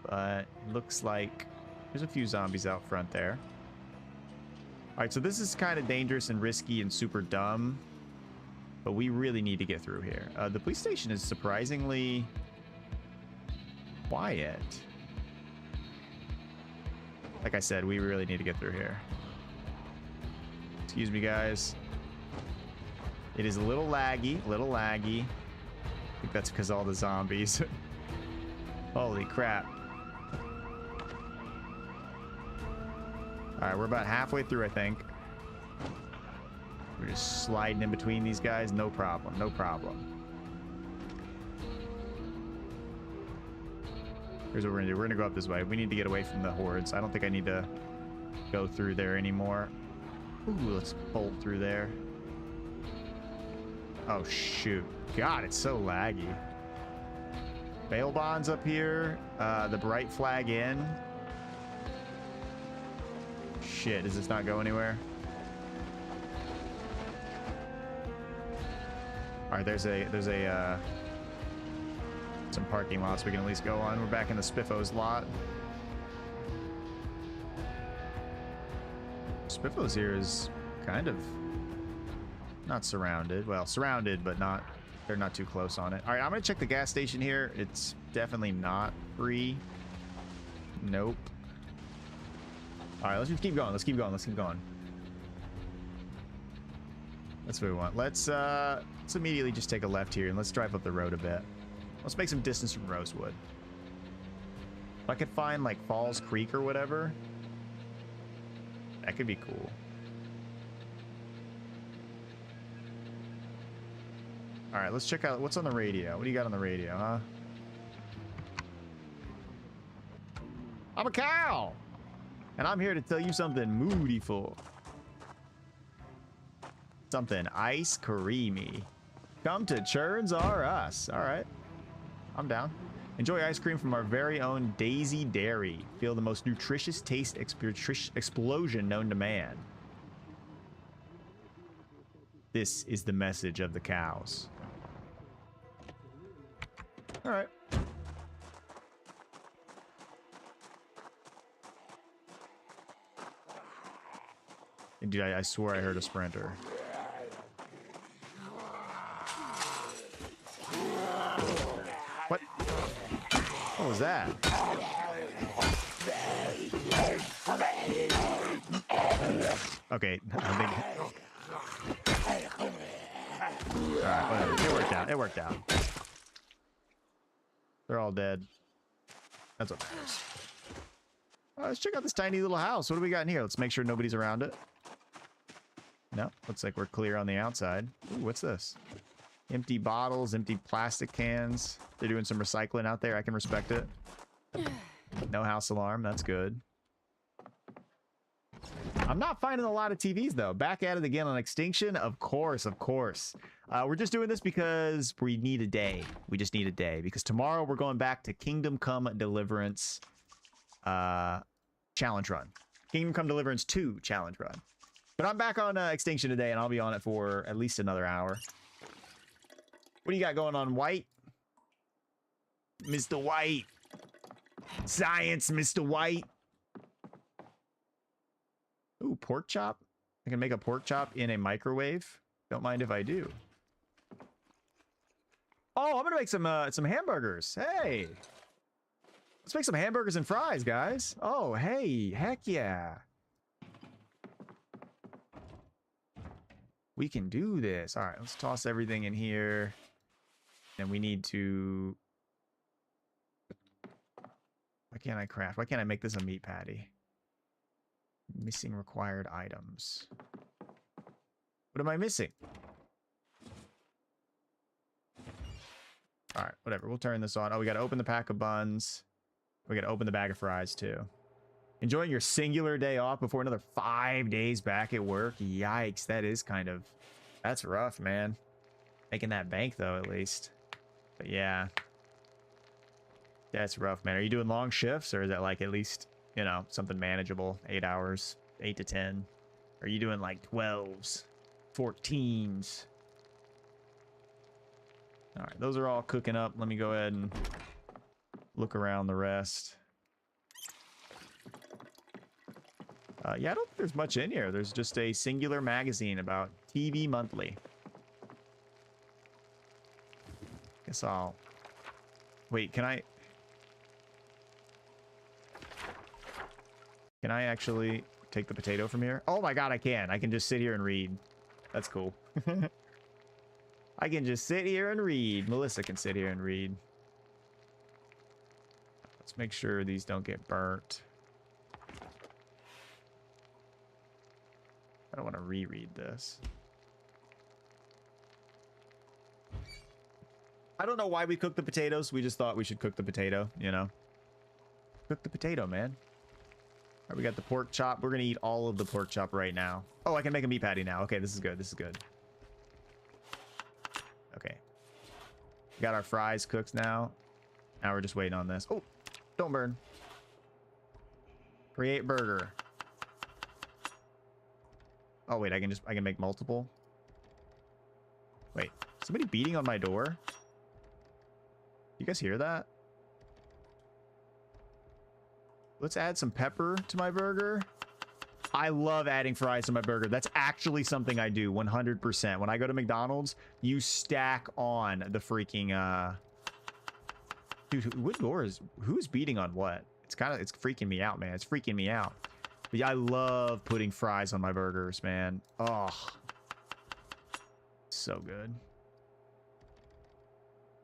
But it looks like there's a few zombies out front there. All right, so this is kind of dangerous and risky and super dumb. But we really need to get through here. The police station is surprisingly quiet. Like I said, we really need to get through here. Excuse me, guys. It is a little laggy, I think that's because all the zombies. Holy crap. All right, we're about halfway through, I think. We're just sliding in between these guys. No problem, no problem. Here's what we're gonna do. We're gonna go up this way. We need to get away from the hordes. I don't think I need to go through there anymore. Ooh, let's bolt through there. Oh, shoot. God, it's so laggy. Bail bonds up here. The bright flag in. Shit, does this not go anywhere? All right, there's some parking lots we can at least go on. We're back in the Spiffos lot. Spiffos here is kind of not surrounded. Well, surrounded, but not. They're not too close on it. All right, I'm gonna check the gas station here. It's definitely not free. Nope. All right, let's just keep going. Let's keep going. Let's keep going. That's what we want. Let's immediately just take a left here and let's drive up the road a bit. Let's make some distance from Rosewood. If I could find like Falls Creek or whatever, that could be cool. All right, let's check out what's on the radio. What do you got on the radio, huh? I'm a cow, and I'm here to tell you something moodiful. Something ice creamy. Come to Churns R Us. All right, I'm down. Enjoy ice cream from our very own Daisy Dairy. Feel the most nutritious taste explosion known to man. This is the message of the cows. All right. And dude, I swear I heard a sprinter. What? What was that? Okay, I think... Alright, whatever. It worked out. It worked out. They're all dead. That's what matters. Let's check out this tiny little house. What do we got in here? Let's make sure nobody's around it. No, looks like we're clear on the outside. Ooh, what's this? Empty bottles, empty plastic cans. They're doing some recycling out there. I can respect it. No house alarm. That's good. I'm not finding a lot of TVs, though. Back at it again on Extinction. Of course, of course. We're just doing this because we need a day. We just need a day. Because tomorrow we're going back to Kingdom Come Deliverance Challenge Run. Kingdom Come Deliverance 2 Challenge Run. But I'm back on Extinction today, and I'll be on it for at least another hour. What do you got going on, White? Mr. White. Science, Mr. White. Ooh, pork chop. I can make a pork chop in a microwave. Don't mind if I do. Oh, I'm gonna make some hamburgers. Hey. Let's make some hamburgers and fries, guys. Oh, hey, heck yeah. We can do this. All right, let's toss everything in here. And we need to... Why can't I craft? Why can't I make this a meat patty? Missing required items. What am I missing? All right, whatever. We'll turn this on. Oh, we got to open the pack of buns. We got to open the bag of fries, too. Enjoying your singular day off before another 5 days back at work? Yikes, that is kind of... That's rough, man. Making that bank, though, at least. But yeah. That's rough, man. Are you doing long shifts, or is that like at least, you know, something manageable? 8 hours, 8 to 10? Are you doing like 12s, 14s? All right, those are all cooking up. Let me go ahead and look around the rest. Yeah, I don't think there's much in here. There's just a singular magazine about TV Monthly. Guess I'll... Wait, can I actually take the potato from here? Oh my god, I can. I can just sit here and read. That's cool. I can just sit here and read. Melissa can sit here and read. Let's make sure these don't get burnt. I don't want to reread this. I don't know why we cooked the potatoes. We just thought we should cook the potato, you know? Cook the potato, man. All right, we got the pork chop. We're going to eat all of the pork chop right now. Oh, I can make a meat patty now. Okay, this is good. This is good. Okay. We got our fries cooked now. Now we're just waiting on this. Oh, don't burn. Create burger. Oh, wait, I can make multiple. Wait, somebody beating on my door? You guys hear that? Let's add some pepper to my burger. I love adding fries to my burger. That's actually something I do 100%. When I go to McDonald's, you stack on the freaking dude, what door is who's beating on what? It's freaking me out, man. It's freaking me out. But yeah, I love putting fries on my burgers, man. Oh. So good.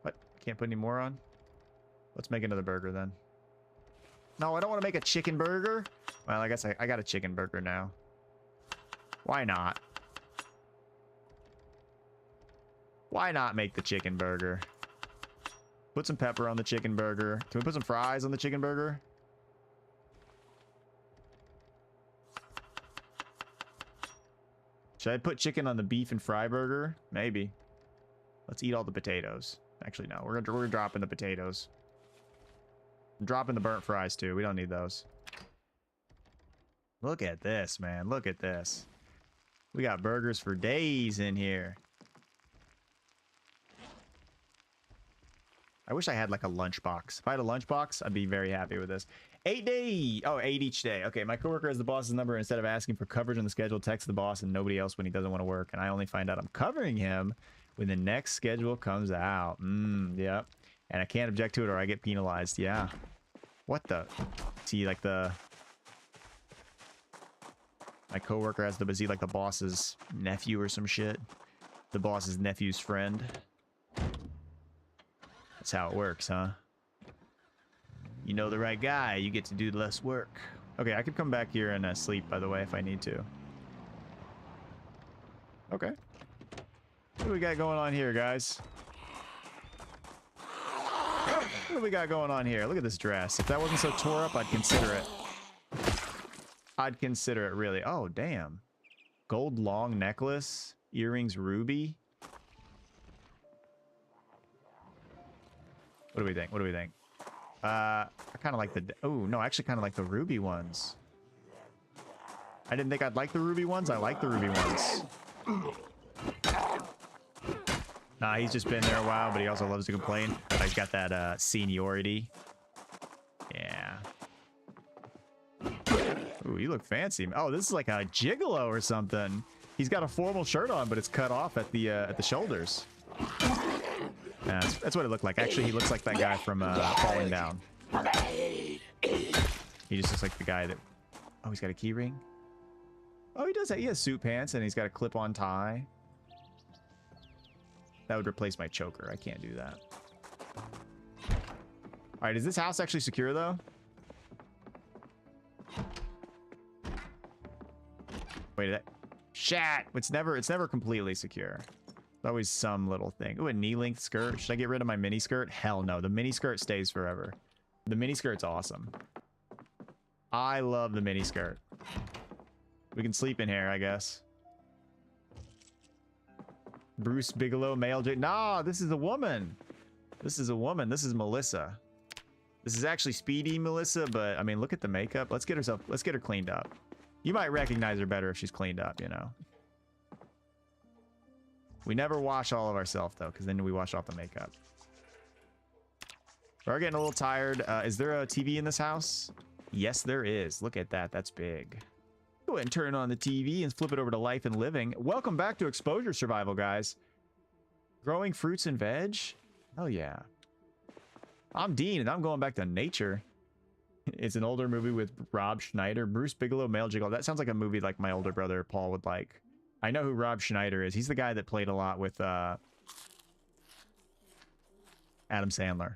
What? Can't put any more on? Let's make another burger then. No, I don't want to make a chicken burger. Well, I guess I got a chicken burger now. Why not? Why not make the chicken burger? Put some pepper on the chicken burger. Can we put some fries on the chicken burger? Should I put chicken on the beef and fry burger? Maybe. Let's eat all the potatoes. Actually, no. We're dropping the potatoes. I'm dropping the burnt fries, too. We don't need those. Look at this, man. Look at this. We got burgers for days in here. I wish I had like a lunchbox. If I had a lunchbox, I'd be very happy with this. 8 day. Oh, 8 each day. Okay, my coworker has the boss's number. Instead of asking for coverage on the schedule, text the boss and nobody else when he doesn't want to work. And I only find out I'm covering him when the next schedule comes out. Yep. And I can't object to it or I get penalized. Yeah. What the? See, like my coworker has is he like the boss's nephew or some shit? The boss's nephew's friend. That's how it works, huh? You know the right guy, you get to do less work. Okay, I could come back here and sleep, by the way, if I need to. Okay. What do we got going on here, guys? What do we got going on here? Look at this dress. If that wasn't so tore up, I'd consider it. I'd consider it, really. Oh, damn. Gold long necklace. Earrings ruby. What do we think? What do we think? I kind of like the... Oh, no, I actually kind of like the ruby ones. I didn't think I'd like the ruby ones. I like the ruby ones. Nah, he's just been there a while, but he also loves to complain. He's got that seniority. Yeah. Ooh, you look fancy. Oh, this is like a gigolo or something. He's got a formal shirt on, but it's cut off at the shoulders. Yeah, that's what it looked like. Actually, he looks like that guy from Falling Down. He just looks like the guy that... Oh, he's got a key ring? Oh, he does that. He has suit pants, and he's got a clip-on tie. That would replace my choker. I can't do that. All right, is this house actually secure, though? Wait, Shat! It's never completely secure. Always some little thing. Ooh, a knee-length skirt. Should I get rid of my mini skirt? Hell no. The mini skirt stays forever. The mini skirt's awesome. I love the mini skirt. We can sleep in here, I guess. Bruce Bigelow, male. Nah, this is a woman. This is a woman. This is Melissa. This is actually Speedy Melissa, but I mean, look at the makeup. Let's get her cleaned up. You might recognize her better if she's cleaned up, you know. We never wash all of ourselves, though, because then we wash off the makeup. We're getting a little tired. Is there a TV in this house? Yes, there is. Look at that. That's big. Go ahead and turn on the TV and flip it over to Life and Living. Welcome back to Exposure Survival, guys. Growing fruits and veg? Oh, yeah. I'm Dean, and I'm going back to nature. It's an older movie with Rob Schneider. Bruce Bigelow, male gigolo. That sounds like a movie like my older brother, Paul, would like. I know who Rob Schneider is. He's the guy that played a lot with Adam Sandler.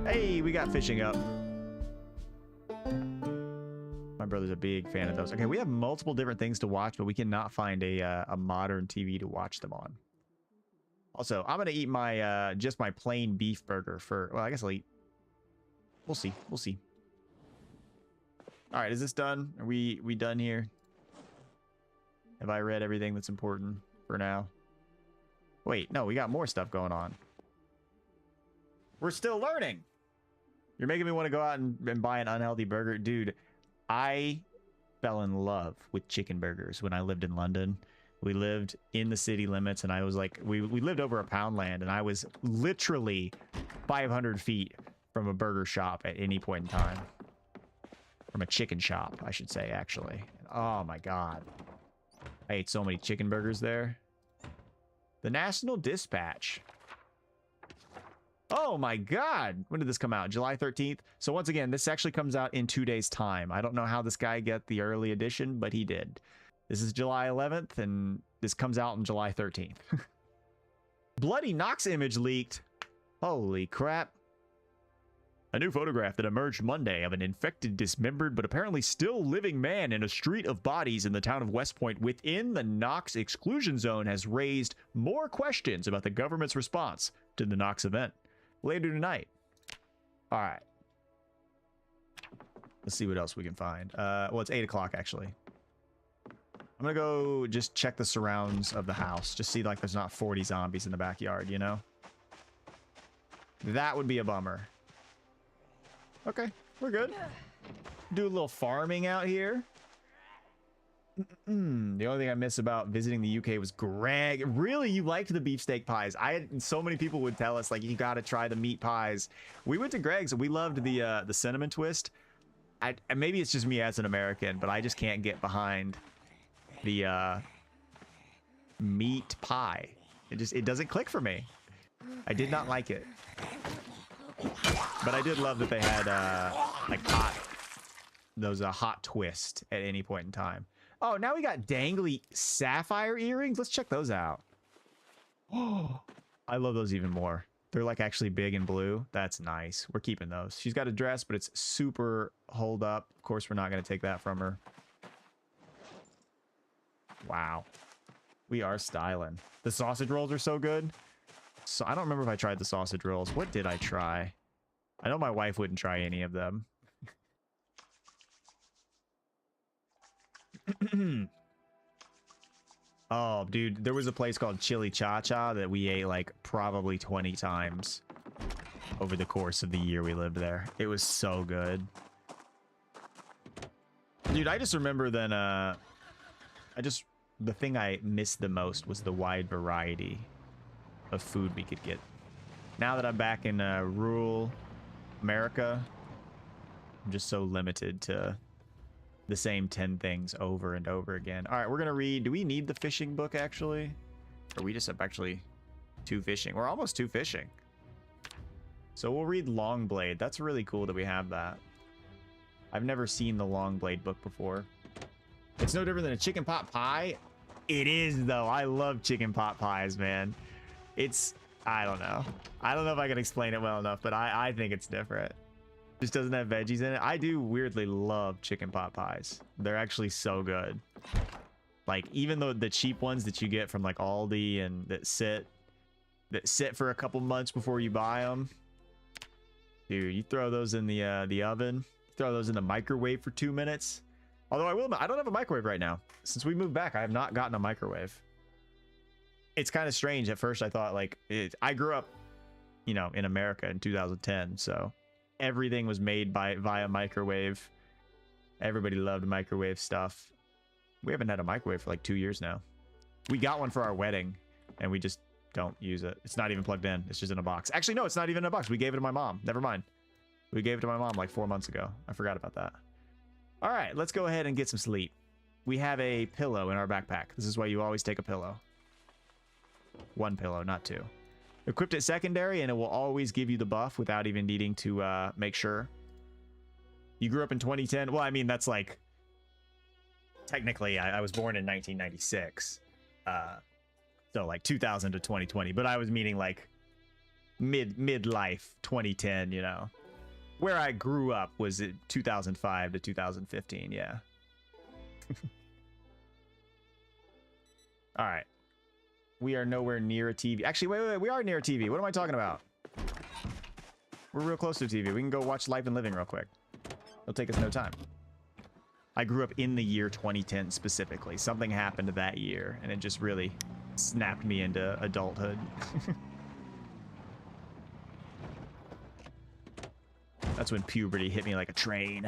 Hey, we got fishing up. My brother's a big fan of those. Okay, we have multiple different things to watch, but we cannot find a modern TV to watch them on. Also, I'm gonna eat my just my plain beef burger for. Well, I guess I'll eat. We'll see. We'll see. All right, is this done? Are we done here? Have I read everything that's important for now? Wait, no, we got more stuff going on. We're still learning. You're making me want to go out and buy an unhealthy burger. Dude, I fell in love with chicken burgers when I lived in London. We lived in the city limits, and I was like, we lived over a Poundland, and I was literally 500 feet from a burger shop at any point in time. From a chicken shop, I should say, actually. Oh my god. I ate so many chicken burgers there. The National Dispatch. Oh my god. When did this come out? July 13th. So once again, this actually comes out in 2 days time. I don't know how this guy got the early edition, but he did. This is July 11th and this comes out on July 13th. Bloody Knox image leaked. Holy crap. A new photograph that emerged Monday of an infected, dismembered, but apparently still living man in a street of bodies in the town of West Point within the Knox exclusion zone has raised more questions about the government's response to the Knox event. Later tonight. All right. Let's see what else we can find. Well, it's 8 o'clock actually. I'm gonna go just check the surrounds of the house. Just see like there's not 40 zombies in the backyard, you know? That would be a bummer. Okay, we're good. Do a little farming out here. The only thing I miss about visiting the UK was Greg. Really, you liked the beefsteak pies? So many people would tell us like you got to try the meat pies. We went to Greg's and we loved the cinnamon twist. Maybe it's just me as an American, but I just can't get behind the meat pie. It doesn't click for me. I did not like it. But I did love that they had like hot twist at any point in time. Oh, now we got dangly sapphire earrings. Let's check those out. Oh, I love those even more. They're like actually big and blue. That's nice. We're keeping those. She's got a dress, but it's super hold up. Of course, we're not going to take that from her. Wow. We are styling. The sausage rolls are so good. So I don't remember if I tried the sausage rolls. What did I try? I know my wife wouldn't try any of them. Oh, dude, there was a place called Chili Cha Cha that we ate like probably 20 times over the course of the year we lived there. It was so good. Dude, I just remember then, the thing I missed the most was the wide variety of food we could get. Now that I'm back in rural America, I'm just so limited to the same 10 things over and over again. All right, we're gonna read. Do we need the fishing book actually? Or we just have actually 2 fishing? We're almost 2 fishing. So we'll read Longblade. That's really cool that we have that. I've never seen the Longblade book before. It's no different than a chicken pot pie. It is though. I love chicken pot pies, man. I don't know. I don't know if I can explain it well enough, but I think it's different. Just doesn't have veggies in it. I do weirdly love chicken pot pies. They're actually so good. Like even though the cheap ones that you get from like Aldi and that sit for a couple months before you buy them. Dude, you throw those in the oven, throw those in the microwave for 2 minutes. Although I don't have a microwave right now. Since we moved back, I have not gotten a microwave. It's kind of strange. At first I thought like I grew up, you know, in America in 2010, so everything was made via microwave. Everybody loved microwave stuff. We haven't had a microwave for like 2 years now. We got one for our wedding and we just don't use it. It's not even plugged in. It's just in a box. Actually, no, it's not even in a box. We gave it to my mom. Never mind. We gave it to my mom like 4 months ago. I forgot about that. All right, let's go ahead and get some sleep. We have a pillow in our backpack. This is why you always take a pillow. 1 pillow, not 2. Equipped at secondary, and it will always give you the buff without even needing to make sure. You grew up in 2010. Well, I mean, that's like... Technically, I was born in 1996. So like 2000 to 2020. But I was meaning like midlife 2010, you know. Where I grew up was in 2005 to 2015, yeah. All right. We are nowhere near a TV. Actually, wait. We are near a TV. What am I talking about? We're real close to a TV. We can go watch Life and Living real quick. It'll take us no time. I grew up in the year 2010 specifically. Something happened that year, and it just really snapped me into adulthood. That's when puberty hit me like a train.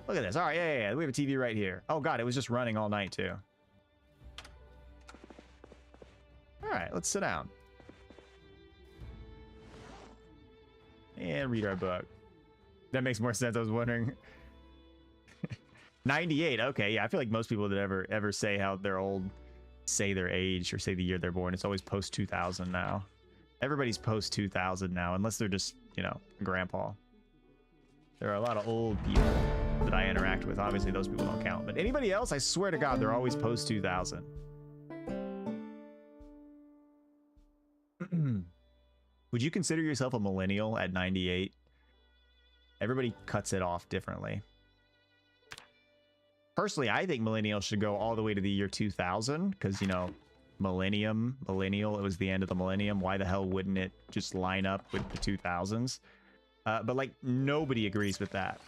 Look at this. All right, yeah. We have a TV right here. Oh, God, it was just running all night, too. All right, let's sit down. And read our book. That makes more sense. I was wondering 98. Okay, yeah, I feel like most people that ever say how they're old say their age or say the year they're born. It's always post 2000 now. Everybody's post 2000 now, unless they're just, you know, grandpa. There are a lot of old people that I interact with. Obviously, those people don't count. But anybody else, I swear to God, they're always post 2000. Would you consider yourself a millennial at 98? Everybody cuts it off differently. Personally, I think millennials should go all the way to the year 2000 because, you know, millennial, it was the end of the millennium. Why the hell wouldn't it just line up with the 2000s? But like nobody agrees with that.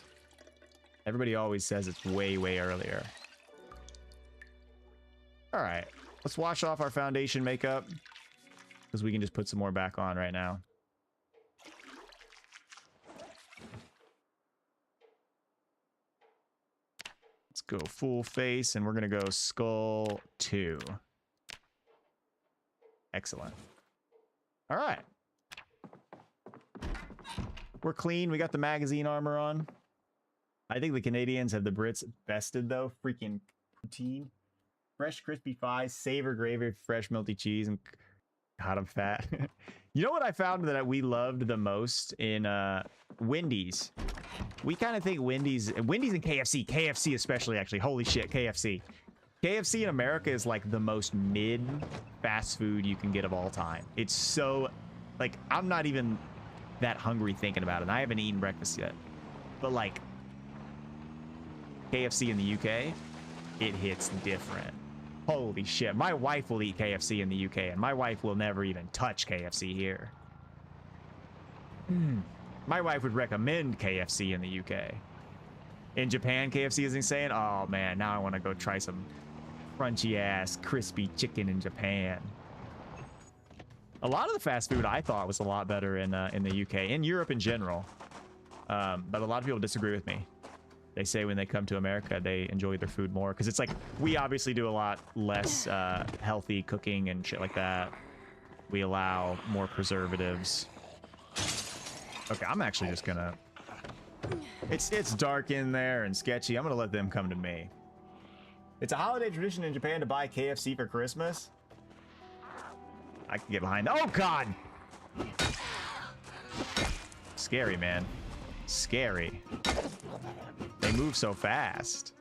Everybody always says it's way, way earlier. All right, let's wash off our foundation makeup because we can just put some more back on right now. Let's go full face and we're gonna go skull 2. Excellent. All right. We're clean. We got the magazine armor on. I think the Canadians have the Brits bested, though. Freaking poutine. Fresh, crispy thighs, savor gravy, fresh, melty cheese, and God, I'm fat. You know what I found that we loved the most in Wendy's? We kind of think Wendy's and KFC. KFC especially, actually. Holy shit, KFC. KFC in America is like the most mid fast food you can get of all time. It's so, like, I'm not even that hungry thinking about it. I haven't eaten breakfast yet. But like KFC in the UK, it hits different. Holy shit. My wife will eat KFC in the UK and my wife will never even touch KFC here. My wife would recommend KFC in the UK. In Japan, KFC is insane. Oh man, now I want to go try some crunchy ass crispy chicken in Japan. A lot of the fast food I thought was a lot better in the UK, in Europe in general. But a lot of people disagree with me. They say when they come to America, they enjoy their food more. Because it's like, we obviously do a lot less healthy cooking and shit like that. We allow more preservatives. Okay, I'm actually just gonna... It's dark in there and sketchy. I'm gonna let them come to me. It's a holiday tradition in Japan to buy KFC for Christmas. I can get behind that. Oh, God! Scary, man. Scary. They move so fast.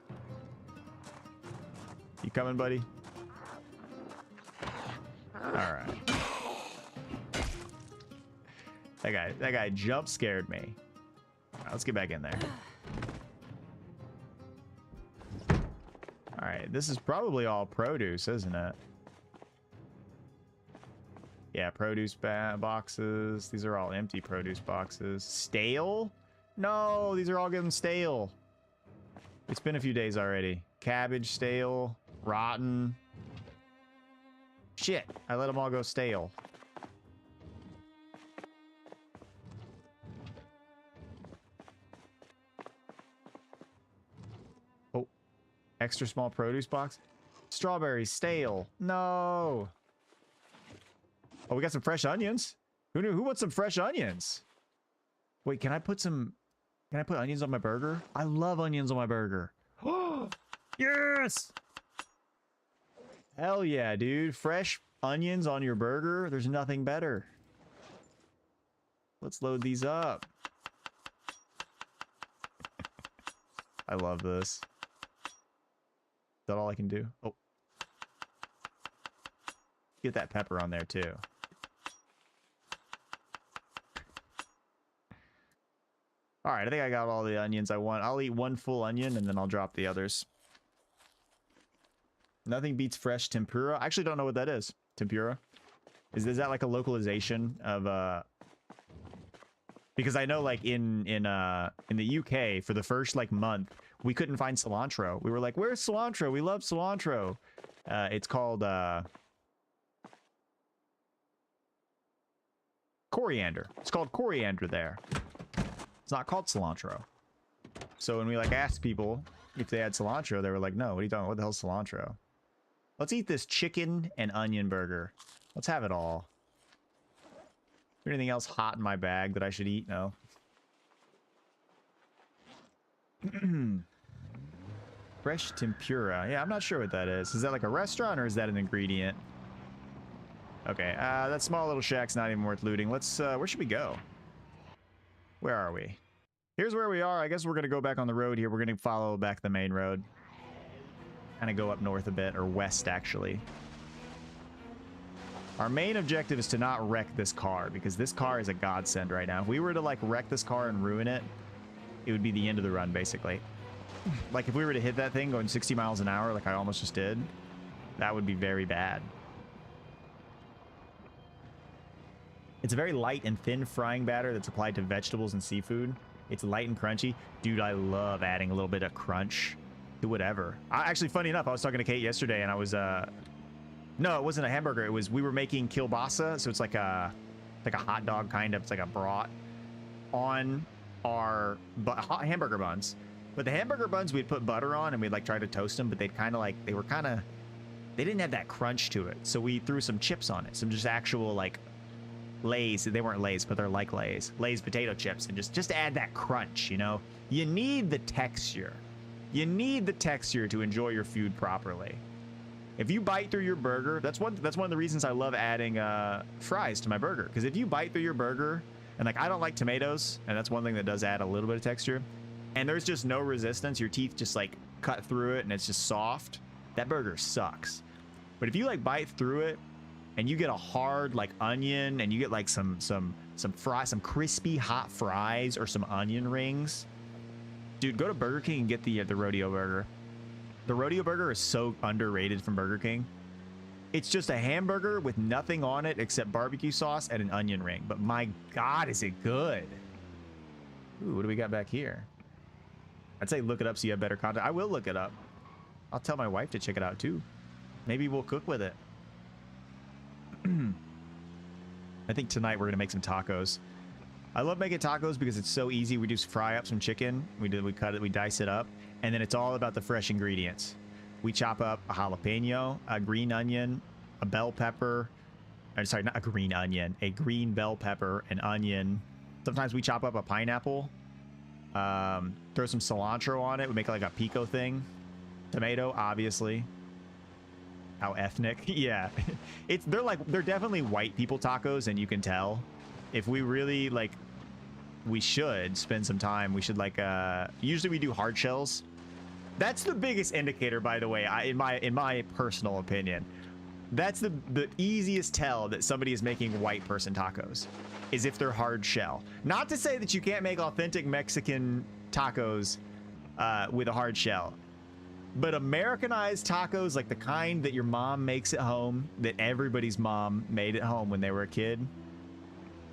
You coming, buddy? Alright. That guy jump scared me. Alright, let's get back in there. Alright, this is probably all produce, isn't it? Yeah, produce boxes. These are all empty produce boxes. Stale? No, these are all getting stale. It's been a few days already. Cabbage stale. Rotten. Shit, I let them all go stale. Oh, extra small produce box. Strawberries stale. No. Oh, we got some fresh onions. Who knew? Who wants some fresh onions? Wait, can I put onions on my burger? I love onions on my burger. Oh, yes! Hell yeah, dude. Fresh onions on your burger. There's nothing better. Let's load these up. I love this. Is that all I can do? Oh. Get that pepper on there too. All right, I think I got all the onions I want. I'll eat one full onion and then I'll drop the others. Nothing beats fresh tempura. I actually don't know what that is. Tempura. Is that like a localization of because I know like in the UK for the first like month we couldn't find cilantro. We were like, where's cilantro? We love cilantro. It's called coriander. It's called coriander there. It's not called cilantro. So when we like asked people if they had cilantro, they were like, no, what are you talking about? What the hell's cilantro? Let's eat this chicken and onion burger. Let's have it all. Is there anything else hot in my bag that I should eat? No. Fresh tempura. Yeah, I'm not sure what that is. Is that like a restaurant or is that an ingredient? Okay, that small little shack's not even worth looting. Let's, where should we go? Where are we? Here's where we are. I guess we're going to go back on the road here. We're going to follow back the main road. Kind of go up north a bit, or west, actually. Our main objective is to not wreck this car, because this car is a godsend right now. If we were to, like, wreck this car and ruin it, it would be the end of the run, basically. Like, if we were to hit that thing going 60 miles an hour, like I almost just did, that would be very bad. It's a very light and thin frying batter that's applied to vegetables and seafood. It's light and crunchy. Dude, I love adding a little bit of crunch to whatever. Actually, funny enough, I was talking to Kate yesterday and I was, no, it wasn't a hamburger. It was, we were making kielbasa. So it's like a hot dog kind of, it's like a brat on our hot hamburger buns. But the hamburger buns, we'd put butter on and we'd like try to toast them, but they'd kind of like, they didn't have that crunch to it. So we threw some chips on it. Some just actual like Lay's. They weren't Lay's, but they're like Lay's. Lay's potato chips. And just to add that crunch, you know? You need the texture. You need the texture to enjoy your food properly. If you bite through your burger, that's one of the reasons I love adding fries to my burger. Because if you bite through your burger, and like I don't like tomatoes, and that's one thing that does add a little bit of texture, and there's just no resistance, your teeth just like cut through it and it's just soft, that burger sucks. But if you like bite through it and you get a hard like onion and you get like some fries, some crispy hot fries or some onion rings, dude, go to Burger King and get the rodeo burger. The rodeo burger is so underrated from Burger King. It's just a hamburger with nothing on it except barbecue sauce and an onion ring. But my God, is it good? Ooh, what do we got back here? I'd say look it up so you have better content. I will look it up. I'll tell my wife to check it out too. Maybe we'll cook with it. I think tonight we're gonna make some tacos. I love making tacos because it's so easy. We just fry up some chicken. We cut it, we dice it up, and then it's all about the fresh ingredients. We chop up a jalapeno, a green onion, a bell pepper. I'm sorry, not a green onion, a green bell pepper, an onion. Sometimes we chop up a pineapple. Throw some cilantro on it. We make like a pico thing. Tomato, obviously. How ethnic. Yeah. They're definitely white people tacos, and you can tell. If we really like, we should spend some time. We should like, usually we do hard shells. That's the biggest indicator, by the way, in my personal opinion. That's the easiest tell that somebody is making white person tacos, is if they're hard shell. Not to say that you can't make authentic Mexican tacos with a hard shell, but Americanized tacos, like the kind that your mom makes at home, that everybody's mom made at home when they were a kid.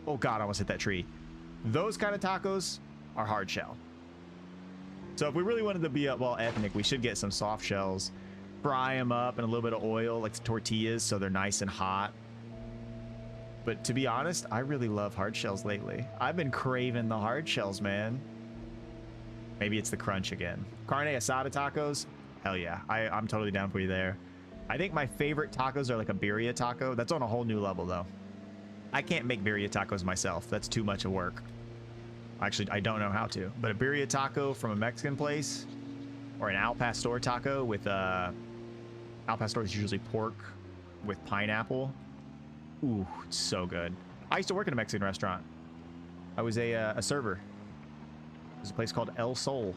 Oh God, I almost hit that tree. Those kind of tacos are hard shell. So if we really wanted to be well ethnic, we should get some soft shells, fry them up in a little bit of oil, like tortillas, so they're nice and hot. But to be honest, I really love hard shells lately. I've been craving the hard shells, man. Maybe it's the crunch again. Carne asada tacos? Hell yeah. I'm totally down for you there. I think my favorite tacos are like a birria taco. That's on a whole new level, though. I can't make birria tacos myself. That's too much of work. Actually, I don't know how to. But a birria taco from a Mexican place, or an al pastor taco with al pastor is usually pork with pineapple. Ooh, it's so good. I used to work in a Mexican restaurant. I was a server. There's a place called El Sol.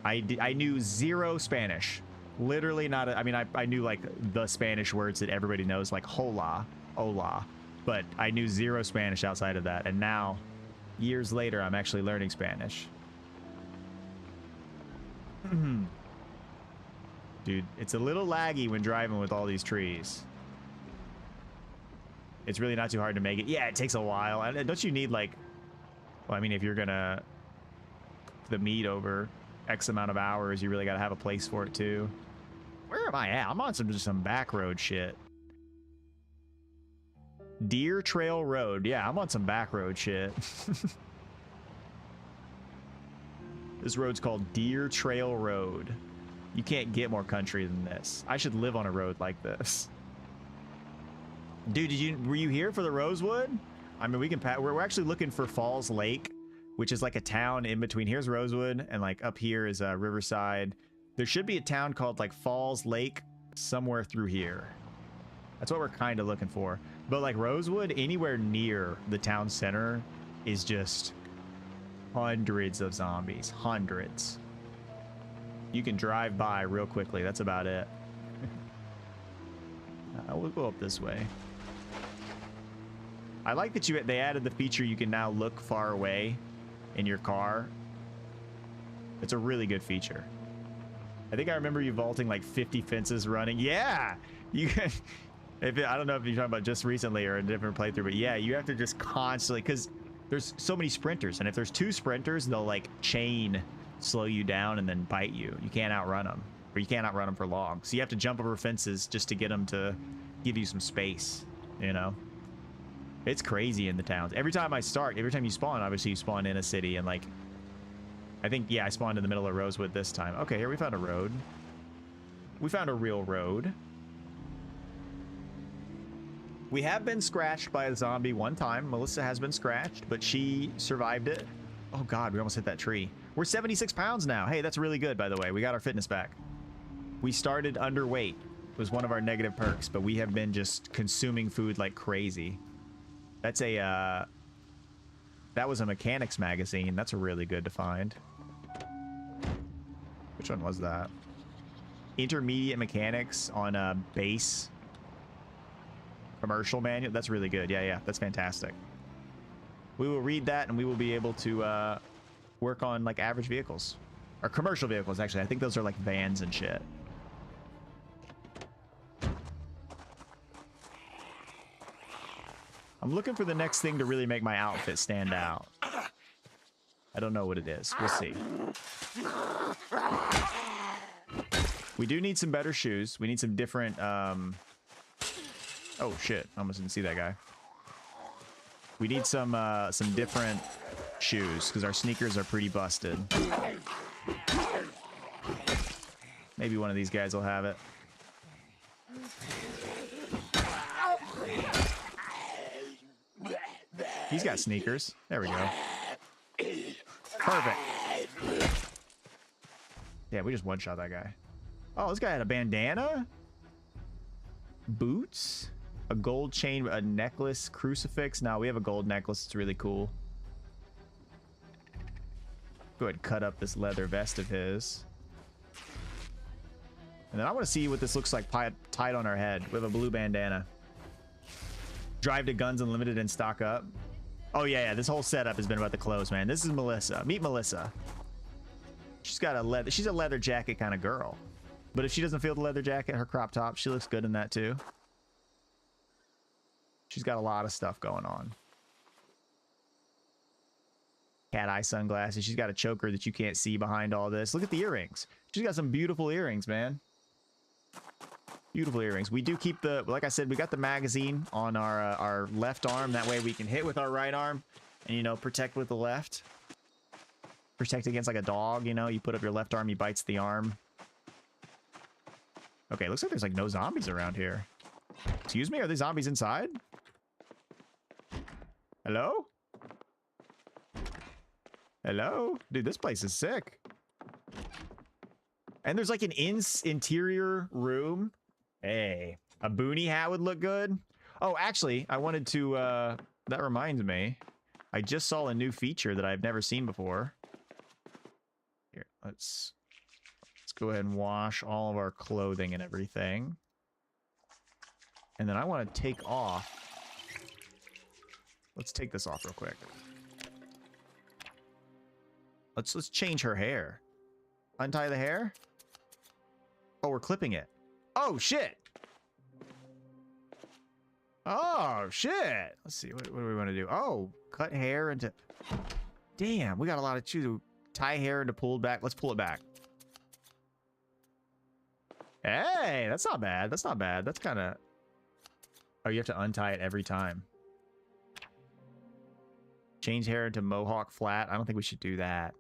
I knew zero Spanish. Literally not. I mean, I knew like the Spanish words that everybody knows, like hola, hola. But I knew zero Spanish outside of that. And now, years later, I'm actually learning Spanish. Dude, it's a little laggy when driving with all these trees. It's really not too hard to make it. Yeah, it takes a while. And don't you need like, well, I mean, if you're gonna the meat over X amount of hours, you really gotta have a place for it too. Where am I at? I'm on some back road shit. Deer Trail Road. Yeah, I'm on some back road shit. This road's called Deer Trail Road. You can't get more country than this. I should live on a road like this. Dude, were you here for the Rosewood? I mean, we can we're actually looking for Falls Lake. which is like a town in between. Here's Rosewood, and like up here is Riverside. There should be a town called like Falls Lake somewhere through here. That's what we're kind of looking for. But like Rosewood, anywhere near the town center is just hundreds of zombies. Hundreds. You can drive by real quickly. That's about it. We'll go up this way. I like that they added the feature you can now look far away in your car. It's a really good feature. I think I remember you vaulting like 50 fences running. Yeah! You can... I don't know if you're talking about just recently or a different playthrough, but yeah, you have to just constantly... Because there's so many sprinters, and if there's 2 sprinters, they'll like chain slow you down and then bite you. You can't outrun them. Or you can't outrun them for long. So you have to jump over fences just to get them to give you some space, you know? It's crazy in the towns. Every time you spawn, obviously you spawn in a city, and like... I think, yeah, I spawned in the middle of Rosewood this time. Okay, here we found a road. We found a real road. We have been scratched by a zombie one time. Melissa has been scratched, but she survived it. Oh god, we almost hit that tree. We're 76 pounds now. Hey, that's really good, by the way. We got our fitness back. We started underweight. It was one of our negative perks, but we have been just consuming food like crazy. That's a, that was a mechanics magazine. That's really good to find. Which one was that? Intermediate mechanics on a base commercial manual. That's really good. Yeah, that's fantastic. We will read that, and we will be able to work on like average vehicles. Or commercial vehicles, actually. I think those are like vans and shit. I'm looking for the next thing to really make my outfit stand out. I don't know what it is. We'll see. We do need some better shoes. We need some different... Oh, shit. I almost didn't see that guy. We need some different shoes, because our sneakers are pretty busted. Maybe one of these guys will have it. He's got sneakers. There we go. Perfect. Yeah, we just one-shot that guy. Oh, this guy had a bandana? Boots? A gold chain, a necklace, crucifix. No, we have a gold necklace. It's really cool. Go ahead and cut up this leather vest of his. And then I want to see what this looks like tied on our head. We have a blue bandana. Drive to Guns Unlimited and stock up. Oh, yeah. This whole setup has been about the clothes, man. This is Melissa. Meet Melissa. She's got a leather... She's a leather jacket kind of girl. But if she doesn't feel the leather jacket, her crop top, she looks good in that, too. She's got a lot of stuff going on. Cat eye sunglasses. She's got a choker that you can't see behind all this. Look at the earrings. She's got some beautiful earrings, man. Beautiful earrings. We do keep the... Like I said, we got the magazine on our left arm. That way we can hit with our right arm and, you know, protect with the left. Protect against like a dog, you know? You put up your left arm, he bites the arm. Okay, looks like there's like no zombies around here. Excuse me? Are there zombies inside? Hello? Hello? Dude, this place is sick. And there's like an interior room. Hey, a boonie hat would look good. Oh, actually, I wanted to, that reminds me. I just saw a new feature that I've never seen before. Here, let's go ahead and wash all of our clothing and everything. And then I want to take off. Let's take this off real quick. Let's change her hair. Untie the hair. Oh, we're clipping it. Oh, shit. Oh, shit. Let's see. What do we want to do? Oh, cut hair into... Damn, we got a lot of to tie hair into pulled back. Let's pull it back. Hey, that's not bad. That's not bad. That's kind of... Oh, you have to untie it every time. Change hair into mohawk flat. I don't think we should do that.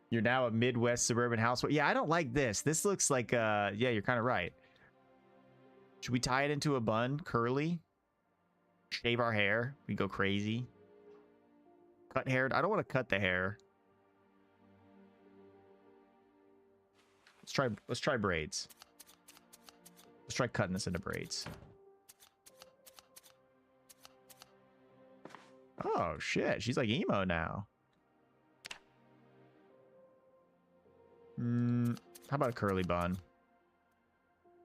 You're now a Midwest suburban housewife. Yeah, I don't like this. This looks like, yeah, you're kind of right. Should we tie it into a bun? Curly? Shave our hair? We go crazy? Cut hair. I don't want to cut the hair. Let's try braids. Let's try cutting this into braids. Oh shit, she's like emo now. How about a curly bun?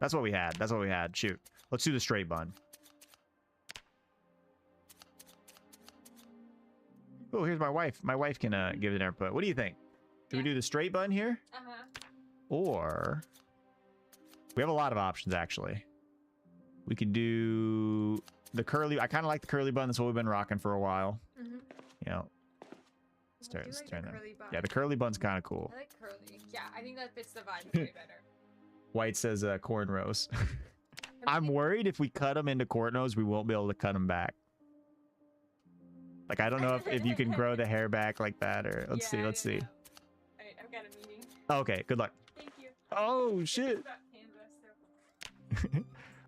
That's what we had. That's what we had. Shoot. Let's do the straight bun. Oh, here's my wife. My wife can give an input. What do you think? Should we do the straight bun here? Uh-huh. Or we have a lot of options actually. We could do the curly. I kind of like the curly bun. That's what we've been rocking for a while. Mm-hmm. You know. I do like the curly bun. Yeah, the curly bun's kind of cool. I like curly. Yeah, I think that fits the vibe way better. White says cornrows. I'm worried if we cut them into cornrows, we won't be able to cut them back. Like, I don't know if you can grow the hair back like that, or let's see. Let's see. Alright, I've got a meeting. Okay, good luck. Thank you. Oh shit.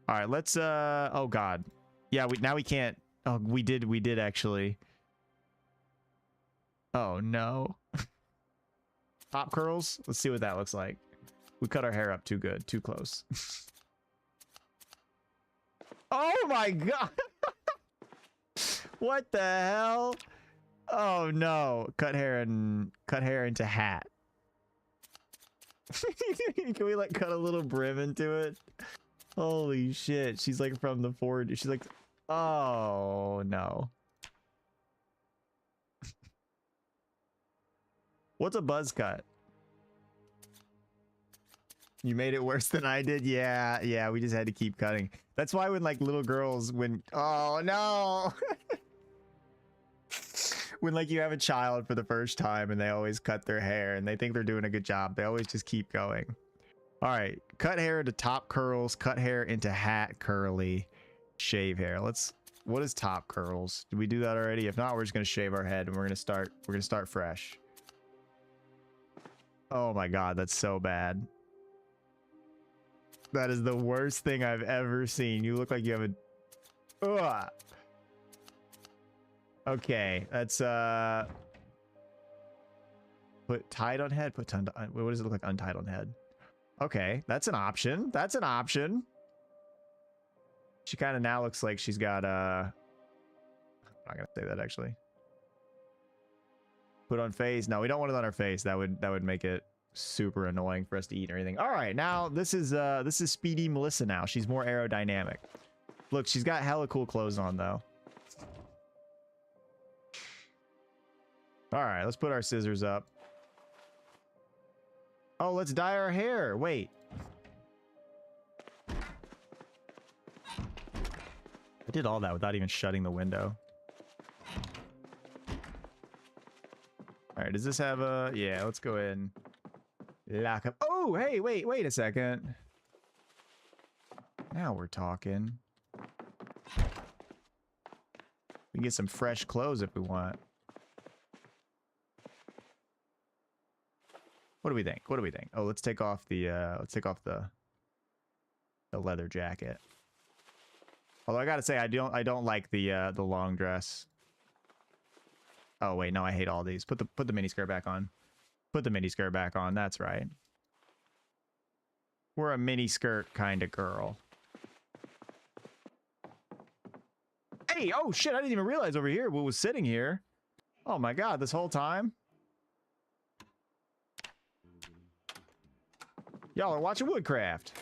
All right, let's oh god. Yeah, now we can't. Oh, we did actually. Oh no. Top curls. Let's see what that looks like. We cut our hair up too good, too close. Oh my god. What the hell? Oh no. Cut hair into hat. Can we like cut a little brim into it? Holy shit. She's like from the 40s. She's like, oh no. What's a buzz cut? You made it worse than I did? Yeah, we just had to keep cutting. That's why when like little girls, oh no. When like you have a child for the first time and they always cut their hair and they think they're doing a good job, they always just keep going. All right, cut hair into top curls, cut hair into hat curly, shave hair. What is top curls? Did we do that already? If not, we're just gonna shave our head and we're gonna start fresh. Oh my god, that's so bad. That is the worst thing I've ever seen. You look like you have a... Ugh. Okay, let's put tied on head. What does it look like untied on head? Okay, that's an option. That's an option. She kind of now looks like she's got I'm not gonna say that actually. Put on face. No, we don't want it on our face. That would make it super annoying for us to eat or anything. All right, now this is Speedy Melissa now. She's more aerodynamic. Look, she's got hella cool clothes on though. All right, let's put our scissors up. Oh, let's dye our hair. Wait. I did all that without even shutting the window. All right, does this have a... Yeah, let's go ahead and lock up. Oh, hey, wait a second. Now we're talking. We can get some fresh clothes if we want. What do we think? What do we think? Oh, let's take off the leather jacket. Although I gotta say, I don't like the long dress. Oh wait, no, I hate all these. Put the mini skirt back on. Put the mini skirt back on. That's right. We're a mini skirt kind of girl. Hey, oh shit! I didn't even realize over here what was sitting here. Oh my god, this whole time. Y'all are watching Woodcraft.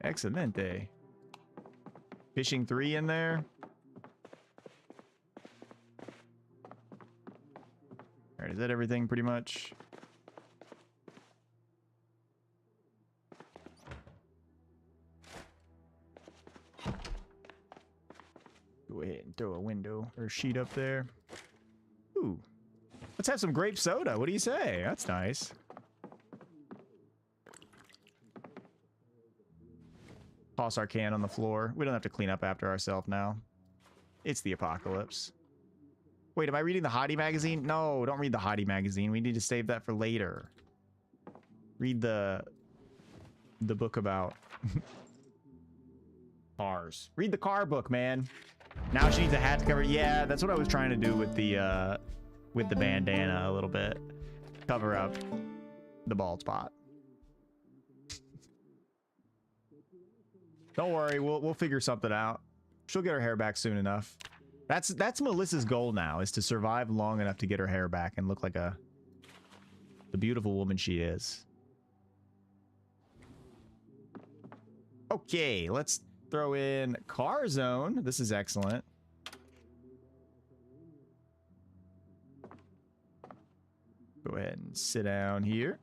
Excelente. Fishing 3 in there. All right, is that everything pretty much? Go ahead and throw a window or sheet up there. Ooh. Let's have some grape soda. What do you say? That's nice. Toss our can on the floor. We don't have to clean up after ourselves now. It's the apocalypse. Wait, am I reading the Hottie magazine? No, don't read the Hottie magazine. We need to save that for later. Read the book about cars. Read the car book, man. Now she needs a hat to cover. Yeah, that's what I was trying to do with the bandana a little bit. Cover up the bald spot. Don't worry, we'll figure something out. She'll get her hair back soon enough. That's Melissa's goal now, is to survive long enough to get her hair back and look like the beautiful woman she is. Okay, let's throw in car zone. This is excellent. Go ahead and sit down here.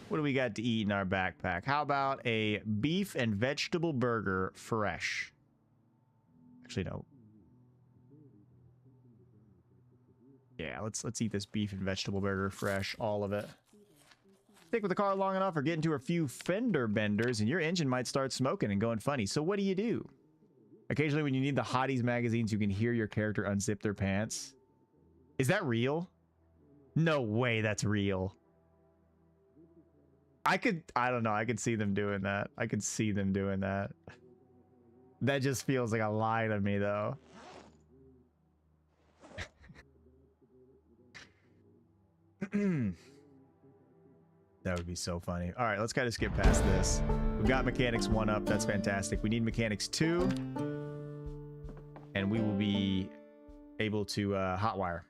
What do we got to eat in our backpack? How about a beef and vegetable burger fresh? Actually, no. Yeah, let's eat this beef and vegetable burger fresh, all of it. Stick with the car long enough or get into a few fender benders and your engine might start smoking and going funny. So what do? Occasionally when you need the Hotties magazines, you can hear your character unzip their pants. Is that real? No way that's real. I don't know, I could see them doing that. I could see them doing that. That just feels like a lie to me, though. That would be so funny. All right, let's kind of skip past this. We've got mechanics 1 up. That's fantastic. We need mechanics 2. And we will be able to hotwire.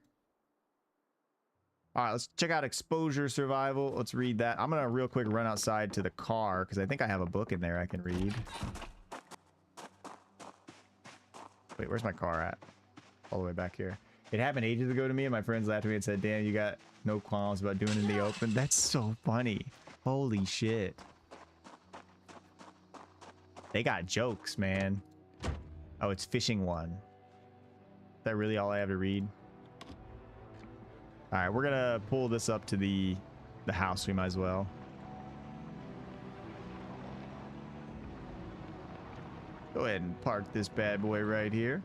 All right, let's check out exposure survival. Let's read that. I'm going to real quick run outside to the car because I think I have a book in there I can read. Wait, where's my car at? All the way back here. It happened ages ago to me and my friends laughed at me and said, "Dan, you got no qualms about doing it in the open." That's so funny. Holy shit. They got jokes, man. Oh, it's fishing 1. Is that really all I have to read? All right, we're gonna pull this up to the house. We might as well. Go ahead and park this bad boy right here.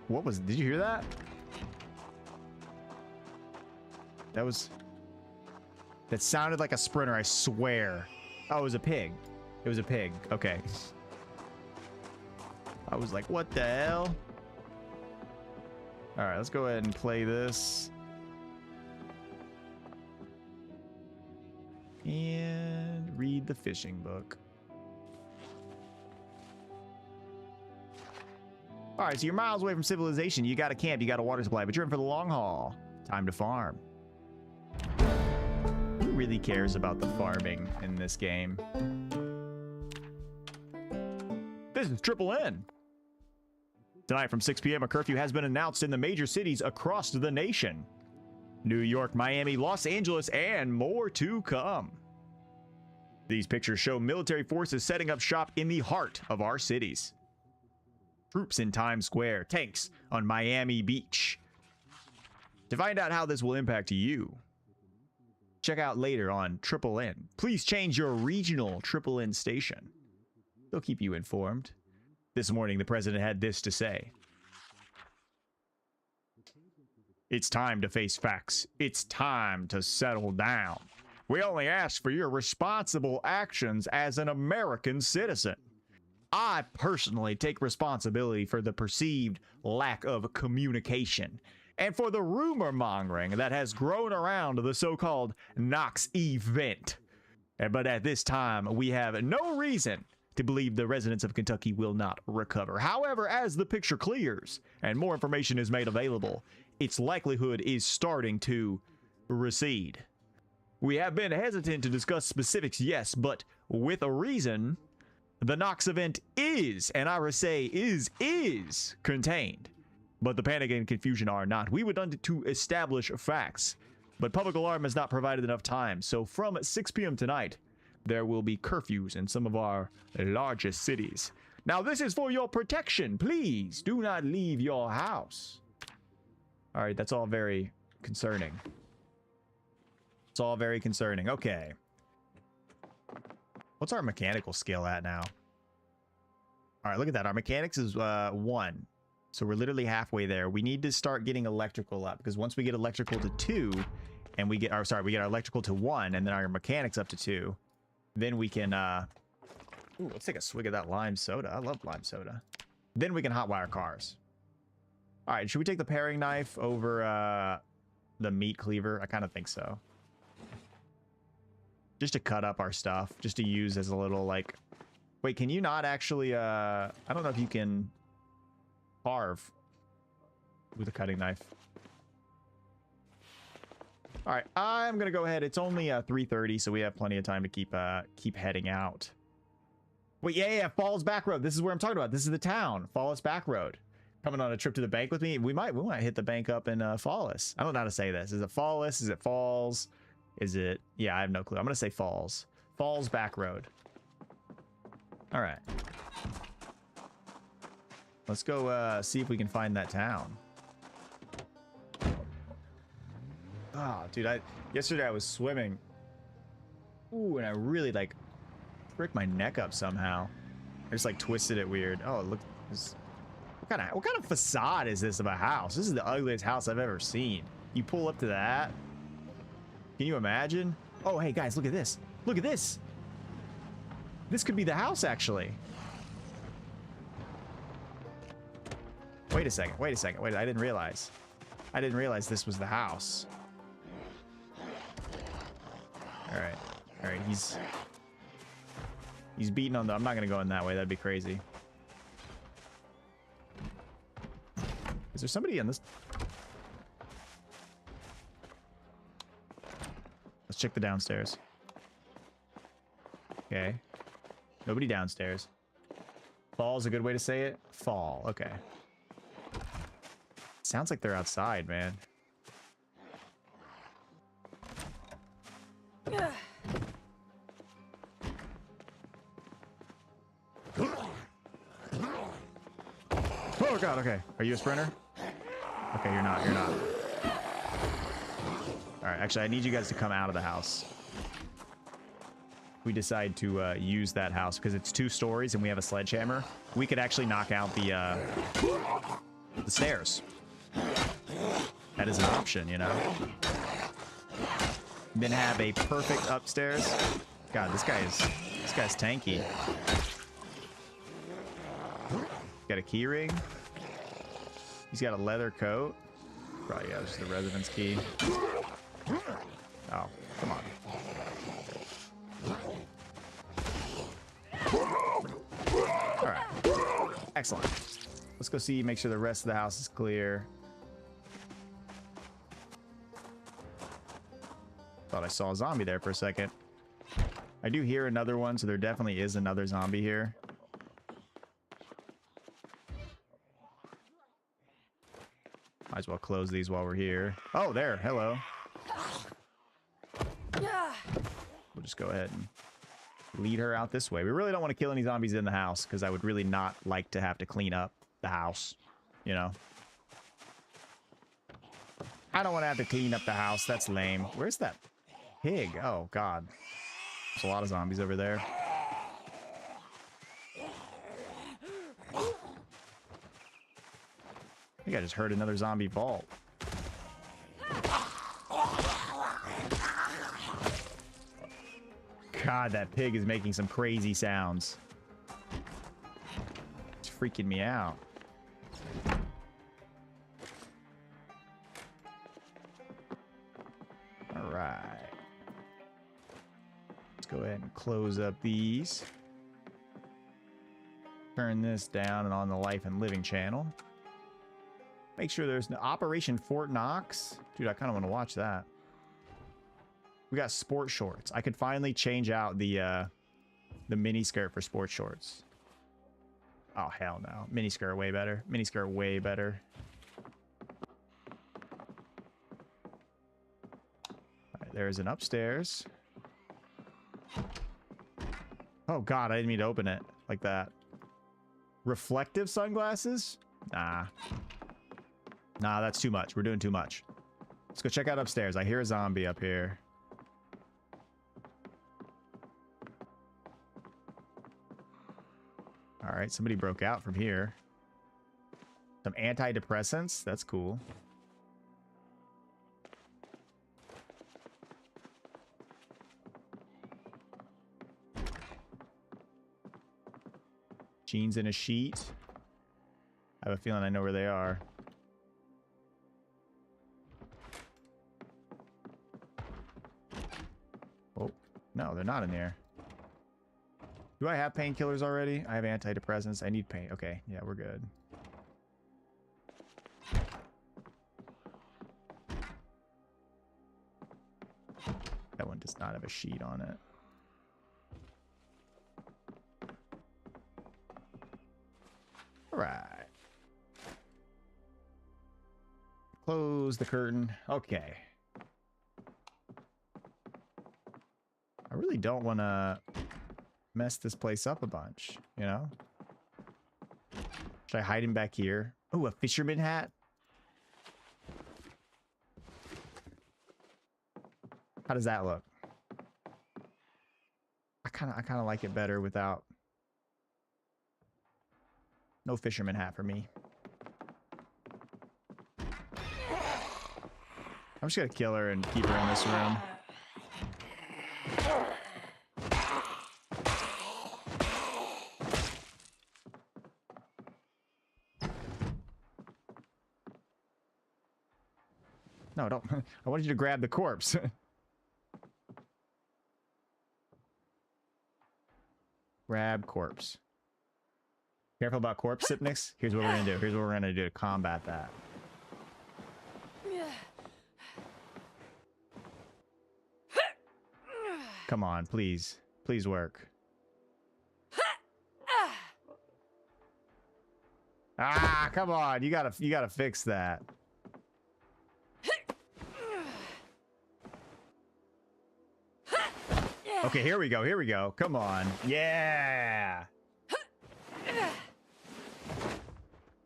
What was? Did you hear that? That sounded like a sprinter, I swear. Oh, it was a pig. It was a pig. Okay. I was like, what the hell? All right, let's go ahead and play this. And read the fishing book. All right, so you're miles away from civilization. You got a camp, you got a water supply, but you're in for the long haul. Time to farm. Who really cares about the farming in this game? This is Triple N. Tonight from 6 p.m., a curfew has been announced in the major cities across the nation. New York, Miami, Los Angeles, and more to come. These pictures show military forces setting up shop in the heart of our cities. Troops in Times Square, tanks on Miami Beach. To find out how this will impact you, check out later on Triple N. Please change your regional Triple N station. They'll keep you informed. This morning, the president had this to say. It's time to face facts. It's time to settle down. We only ask for your responsible actions as an American citizen. I personally take responsibility for the perceived lack of communication and for the rumor mongering that has grown around the so-called Knox event. But at this time, we have no reason to believe the residents of Kentucky will not recover. However, as the picture clears and more information is made available, its likelihood is starting to recede. We have been hesitant to discuss specifics, yes, but with a reason. The Knox event is, and I say is contained. But the panic and confusion are not. We would like to establish facts, but public alarm has not provided enough time. So from 6 p.m. tonight, there will be curfews in some of our largest cities. Now, this is for your protection. Please do not leave your house. All right, that's all very concerning. It's all very concerning. Okay. What's our mechanical skill at now? All right, look at that. Our mechanics is 1. So we're literally halfway there. We need to start getting electrical up because once we get electrical to 2, and we get our electrical to 1, and then our mechanics up to 2. Then we can ooh, let's take a swig of that lime soda. I love lime soda. Then we can hotwire cars. All right, should we take the paring knife over the meat cleaver? I kind of think so. Just to cut up our stuff, just to use as a little, like... Wait, can you not actually, I don't know if you can carve with a cutting knife. All right, I'm gonna go ahead. It's only 3:30, so we have plenty of time to keep heading out. Wait, yeah, Falls Back Road. This is where I'm talking about. This is the town, Falls Back Road. Coming on a trip to the bank with me? We might hit the bank up in Falls. I don't know how to say this. Is it Falls? Is it Falls? Is it? Yeah, I have no clue. I'm gonna say Falls. Falls Back Road. All right. Let's go see if we can find that town. Ah, oh, dude, yesterday I was swimming. Ooh, and I really like fricked my neck up somehow. I just like twisted it weird. Oh, look, what kind of facade is this of a house? This is the ugliest house I've ever seen. You pull up to that. Can you imagine? Oh, hey guys, look at this. Look at this. This could be the house, actually. Wait a second. Wait, I didn't realize. I didn't realize this was the house. All right, he's beating on the... I'm not gonna go in that way. That'd be crazy. Is there somebody in this? Let's check the downstairs. Okay. Nobody downstairs. Fall is a good way to say it. Fall. Okay. Sounds like they're outside, man. Oh god, okay. Are you a sprinter? Okay, you're not. Alright, actually I need you guys to come out of the house. We decide to use that house because it's 2 stories and we have a sledgehammer. We could actually knock out the stairs. That is an option, you know. Then have a perfect upstairs. God, this guy's tanky. Got a key ring. He's got a leather coat. Probably, yeah, this is the residence key. Oh, come on. All right. Excellent. Let's go see, make sure the rest of the house is clear. Thought I saw a zombie there for a second. I do hear another one, so there definitely is another zombie here. Might as well close these while we're here. Oh, there. Hello. We'll just go ahead and lead her out this way. We really don't want to kill any zombies in the house because I would really not like to have to clean up the house, you know. I don't want to have to clean up the house. That's lame. Where's that pig? Oh, God. There's a lot of zombies over there. I think I just heard another zombie vault. God, that pig is making some crazy sounds. It's freaking me out. All right. Let's go ahead and close up these. Turn this down and on the Life and Living channel. Make sure there's no Operation Fort Knox. Dude, I kind of want to watch that. We got sport shorts. I could finally change out the mini skirt for sport shorts. Oh, hell no. Mini skirt way better. Mini skirt way better. All right, there's an upstairs. Oh, God, I didn't mean to open it like that. Reflective sunglasses? Nah. Nah, that's too much. We're doing too much. Let's go check out upstairs. I hear a zombie up here. All right, somebody broke out from here. Some antidepressants. That's cool. Jeans and a sheet. I have a feeling I know where they are. Oh, no, they're not in there. Do I have painkillers already? I have antidepressants. I need pain. Okay, yeah, we're good. That one does not have a sheet on it. All right. Close the curtain. Okay. I really don't want to mess this place up a bunch, you know? Should I hide him back here? Oh, a fisherman hat? How does that look? I kind of like it better without. No fisherman hat for me. I'm just gonna kill her and keep her in this room. No, don't. I wanted you to grab the corpse. Grab corpse. Careful about corpse sickness. Here's what we're gonna do. Here's what we're gonna do to combat that. Come on, please. Please work. Ah, come on. You gotta fix that. Okay, here we go. Here we go. Come on. Yeah.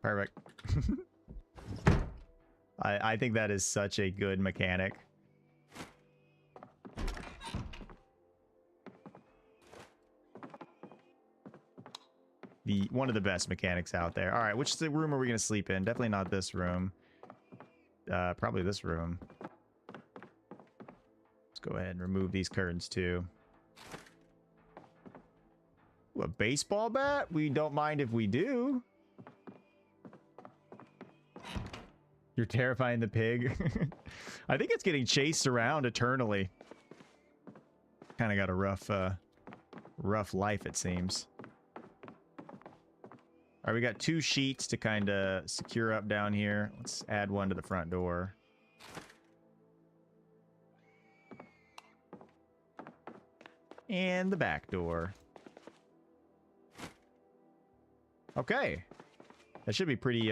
Perfect. I think that is such a good mechanic. One of the best mechanics out there. All right, which room are we gonna sleep in? Definitely not this room. Probably this room. Let's go ahead and remove these curtains too. Ooh, a baseball bat? We don't mind if we do. You're terrifying the pig. I think it's getting chased around eternally. Kind of got a rough life, it seems. All right, we got 2 sheets to kind of secure up down here. Let's add one to the front door. And the back door. Okay. That should be pretty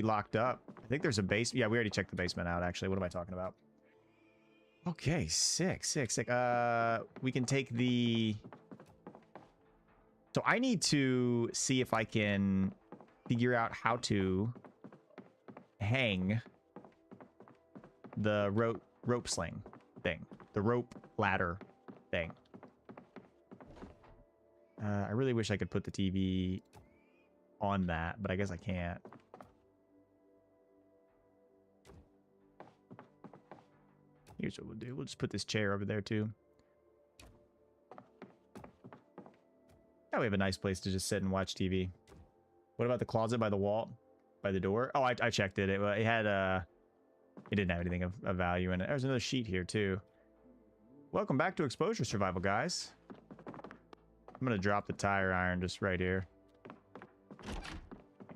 locked up. I think there's a base. Yeah, we already checked the basement out, actually. What am I talking about? Okay, sick. We can take the... So I need to see if I can figure out how to hang the rope sling thing. The rope ladder thing. I really wish I could put the TV on that, but I guess I can't. Here's what we'll do. We'll just put this chair over there too. Yeah, we have a nice place to just sit and watch TV. What about the closet by the wall? By the door? Oh, I checked it. It had it didn't have anything of value in it. There's another sheet here too. Welcome back to Exposure Survival, guys. I'm gonna drop the tire iron just right here.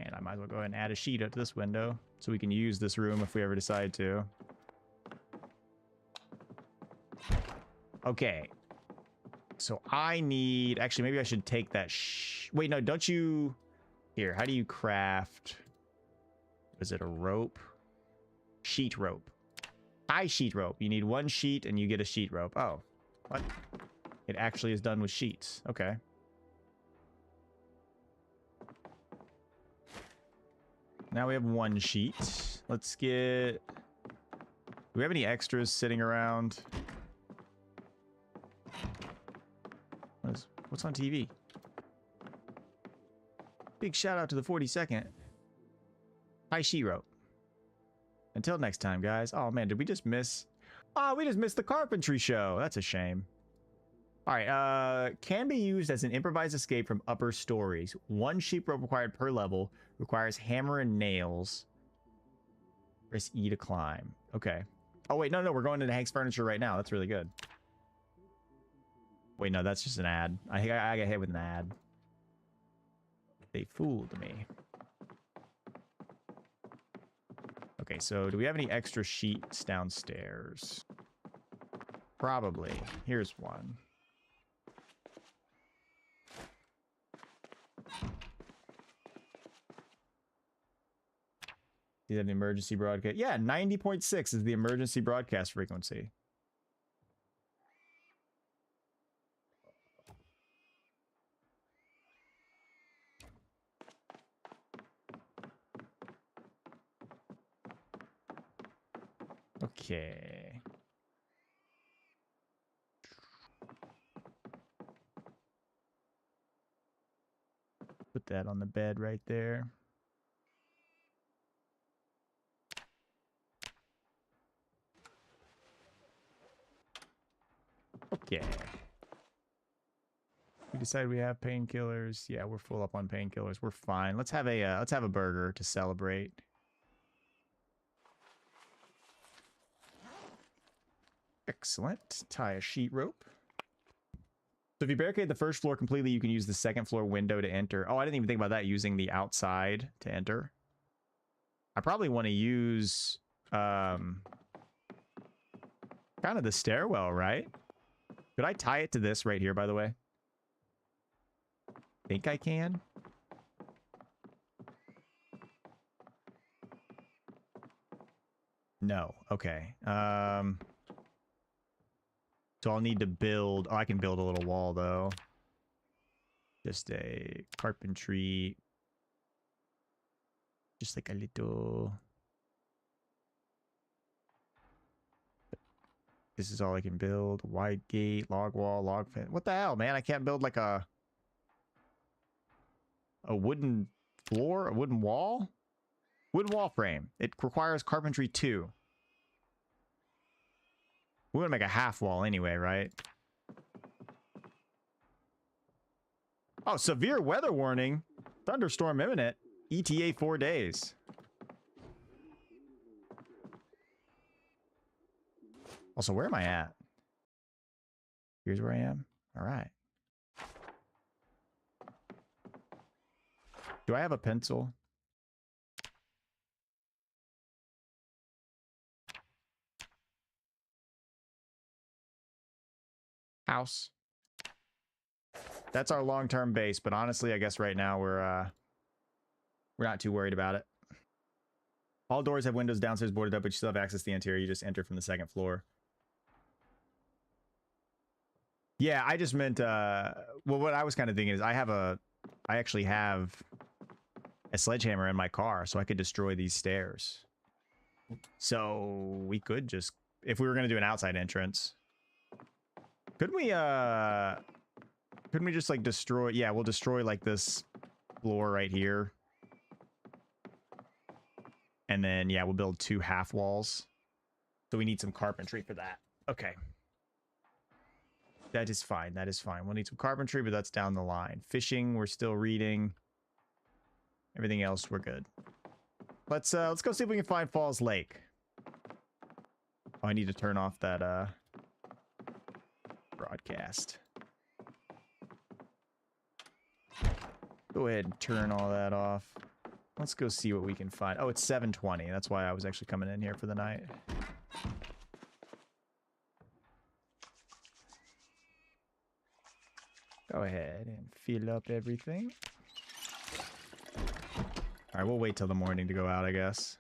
And I might as well go ahead and add a sheet up to this window so we can use this room if we ever decide to. Okay. So I need... Actually, maybe I should take that... Wait, no, don't you... Here, how do you craft... Is it a rope? Sheet rope. High sheet rope. You need 1 sheet and you get a sheet rope. Oh. What? It actually is done with sheets. Okay. Now we have 1 sheet. Let's get... Do we have any extras sitting around? What's on TV? Big shout out to the 42nd. High sheet rope. Until next time, guys. Oh man, did we just miss... Oh, we just missed the carpentry show. That's a shame. All right, can be used as an improvised escape from upper stories. 1 sheep rope required per level. Requires hammer and nails. Press E to climb. Okay. Oh, wait, no, we're going into Hank's Furniture right now. That's really good. Wait, no, that's just an ad. I got hit with an ad. They fooled me. Okay, so do we have any extra sheets downstairs? Probably. Here's one. Is that an emergency broadcast? Yeah, 90.6 is the emergency broadcast frequency. Okay. Put that on the bed right there. Okay. We decided we have painkillers. Yeah, we're full up on painkillers. We're fine. Let's have a burger to celebrate. Excellent. Tie a sheet rope. So if you barricade the first floor completely, you can use the second floor window to enter. Oh, I didn't even think about that, using the outside to enter. I probably want to use kind of the stairwell, right? Could I tie it to this right here, by the way? Think I can? No. Okay. So I'll need to build... Oh, I can build a little wall, though. Just a carpentry... Just like a little... This is all I can build. Wide gate, log wall, log fence. What the hell, man? I can't build like a wooden floor? A wooden wall? Wooden wall frame. It requires carpentry 2. We're gonna make a half wall anyway, right? Oh, severe weather warning. Thunderstorm imminent. ETA 4 days. Also, where am I at? Here's where I am. All right. Do I have a pencil? House. That's our long-term base, but honestly, I guess right now we're not too worried about it. All doors have windows downstairs boarded up, but you still have access to the interior. You just enter from the second floor. Yeah, I just meant, well, what I was kind of thinking is I actually have a sledgehammer in my car, so I could destroy these stairs. So we could just, if we were going to do an outside entrance, couldn't we just like destroy, yeah, we'll destroy like this floor right here. And then, yeah, we'll build 2 half walls. So we need some carpentry for that. Okay. That is fine. That is fine. We'll need some carpentry, but that's down the line. Fishing, we're still reading. Everything else, we're good. Let's go see if we can find Falls Lake. Oh, I need to turn off that broadcast. Go ahead and turn all that off. Let's go see what we can find. Oh, it's 7:20. That's why I was actually coming in here for the night. Go ahead and fill up everything. Alright, we'll wait till the morning to go out, I guess.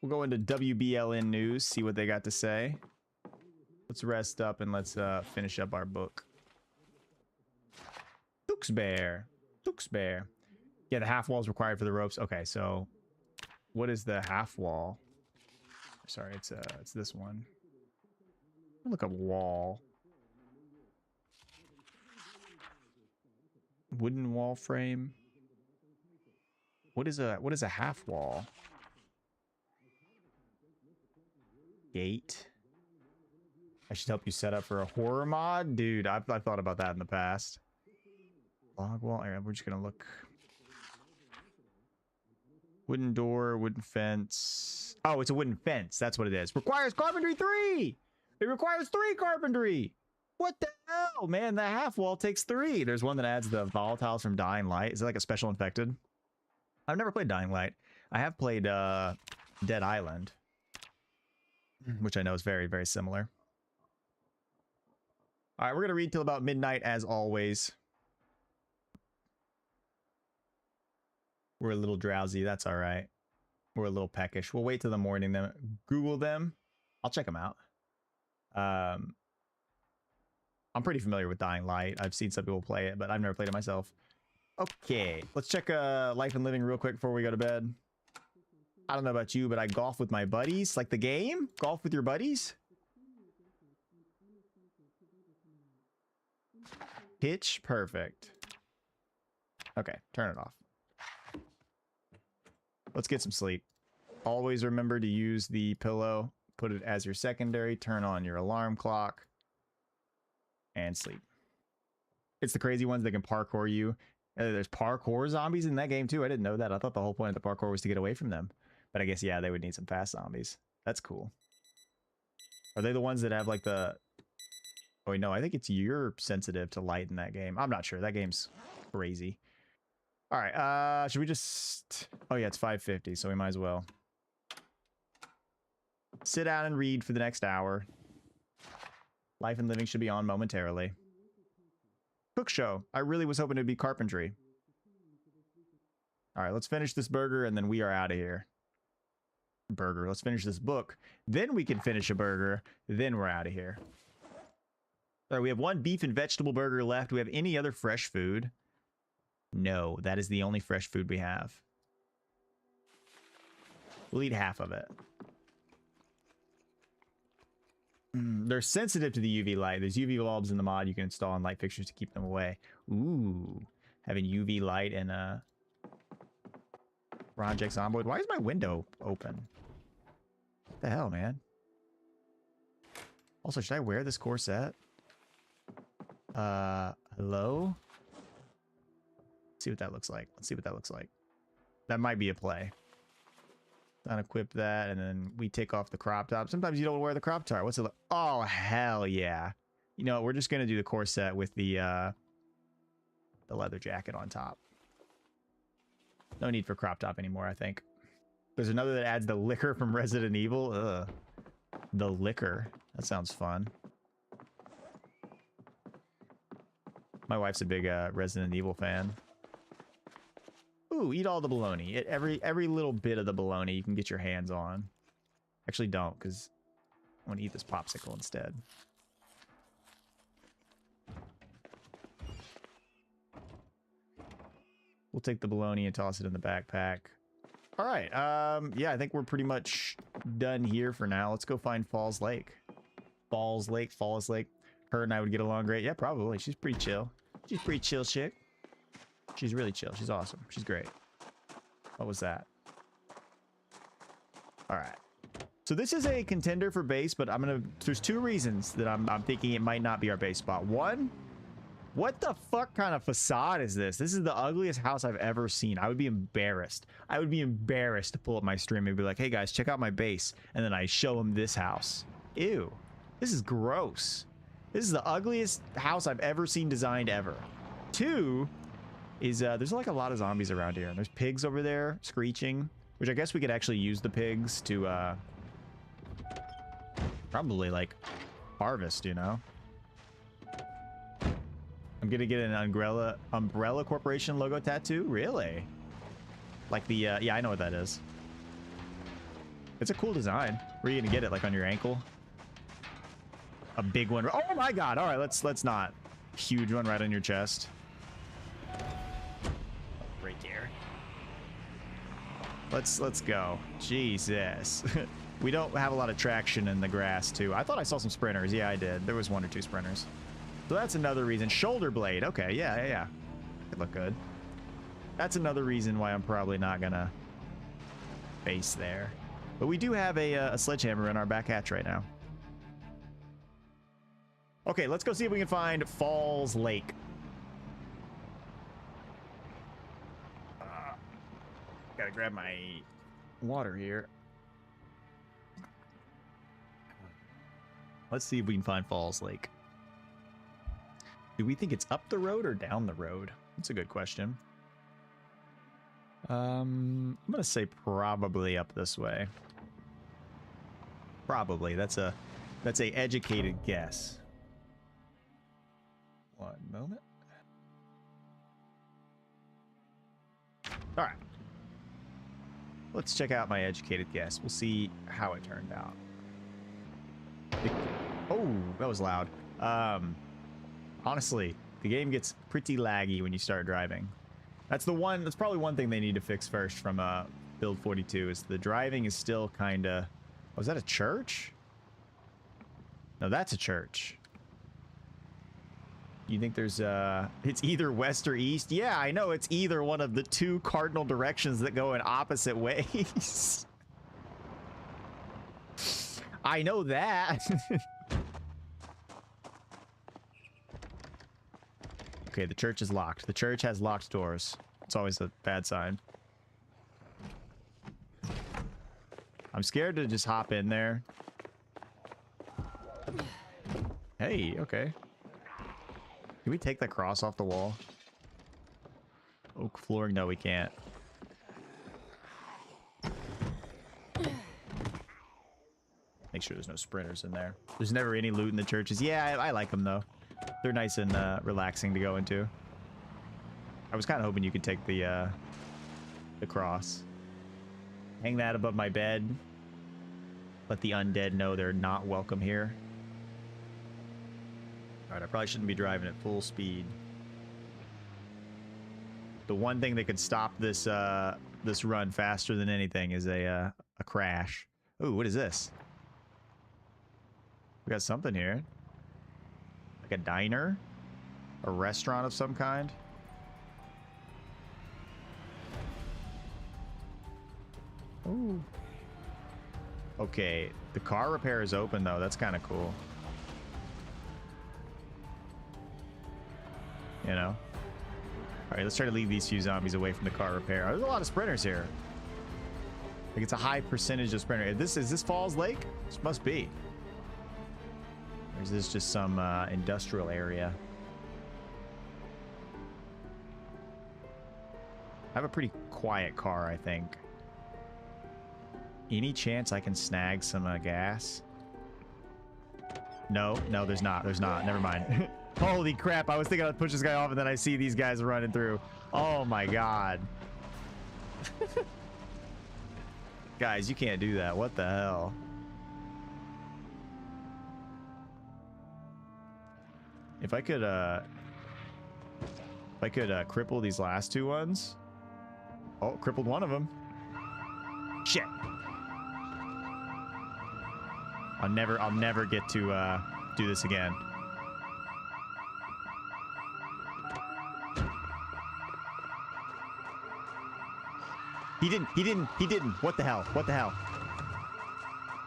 We'll go into WBLN News, see what they got to say. Let's rest up and let's finish up our book. Tewksbury. Tewksbury. Yeah, the half wall is required for the ropes. Okay, so what is the half wall? Sorry, it's this one. Look up wall. Wooden wall frame. What is a half wall? Gate. I should help you set up for a horror mod? Dude, I've thought about that in the past. Log wall. All right, we're just going to look. Wooden door, wooden fence. Oh, it's a wooden fence. That's what it is. Requires carpentry 3! It requires 3 carpentry! What the hell, man? The half wall takes 3. There's one that adds the volatiles from Dying Light. Is it like a special infected? I've never played Dying Light. I have played Dead Island, which I know is very, very similar. All right, we're going to read till about midnight as always. We're a little drowsy. That's all right. We're a little peckish. We'll wait till the morning then. Google them. I'll check them out. I'm pretty familiar with Dying Light. I've seen some people play it, but I've never played it myself. Okay, let's check Life and Living real quick before we go to bed. I don't know about you, but I golf with my buddies. Like the game? Golf with your buddies? Pitch perfect. Okay, turn it off. Let's get some sleep. Always remember to use the pillow. Put it as your secondary. Turn on your alarm clock. And sleep. It's the crazy ones that can parkour you. There's parkour zombies in that game too. I didn't know that. I thought the whole point of the parkour was to get away from them. But I guess, yeah, they would need some fast zombies. That's cool. Are they the ones that have like the... Oh, wait, no, I think it's you're sensitive to light in that game. I'm not sure. That game's crazy. All right, should we just... Oh, yeah, it's 5:50, so we might as well sit down and read for the next hour. Life and Living should be on momentarily. Cook show. I really was hoping it'd be carpentry. All right, let's finish this burger, and then we are out of here. Burger. Let's finish this book. Then we can finish a burger. Then we're out of here. All right, we have 1 beef and vegetable burger left. Do we have any other fresh food? No, that is the only fresh food we have. We'll eat half of it. They're sensitive to the UV light. There's UV bulbs in the mod you can install on light fixtures to keep them away. Ooh, having UV light in a Project Zomboid. Why is my window open? What the hell, man? Also, should I wear this corset? Hello? Let's see what that looks like. Let's see what that looks like. That might be a play. Unequip that, and then we take off the crop top. Sometimes you don't wear the crop top. What's it look? Oh, hell yeah. You know, we're just going to do the corset with the leather jacket on top. No need for crop top anymore, I think. There's another that adds the liquor from Resident Evil. Ugh. The liquor. That sounds fun. My wife's a big Resident Evil fan. Ooh, eat all the bologna. Every little bit of the bologna you can get your hands on. Actually, don't, because I want to eat this popsicle instead. We'll take the bologna and toss it in the backpack. All right. Yeah, I think we're pretty much done here for now. Let's go find Falls Lake. Falls Lake. Her and I would get along great. Yeah, probably. She's pretty chill. She's a pretty chill chick. She's really chill. She's awesome. She's great. What was that? All right. So this is a contender for base, but there's 2 reasons that I'm thinking it might not be our base spot. 1, what the fuck kind of facade is this? This is the ugliest house I've ever seen. I would be embarrassed. I would be embarrassed to pull up my stream and be like, hey guys, check out my base. And then I show them this house. Ew. This is gross. This is the ugliest house I've ever seen designed ever. 2 is there's like a lot of zombies around here. And there's pigs over there screeching, which I guess we could actually use the pigs to probably like harvest, you know? I'm gonna get an Umbrella Corporation logo tattoo? Really? Like the, yeah, I know what that is. It's a cool design. Where are you gonna get it? Like on your ankle? A big one. Oh my god. All right, let's not. Huge one right on your chest. Right there. Let's go. Jesus. We don't have a lot of traction in the grass too. I thought I saw some sprinters. Yeah, I did. There was 1 or 2 sprinters. So that's another reason. Shoulder blade. Okay, yeah. Could look good. That's another reason why I'm probably not gonna base there. But we do have a sledgehammer in our back hatch right now. Okay, let's go see if we can find Falls Lake. Gotta grab my water here. Let's see if we can find Falls Lake. Do we think it's up the road or down the road? That's a good question. I'm gonna say probably up this way. Probably. That's a educated guess. One moment. All right. Let's check out my educated guess. We'll see how it turned out. Oh, that was loud. Honestly, the game gets pretty laggy when you start driving. That's probably one thing they need to fix first from build 42 is the driving is still kind of... Oh, is that a church? No, that's a church. You think there's it's either west or east? Yeah, I know it's either one of the two cardinal directions that go in opposite ways. I know that. Okay, the church is locked. The church has locked doors. It's always a bad sign. I'm scared to just hop in there. Hey, okay. Can we take that cross off the wall? Oak flooring? No, we can't. Make sure there's no sprinters in there. There's never any loot in the churches. Yeah, I like them though. They're nice and relaxing to go into. I was kind of hoping you could take the cross. Hang that above my bed. Let the undead know they're not welcome here. Alright, I probably shouldn't be driving at full speed. The one thing that could stop this this run faster than anything is a crash. Ooh, what is this? We got something here. Like a diner? A restaurant of some kind? Ooh. Okay, the car repair is open though. That's kind of cool. You know? Alright, let's try to leave these few zombies away from the car repair. There's a lot of sprinters here. Like it's a high percentage of sprinters. Is this Falls Lake? This must be. Or is this just some industrial area? I have a pretty quiet car, I think. Any chance I can snag some gas? No, there's not. There's not. Never mind. Holy crap, I was thinking I'd push this guy off and then I see these guys running through. Oh my god. Guys, you can't do that. What the hell? If I could cripple these last two ones. Oh, crippled one of them. Shit. I'll never get to do this again. He didn't. What the hell? What the hell?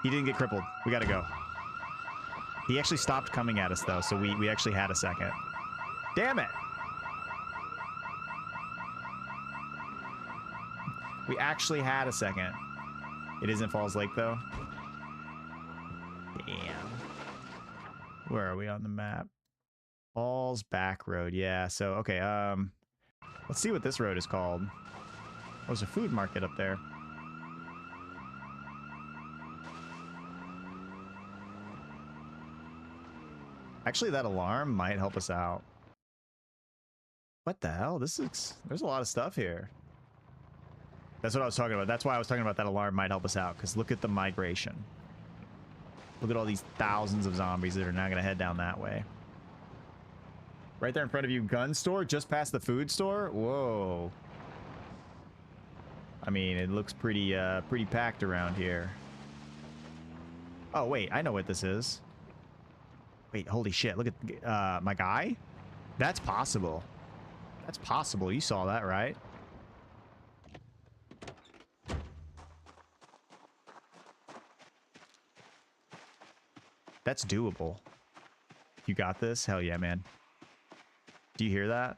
He didn't get crippled. We gotta go. He actually stopped coming at us though, so we actually had a second. Damn it! We actually had a second. It isn't Falls Lake though. Damn. Where are we on the map? Falls Back Road. Yeah, so okay, let's see what this road is called. Oh, there's a food market up there. Actually, that alarm might help us out. What the hell? There's a lot of stuff here. That's what I was talking about. That's why I was talking about that alarm might help us out, because look at the migration. Look at all these thousands of zombies that are now going to head down that way. Right there in front of you, gun store, just past the food store? Whoa. I mean, it looks pretty packed around here. Oh, wait, I know what this is. Wait, holy shit, look at my guy? That's possible. That's possible. You saw that, right? That's doable. You got this? Hell yeah, man. Do you hear that?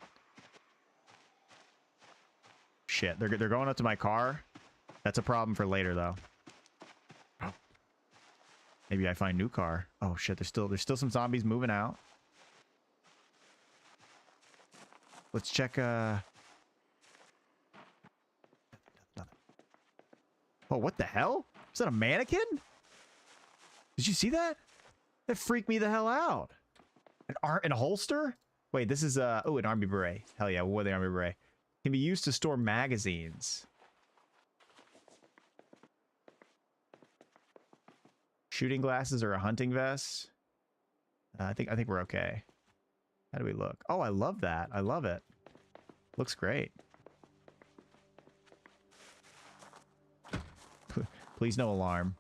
Shit, they're going up to my car. That's a problem for later, though. Maybe I find new car. Oh shit, there's still some zombies moving out. Let's check. Oh, what the hell? Is that a mannequin? Did you see that? That freaked me the hell out. An holster? Wait, this is oh, an army beret. Hell yeah, what the army beret? Can be used to store magazines. Shooting glasses or a hunting vest. I think we're okay. How do we look? Oh, I love that. I love it. Looks great. Please no alarm.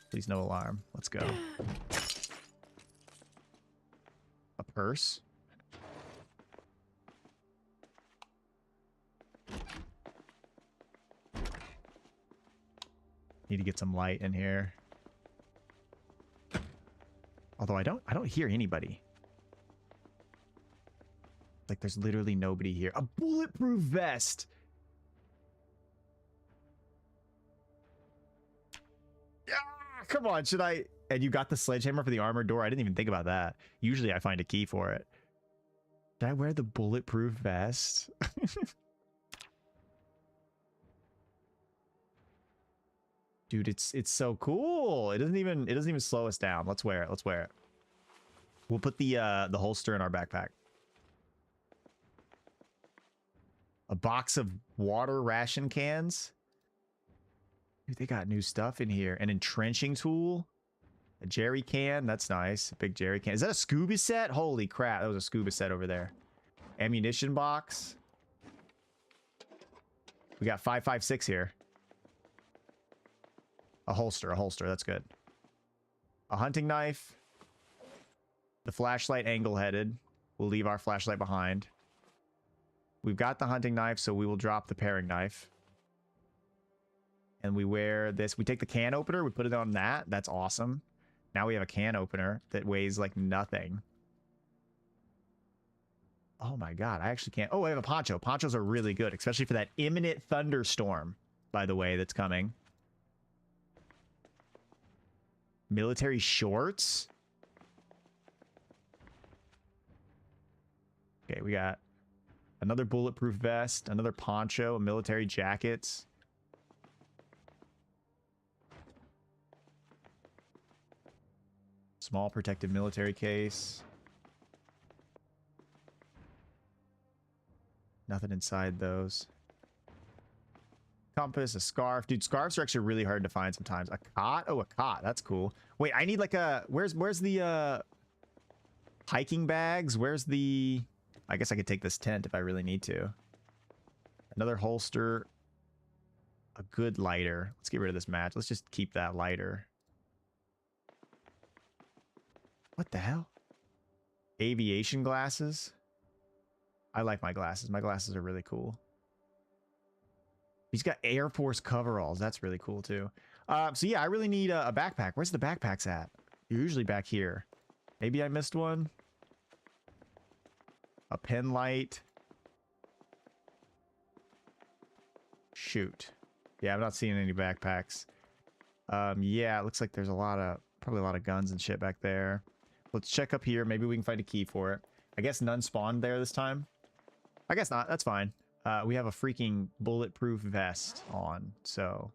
Please no alarm. Let's go. A purse? Need to get some light in here. Although I don't hear anybody. Like there's literally nobody here. A bulletproof vest. Ah, come on, should I? And you got the sledgehammer for the armored door? I didn't even think about that. Usually I find a key for it. Did I wear the bulletproof vest? Dude, it's so cool. It doesn't even slow us down. Let's wear it. Let's wear it. We'll put the holster in our backpack. A box of water ration cans. Dude, they got new stuff in here. An entrenching tool. A jerry can. That's nice. A big jerry can. Is that a scuba set? Holy crap. That was a scuba set over there. Ammunition box. We got 5.56 here. A holster. That's good. A hunting knife. The flashlight angle-headed. We'll leave our flashlight behind. We've got the hunting knife, so we will drop the paring knife. And we wear this. We take the can opener. We put it on that. That's awesome. Now we have a can opener that weighs like nothing. Oh my god, I actually can't. Oh, I have a poncho. Ponchos are really good, especially for that imminent thunderstorm, by the way, that's coming. Military shorts? Okay, we got another bulletproof vest, another poncho, a military jacket. Small protective military case. Nothing inside those. Compass, a scarf. Dude, scarves are actually really hard to find sometimes. A cot? Oh, a cot. That's cool. Wait, I need like a... Where's the hiking bags? Where's the... I guess I could take this tent if I really need to. Another holster. A good lighter. Let's get rid of this match. Let's just keep that lighter. What the hell? Aviation glasses? I like my glasses. My glasses are really cool. He's got Air Force coveralls. That's really cool, too. So, yeah, I really need a backpack. Where's the backpacks at? They're usually back here. Maybe I missed one. A pen light. Shoot. Yeah, I'm not seeing any backpacks. Yeah, it looks like there's probably a lot of guns and shit back there. Let's check up here. Maybe we can find a key for it. I guess none spawned there this time. I guess not. That's fine. We have a freaking bulletproof vest on, so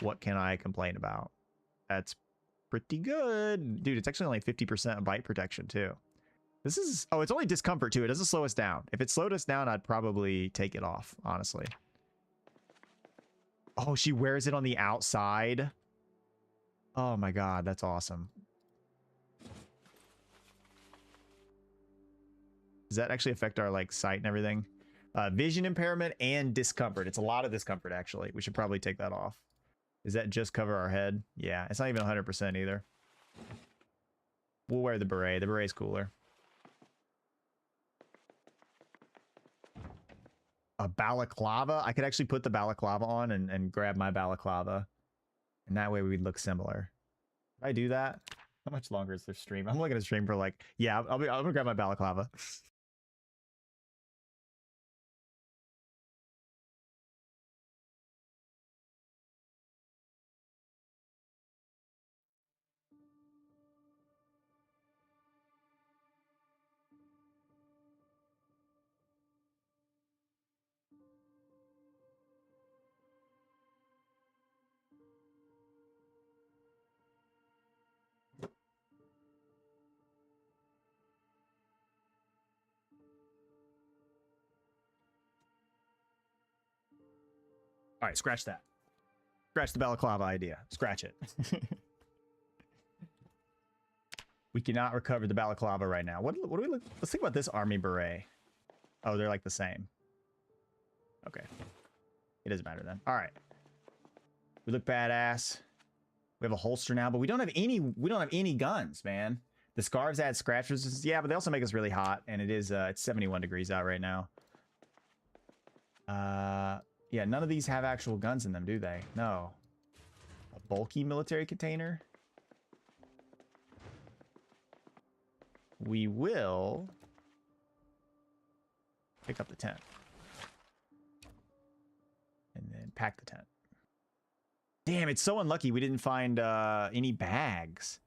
what can I complain about? That's pretty good. Dude, it's actually only 50% bite protection, too. This is... Oh, it's only discomfort, too. It doesn't slow us down. If it slowed us down, I'd probably take it off, honestly. Oh, she wears it on the outside. Oh, my God. That's awesome. Does that actually affect our, like, sight and everything? Vision impairment and discomfort. It's a lot of discomfort, actually. We should probably take that off. Does that just cover our head? Yeah, it's not even 100% either. We'll wear the beret. The beret's cooler. A balaclava? I could actually put the balaclava on and grab my balaclava. And that way we'd look similar. If I do that, how much longer is their stream? I'm looking at stream for like, yeah, I'm gonna grab my balaclava. All right, scratch that. Scratch the balaclava idea. Scratch it. We cannot recover the balaclava right now. What do we look? Let's think about this army beret. Oh, they're like the same. Okay. It doesn't matter then. All right. We look badass. We have a holster now, but we don't have any guns, man. The scarves add scratch resistance. Yeah, but they also make us really hot, and it is it's 71 degrees out right now. Yeah, none of these have actual guns in them, do they? No. A bulky military container. We will pick up the tent. And then pack the tent. Damn, it's so unlucky we didn't find any bags.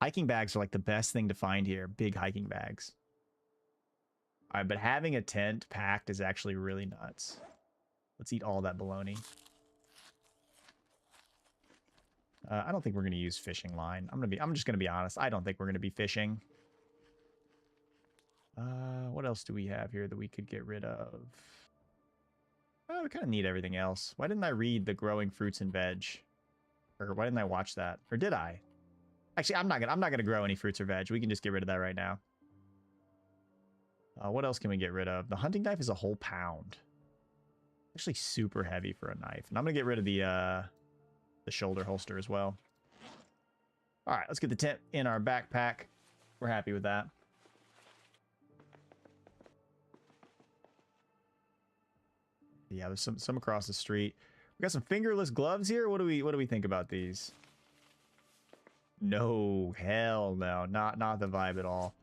Hiking bags are like the best thing to find here. Big hiking bags. All right, but having a tent packed is actually really nuts. Let's eat all that bologna. I don't think we're gonna use fishing line. I'm just gonna be honest. I don't think we're gonna be fishing. What else do we have here that we could get rid of? Oh, we kind of need everything else. Why didn't I read the growing fruits and veg? Or why didn't I watch that? Or did I? Actually, I'm not gonna grow any fruits or veg. We can just get rid of that right now. What else can we get rid of? The hunting knife is a whole pound. Actually super heavy for a knife. And I'm gonna get rid of the shoulder holster as well. All right, let's get the tent in our backpack. We're happy with that. Yeah, there's some across the street. We got some fingerless gloves here. What do we think about these? No, hell no, not the vibe at all.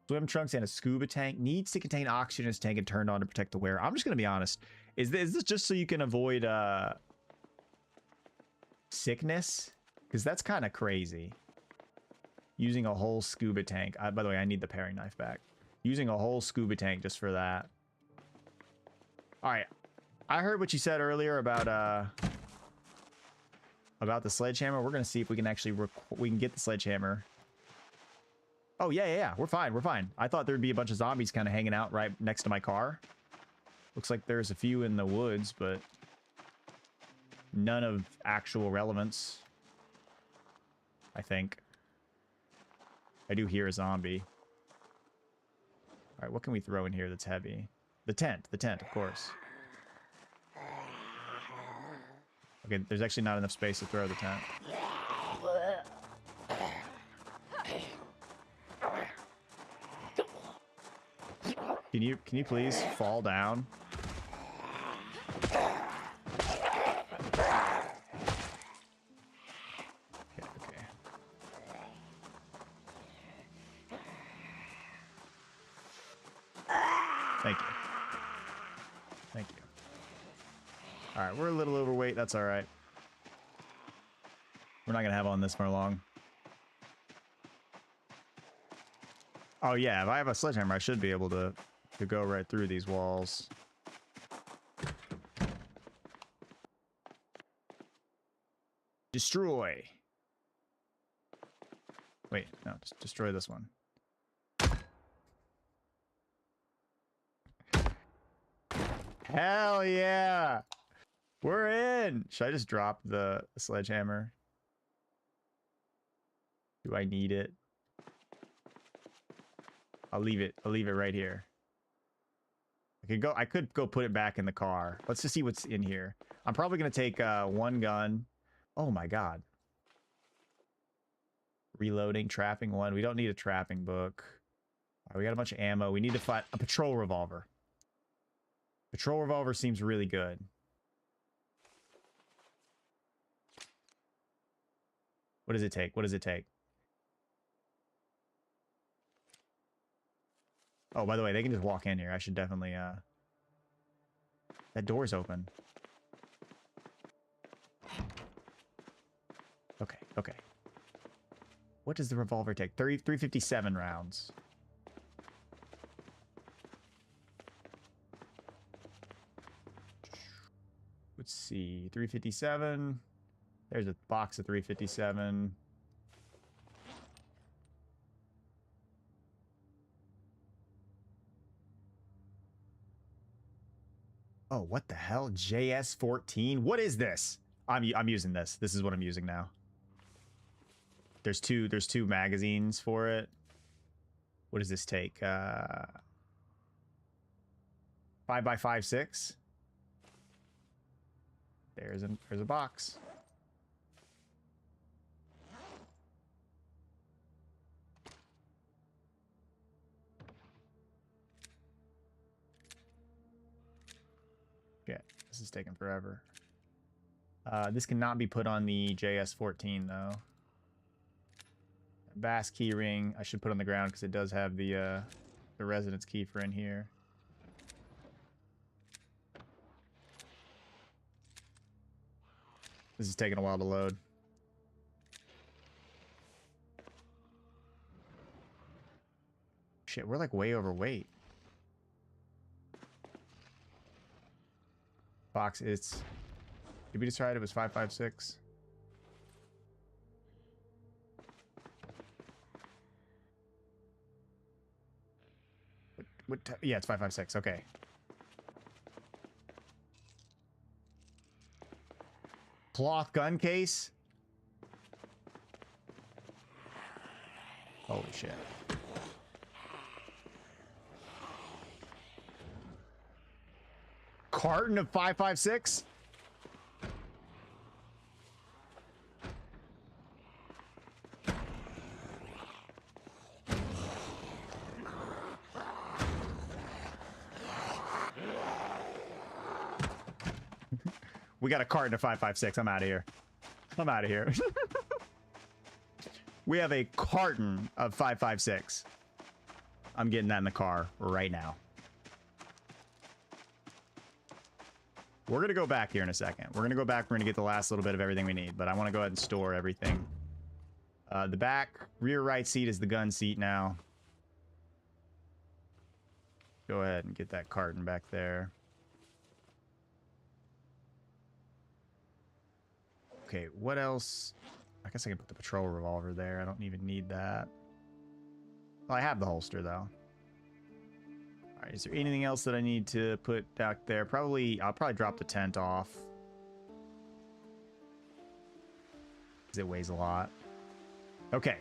Swim trunks and a scuba tank needs to contain oxygen in its tank and turned on to protect the wearer. I'm just gonna be honest. Is this just so you can avoid sickness? Because that's kind of crazy. Using a whole scuba tank. By the way, I need the paring knife back. Using a whole scuba tank just for that. All right. I heard what you said earlier about the sledgehammer. We're gonna see if we can actually we can get the sledgehammer. Oh yeah. We're fine. I thought there'd be a bunch of zombies kind of hanging out right next to my car. Looks like there's a few in the woods, but none of actual relevance. I think. I do hear a zombie. All right, what can we throw in here that's heavy? The tent, of course. Okay, there's actually not enough space to throw the tent. Can you please fall down? Okay. Thank you. All right, we're a little overweight. That's all right. We're not gonna have on this for long. Oh yeah, if I have a sledgehammer, I should be able to go right through these walls. Destroy. Wait, no, just destroy this one. Hell yeah! We're in! Should I just drop the sledgehammer? Do I need it? I'll leave it right here. I could go put it back in the car. Let's just see what's in here. I'm probably gonna take one gun. Oh my god. Reloading, trapping one. We don't need a trapping book. All right, we got a bunch of ammo. We need to find a patrol revolver. Patrol revolver seems really good. What does it take? What does it take? Oh, by the way, they can just walk in here. I should definitely, that door's open. Okay, okay. What does the revolver take? 357 rounds. Let's see. 357. There's a box of 357. Oh, what the hell? JS14? What is this? I'm using this. This is what I'm using now. There's two magazines for it. What does this take? 5x5.6. There's a box. Shit, this is taking forever. This cannot be put on the JS14 though. Bass key ring I should put on the ground because it does have the residence key for in here. This is taking a while to load. Shit, we're like way overweight. Box, did we decide it was 556? Yeah, it's 556. Okay. Cloth gun case? Holy shit. Carton of 556? We got a carton of 556. I'm out of here. I'm out of here. We have a carton of 556. I'm getting that in the car right now. We're going to go back here in a second. We're going to go back. We're going to get the last little bit of everything we need, but I want to go ahead and store everything. The back rear right seat is the gun seat now. Go ahead and get that carton back there. Okay, what else? I guess I can put the patrol revolver there. I don't even need that. Well, I have the holster, though. All right, is there anything else that I need to put back there? I'll probably drop the tent off. Because it weighs a lot. Okay.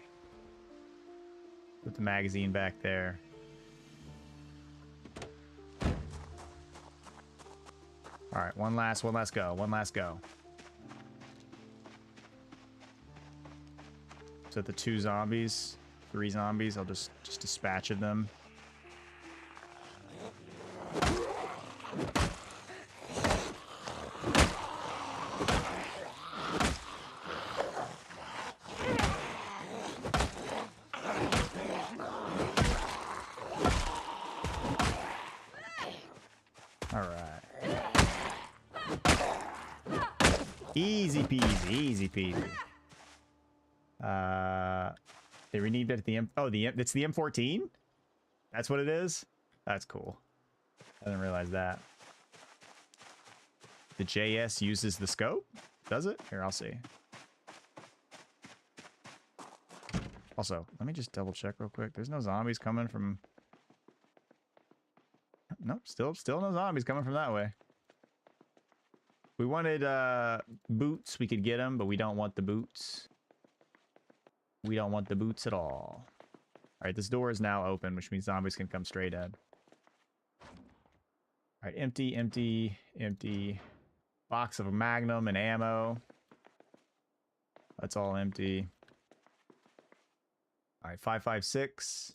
Put the magazine back there. All right, one last go. One last go. So the 2 zombies, 3 zombies, I'll just dispatch of them. All right. Easy peasy, easy peasy. They renewed it at the it's the M14? That's what it is? That's cool. I didn't realize that. The JS uses the scope? Does it? Here, I'll see. Also, let me just double check real quick. There's no zombies coming from... Nope, still no zombies coming from that way. If we wanted boots, we could get them, but we don't want the boots. We don't want the boots at all. All right, this door is now open, which means zombies can come straight in. All right, empty, empty, empty. Box of a magnum and ammo. That's all empty. All right, 556.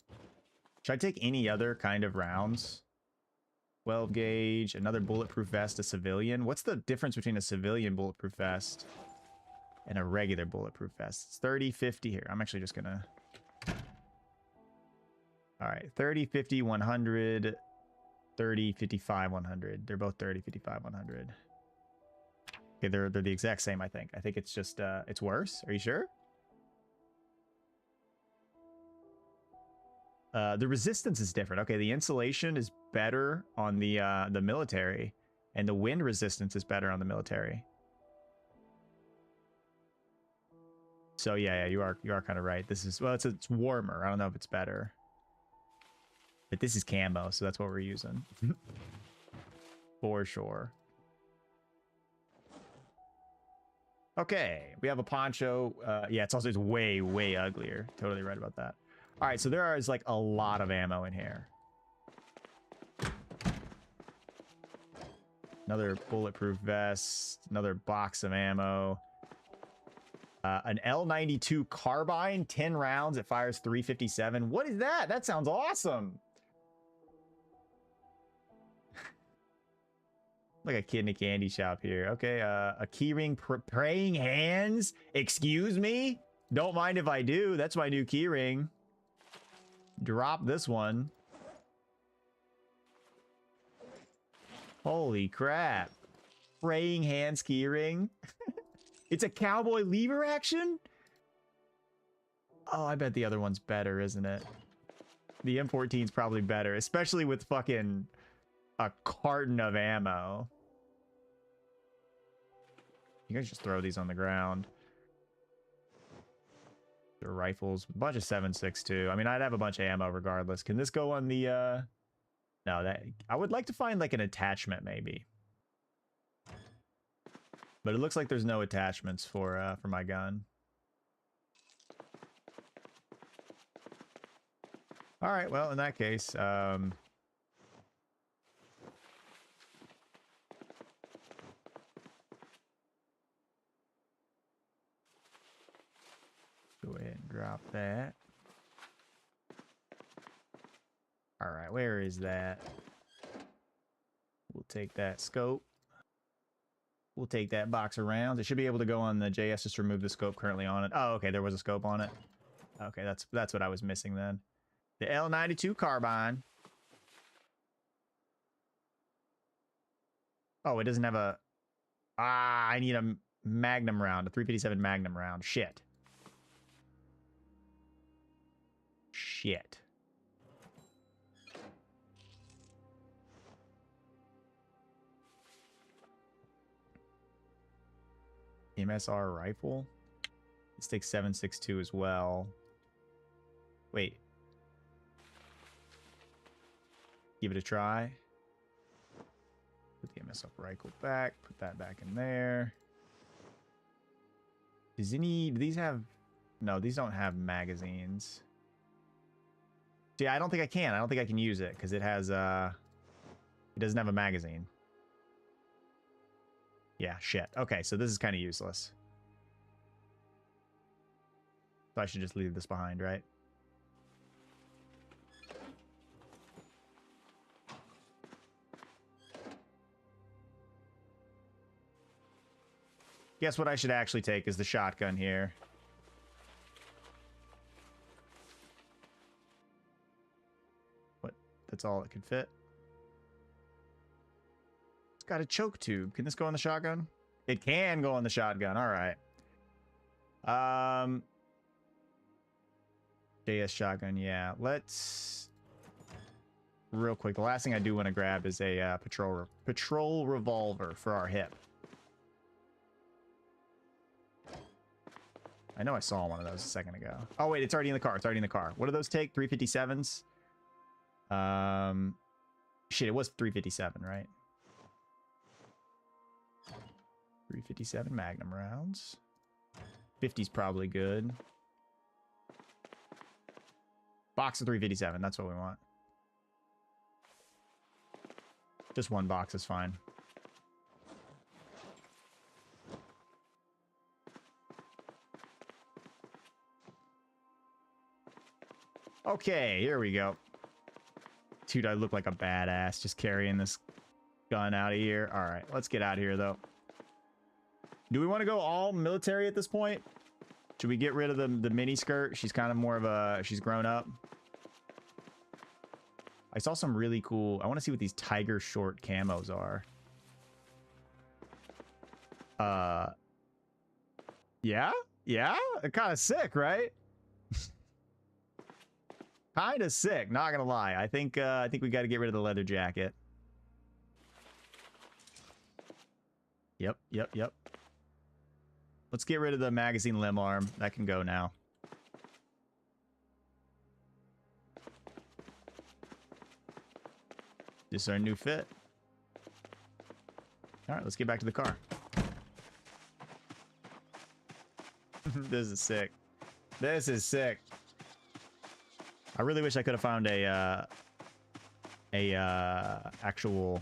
Should I take any other kind of rounds? 12 gauge, another bulletproof vest, a civilian. What's the difference between a civilian bulletproof vest and a regular bulletproof vest? It's 30, 50 here. I'm actually just gonna... All right, 30, 50, 100, 30, 55, 100. They're both 30, 55, 100. Okay, they're the exact same, I think. I think it's just, it's worse. Are you sure? The resistance is different. Okay, the insulation is better on the military, and the wind resistance is better on the military. So yeah, you are kind of right. This is, well, it's warmer. I don't know if it's better. But this is camo, so that's what we're using. For sure. Okay, we have a poncho. Yeah, it's way, way uglier. Totally right about that. All right, so there is like a lot of ammo in here. Another bulletproof vest. Another box of ammo. An L92 carbine, 10 rounds. It fires 357. What is that? That sounds awesome. Like a kid in a candy shop here. Okay, a keyring, praying hands. Excuse me? Don't mind if I do. That's my new keyring. Drop this one. Holy crap. Praying hands keyring. It's a cowboy lever action? Oh, I bet the other one's better, isn't it? The M14's probably better, especially with fucking a carton of ammo. You guys just throw these on the ground. They're rifles, a bunch of 7.62. I mean, I'd have a bunch of ammo regardless. Can this go on the no, that I would like to find like an attachment maybe. But it looks like there's no attachments for my gun. All right, well, in that case, go ahead and drop that. All right, where is that? We'll take that scope. We'll take that box of rounds. It should be able to go on the JS. Just remove the scope currently on it. Oh, okay, there was a scope on it. Okay, that's what I was missing then. The L92 carbine. Oh, it doesn't have a... Ah, I need a Magnum round, a 357 Magnum round. Shit. Shit. MSR rifle. This takes 7.62 as well. Wait. Give it a try. Put the MSR rifle back. Put that back in there. Do these have... No, these don't have magazines. See, I don't think I can. I don't think I can use it because it has, it doesn't have a magazine. Yeah, shit. Okay, so this is kind of useless. So I should just leave this behind, right? Guess what I should actually take is the shotgun here. What? That's all it could fit? It's got a choke tube. Can this go on the shotgun? It can go on the shotgun. All right. JS shotgun. Yeah. Let's real quick. The last thing I do want to grab is a patrol revolver for our hip. I know I saw one of those a second ago. Oh wait, it's already in the car. It's already in the car. What do those take? 357s. Shit, it was 357, right? 357 Magnum rounds. 50's probably good. Box of 357, that's what we want. Just one box is fine. Okay, here we go. Dude, I look like a badass just carrying this gun out of here. All right, let's get out of here, though. Do we want to go all military at this point? Should we get rid of the mini skirt? She's kind of more of a... She's grown up. I saw some really cool... I want to see what these tiger short camos are. Yeah? Yeah? Kind of sick, right? Kind of sick, not gonna lie. I think we got to get rid of the leather jacket. Yep. Let's get rid of the magazine limb arm. That can go now. This is our new fit. All right, let's get back to the car. This is sick. This is sick. I really wish I could have found a actual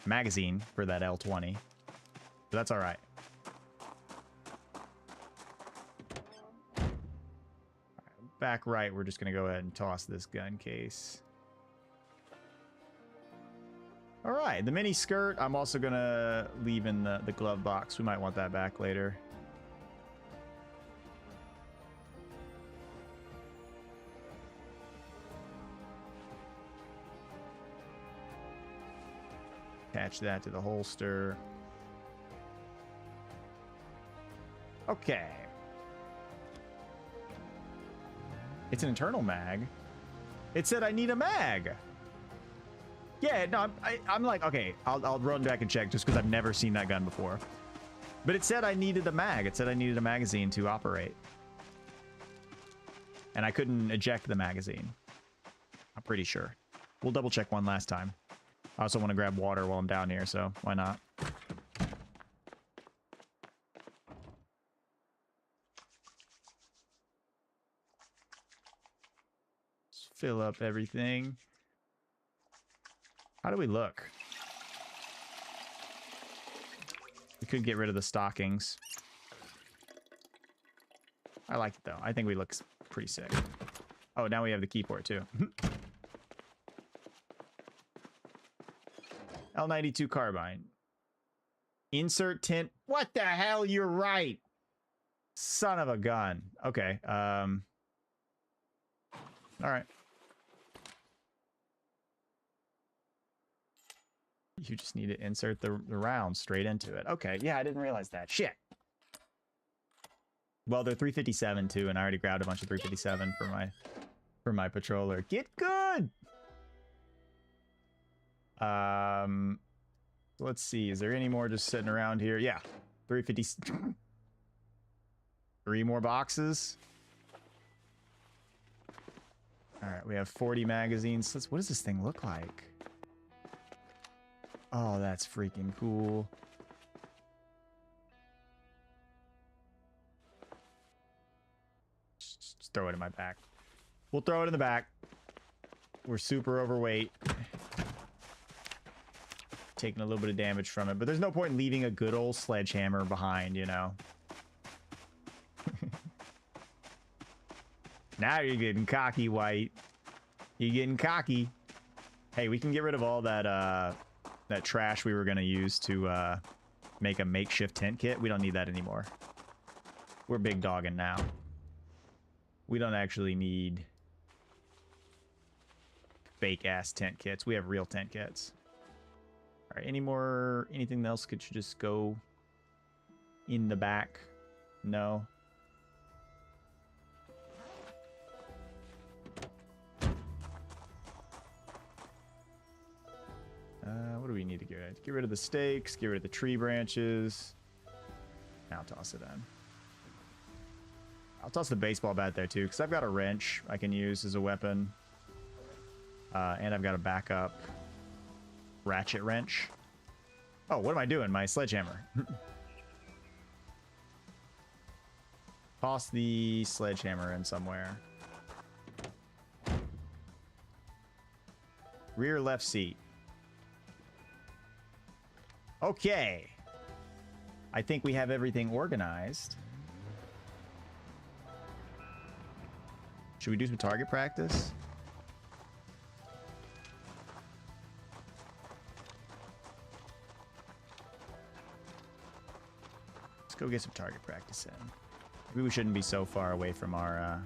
magazine for that L20. But that's all right. Back right, we're just gonna go ahead and toss this gun case. All right, the mini skirt, I'm also gonna leave in the glove box. We might want that back later. Attach that to the holster. Okay. It's an internal mag. It said I need a mag. Yeah, no, I'm like, okay, I'll run back and check just because I've never seen that gun before. But it said I needed a mag. It said I needed a magazine to operate. And I couldn't eject the magazine. I'm pretty sure. We'll double check one last time. I also want to grab water while I'm down here, so why not? Let's fill up everything. How do we look? We could get rid of the stockings. I like it, though. I think we look pretty sick. Oh, now we have the key for it, too. L92 carbine. Insert tint. What the hell? You're right. Son of a gun. Okay. All right. You just need to insert the round straight into it. Okay. Yeah, I didn't realize that. Shit. Well, they're 357 too, and I already grabbed a bunch of 357 for my patroller. Get good. Let's see. Is there any more just sitting around here? Yeah. 350. 3 more boxes. All right. We have 40 magazines. What does this thing look like? Oh, that's freaking cool. Just throw it in my back. We'll throw it in the back. We're super overweight. Taking a little bit of damage from it, but there's no point in leaving a good old sledgehammer behind, you know. Now you're getting cocky, White. You're getting cocky. Hey, we can get rid of all that that trash we were gonna use to make a makeshift tent kit. We don't need that anymore. We're big dogging now. We don't actually need fake ass tent kits. We have real tent kits. All right, anything else could just go in the back? No. What do we need to get rid of? Get rid of the stakes, get rid of the tree branches. Now toss it in. I'll toss the baseball bat there too, because I've got a wrench I can use as a weapon. And I've got a backup ratchet wrench. Oh, what am I doing? My sledgehammer. Toss the sledgehammer in somewhere. Rear left seat. Okay. I think we have everything organized. Should we do some target practice? go get some target practice in. Maybe we shouldn't be so far away from our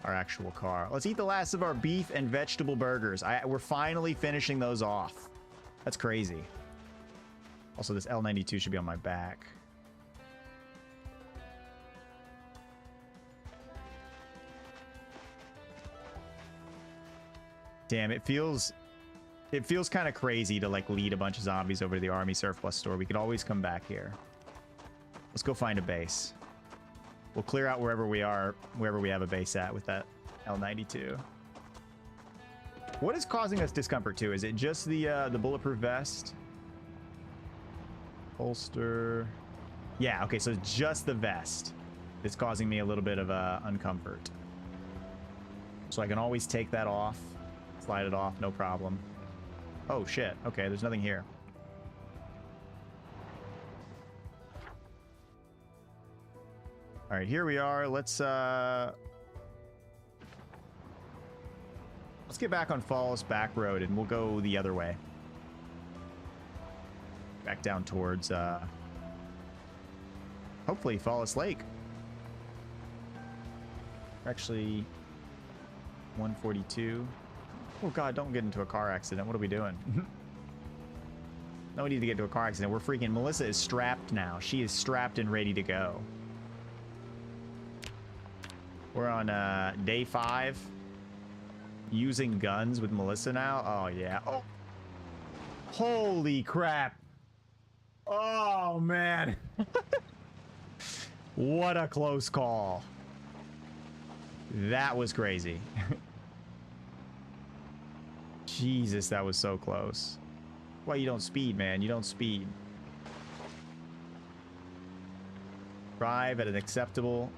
actual car. Let's eat the last of our beef and vegetable burgers. We're finally finishing those off. That's crazy. Also, this L92 should be on my back. Damn, it feels kind of crazy to like lead a bunch of zombies over to the army surplus store. We could always come back here. Let's go find a base. We'll clear out wherever we are, wherever we have a base at with that L92. What is causing us discomfort too? Is it just the bulletproof vest? Holster. Yeah, okay, so it's just the vest that's causing me a little bit of uncomfort. So I can always take that off, slide it off, no problem. Oh shit, okay, there's nothing here. All right, here we are. Let's get back on Falls Back Road and we'll go the other way. Back down towards hopefully Falls Lake. Actually 142. Oh god, don't get into a car accident. What are we doing? No need to get into a car accident. We're freaking... Melissa is strapped now. She is strapped and ready to go. We're on day 5. Using guns with Melissa now. Oh, yeah. Oh. Holy crap. Oh, man. What a close call. That was crazy. Jesus, that was so close. Why you don't speed, man? You don't speed. Drive at an acceptable...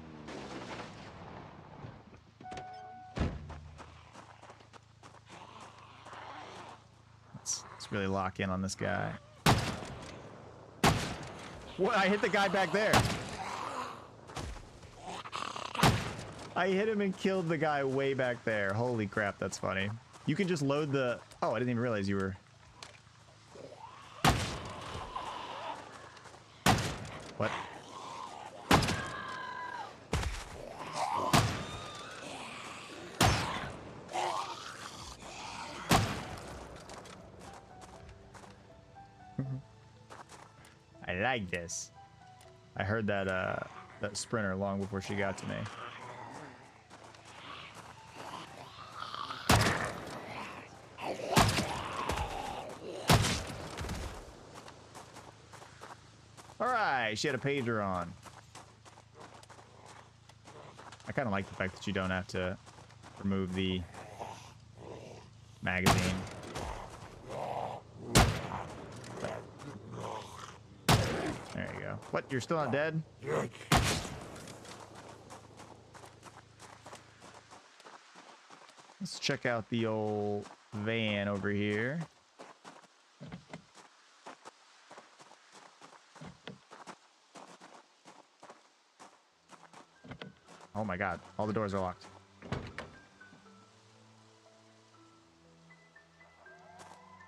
Let's really lock in on this guy. What? I hit the guy back there. I hit him and killed the guy way back there. Holy crap, that's funny. You can just load the... Oh, I didn't even realize you were... What? I like this. I heard that that sprinter long before she got to me. Alright, she had a pager on. I kind of like the fact that you don't have to remove the magazine. There you go. What? You're still not dead? Let's check out the old van over here. Oh my god, all the doors are locked.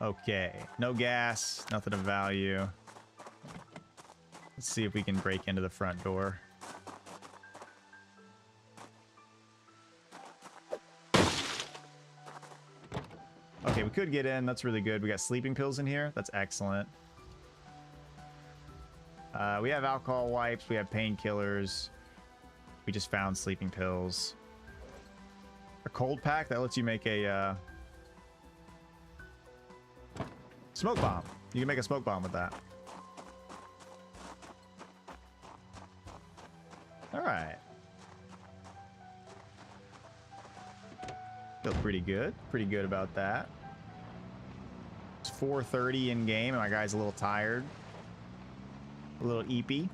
Okay, no gas, nothing of value. Let's see if we can break into the front door. Okay, we could get in. That's really good. We got sleeping pills in here. That's excellent. We have alcohol wipes. We have painkillers. We just found sleeping pills. A cold pack that lets you make a smoke bomb. You can make a smoke bomb with that. All right. Feel pretty good. Pretty good about that. It's 4:30 in game, and my guy's a little tired. A little eepy.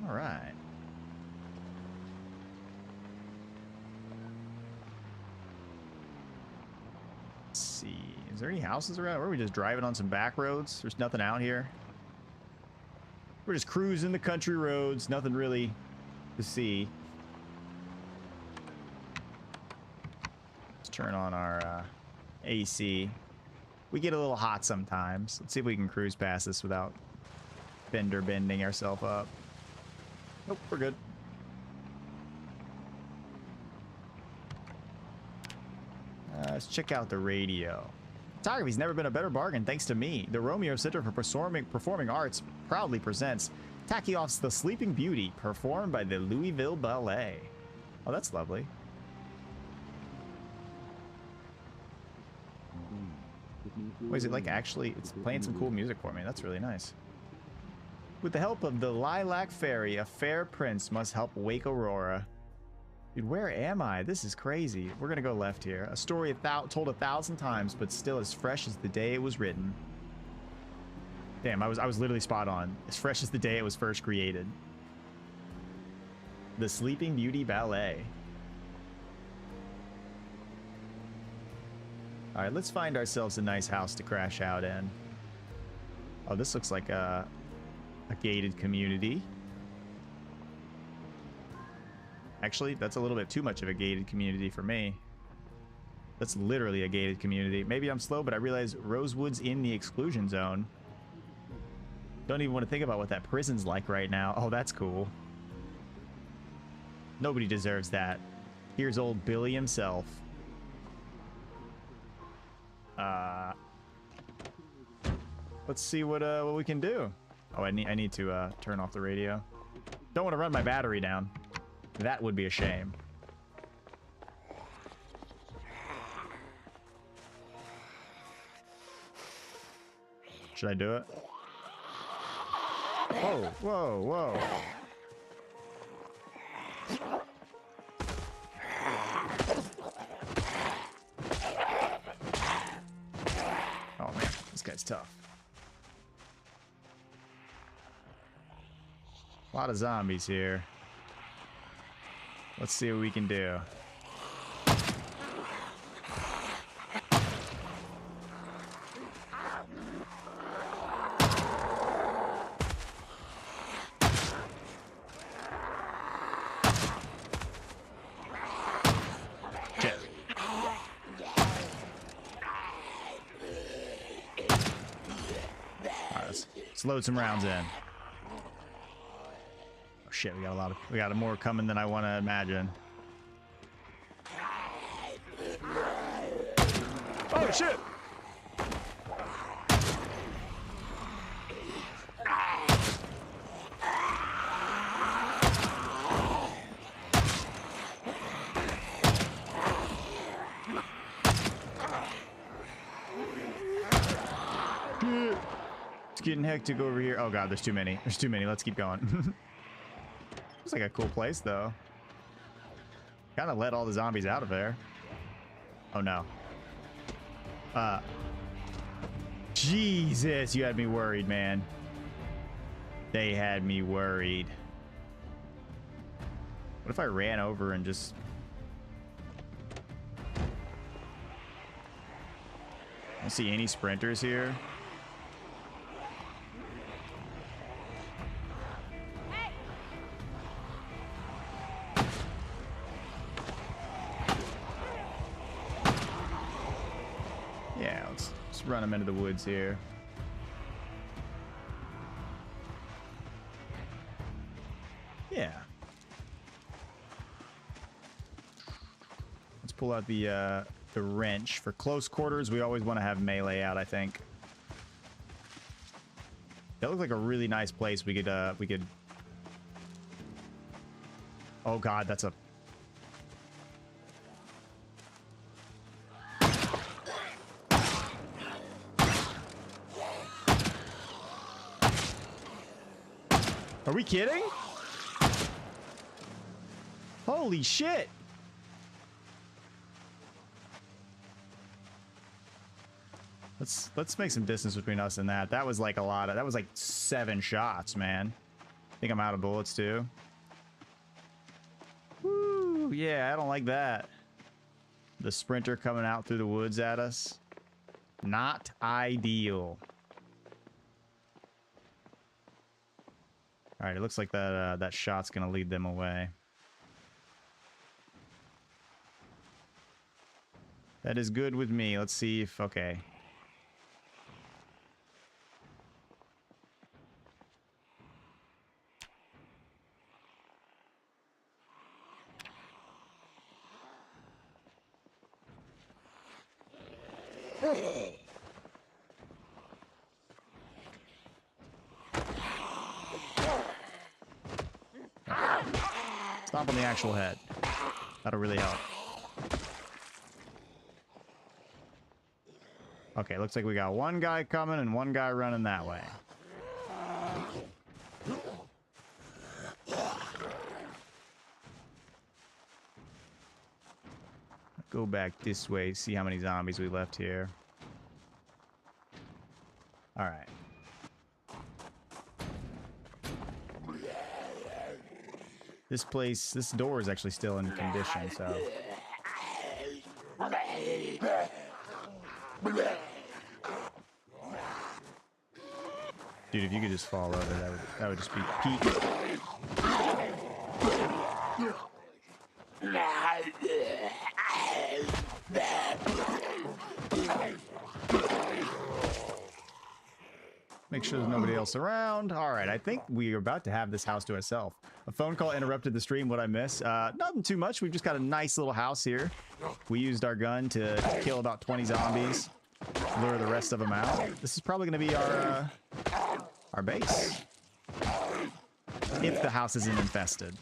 All right. Let's see. Is there any houses around? Or are we just driving on some back roads? There's nothing out here. We're just cruising the country roads. Nothing really to see. Let's turn on our AC. We get a little hot sometimes. Let's see if we can cruise past this without fender bending ourselves up. Nope, we're good. Let's check out the radio. Photography's never been a better bargain thanks to me. The Romeo Center for Performing Arts proudly presents Takioff's The Sleeping Beauty, performed by the Louisville Ballet. Oh, that's lovely. Wait, is it like actually, it's playing some cool music for me. That's really nice. With the help of the Lilac Fairy, a fair prince must help wake Aurora. Dude, where am I? This is crazy. We're gonna go left here. A story told 1,000 times, but still as fresh as the day it was written. Damn, I was literally spot on. As fresh as the day it was first created. The Sleeping Beauty Ballet. All right, let's find ourselves a nice house to crash out in. Oh, this looks like a gated community. Actually, that's a little bit too much of a gated community for me. That's literally a gated community. Maybe I'm slow, but I realize Rosewood's in the exclusion zone. Don't even want to think about what that prison's like right now. Oh, that's cool. Nobody deserves that. Here's old Billy himself. Let's see what we can do. Oh, I need to turn off the radio. Don't want to run my battery down. That would be a shame. Should I do it? Whoa, whoa, whoa. Oh man, this guy's tough. A lot of zombies here. Let's see what we can do. Shit. All right, let's load some rounds in. Shit, we got more coming than I want to imagine. Oh shit! It's getting hectic over here. Oh god, there's too many. There's too many. Let's keep going. Looks like a cool place, though. Kind of let all the zombies out of there. Oh, no. Jesus, you had me worried, man. They had me worried. What if I ran over and just... I don't see any sprinters here. Run them into the woods here. Yeah. Let's pull out the wrench. For close quarters, we always want to have melee out, I think. That looks like a really nice place. We could Oh god, that's a... Are we kidding? Holy shit. Let's make some distance between us and that. That was like a lot of... That was like 7 shots, man. I think I'm out of bullets too. Woo, yeah, I don't like that. The sprinter coming out through the woods at us. Not ideal. All right, it looks like that shot's gonna lead them away. That is good with me. Let's see if... Okay. Stomp on the actual head. That'll really help. Okay, looks like we got one guy coming and one guy running that way. Go back this way, see how many zombies we left here. Alright. This place, this door is actually still in condition, so... Dude, if you could just fall over, that would just be peak. Make sure there's nobody else around. All right, I think we are about to have this house to ourselves. A phone call interrupted the stream. What'd I miss? Nothing too much. We've just got a nice little house here. We used our gun to kill about 20 zombies, lure the rest of them out. This is probably going to be our base. If the house isn't infested.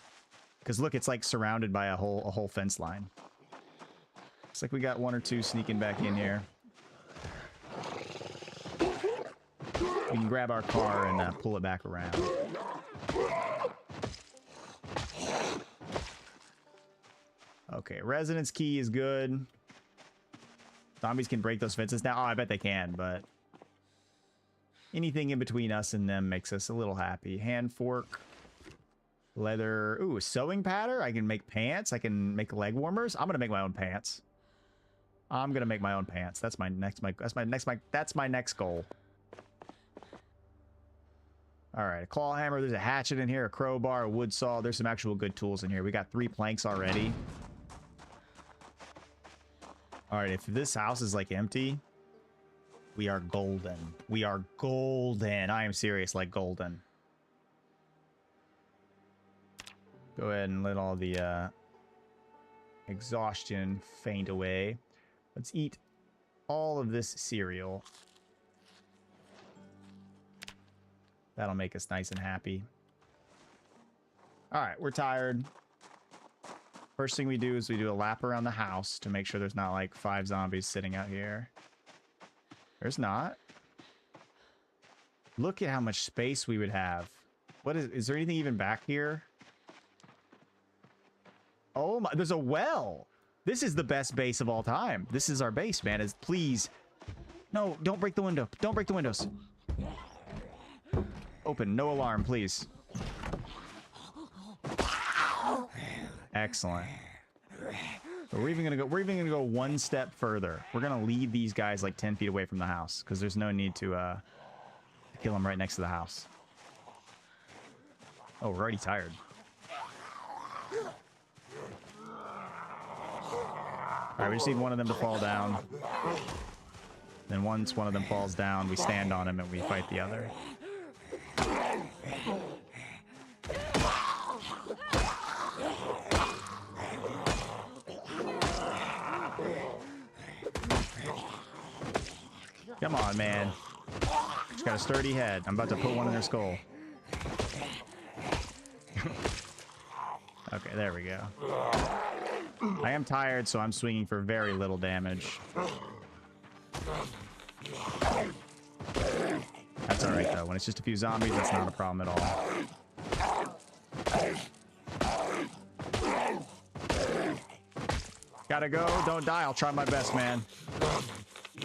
Because look, it's like surrounded by a whole fence line. Looks like we got one or two sneaking back in here. We can grab our car and pull it back around. Okay, residence key is good. Zombies can break those fences now. Oh, I bet they can, but anything in between us and them makes us a little happy. Hand fork, leather. Ooh, a sewing pattern. I can make pants. I can make leg warmers. I'm gonna make my own pants. I'm gonna make my own pants. That's my next goal. All right, a claw hammer. There's a hatchet in here, a crowbar, a wood saw. There's some actual good tools in here. We got 3 planks already. All right, if this house is like empty, we are golden. We are golden. I am serious, like golden. Go ahead and let all the exhaustion faint away. Let's eat all of this cereal. That'll make us nice and happy. All right, we're tired. First thing we do is we do a lap around the house to make sure there's not like 5 zombies sitting out here. There's not. Look at how much space we would have. What is there anything even back here? Oh my, there's a well. This is the best base of all time. This is our base, man. Please. No, don't break the window. Don't break the windows. Open, no alarm, please. Excellent. But we're even gonna go one step further. We're gonna leave these guys like 10 feet away from the house because there's no need to kill them right next to the house. Oh, we're already tired. All right, we just need one of them to fall down. Then once one of them falls down, we stand on him and we fight the other. Come on, man. She's got a sturdy head. I'm about to put one in her skull. Okay, there we go. I am tired, so I'm swinging for very little damage. That's alright, though. When it's just a few zombies, that's not a problem at all. Gotta go. Don't die. I'll try my best, man.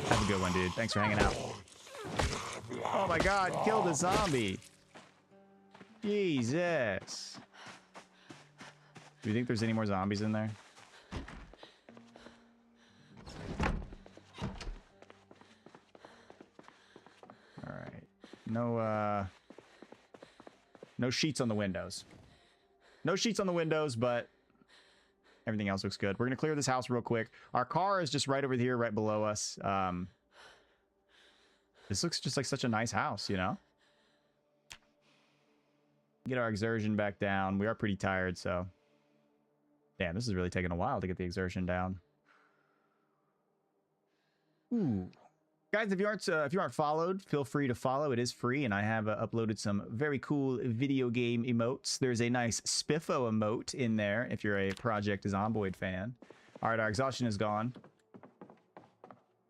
Have a good one, dude. Thanks for hanging out. Oh my god, killed a zombie. Jesus. Do you think there's any more zombies in there? Alright. No sheets on the windows. No sheets on the windows, but Everything else looks good. We're going to clear this house real quick. Our car is just right over here, right below us. This looks just like such a nice house, you know? Get our exertion back down. We are pretty tired, so... Damn, this is really taking a while to get the exertion down. Ooh. Guys, if you aren't followed, feel free to follow. It is free, and I have uploaded some very cool video game emotes. There's a nice Spiffo emote in there if you're a Project Zomboid fan. All right, our exhaustion is gone.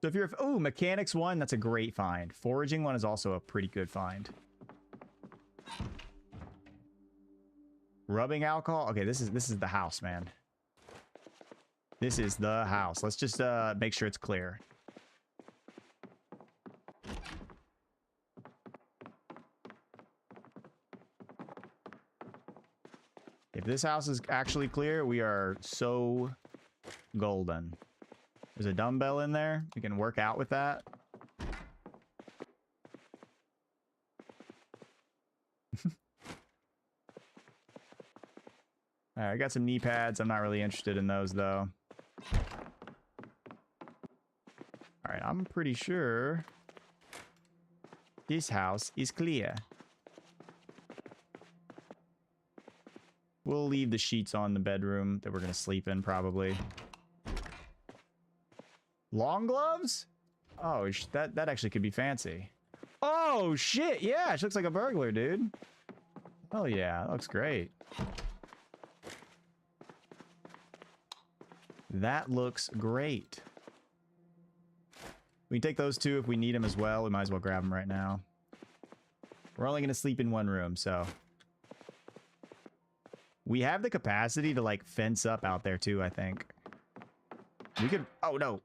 So if you're... Oh, Mechanics 1, that's a great find. Foraging 1 is also a pretty good find. Rubbing alcohol? Okay, this is the house, man. This is the house. Let's just make sure it's clear. If this house is actually clear, we are so golden. There's a dumbbell in there. We can work out with that. All right, I got some knee pads. I'm not really interested in those, though. All right, I'm pretty sure this house is clear. We'll leave the sheets on the bedroom that we're going to sleep in, probably. Long gloves? Oh, that actually could be fancy. Oh, shit. Yeah, she looks like a burglar, dude. Hell yeah, that looks great. That looks great. We can take those two if we need them as well. We might as well grab them right now. We're only going to sleep in one room, so... We have the capacity to, like, fence up out there, too, I think. We could... Oh, no.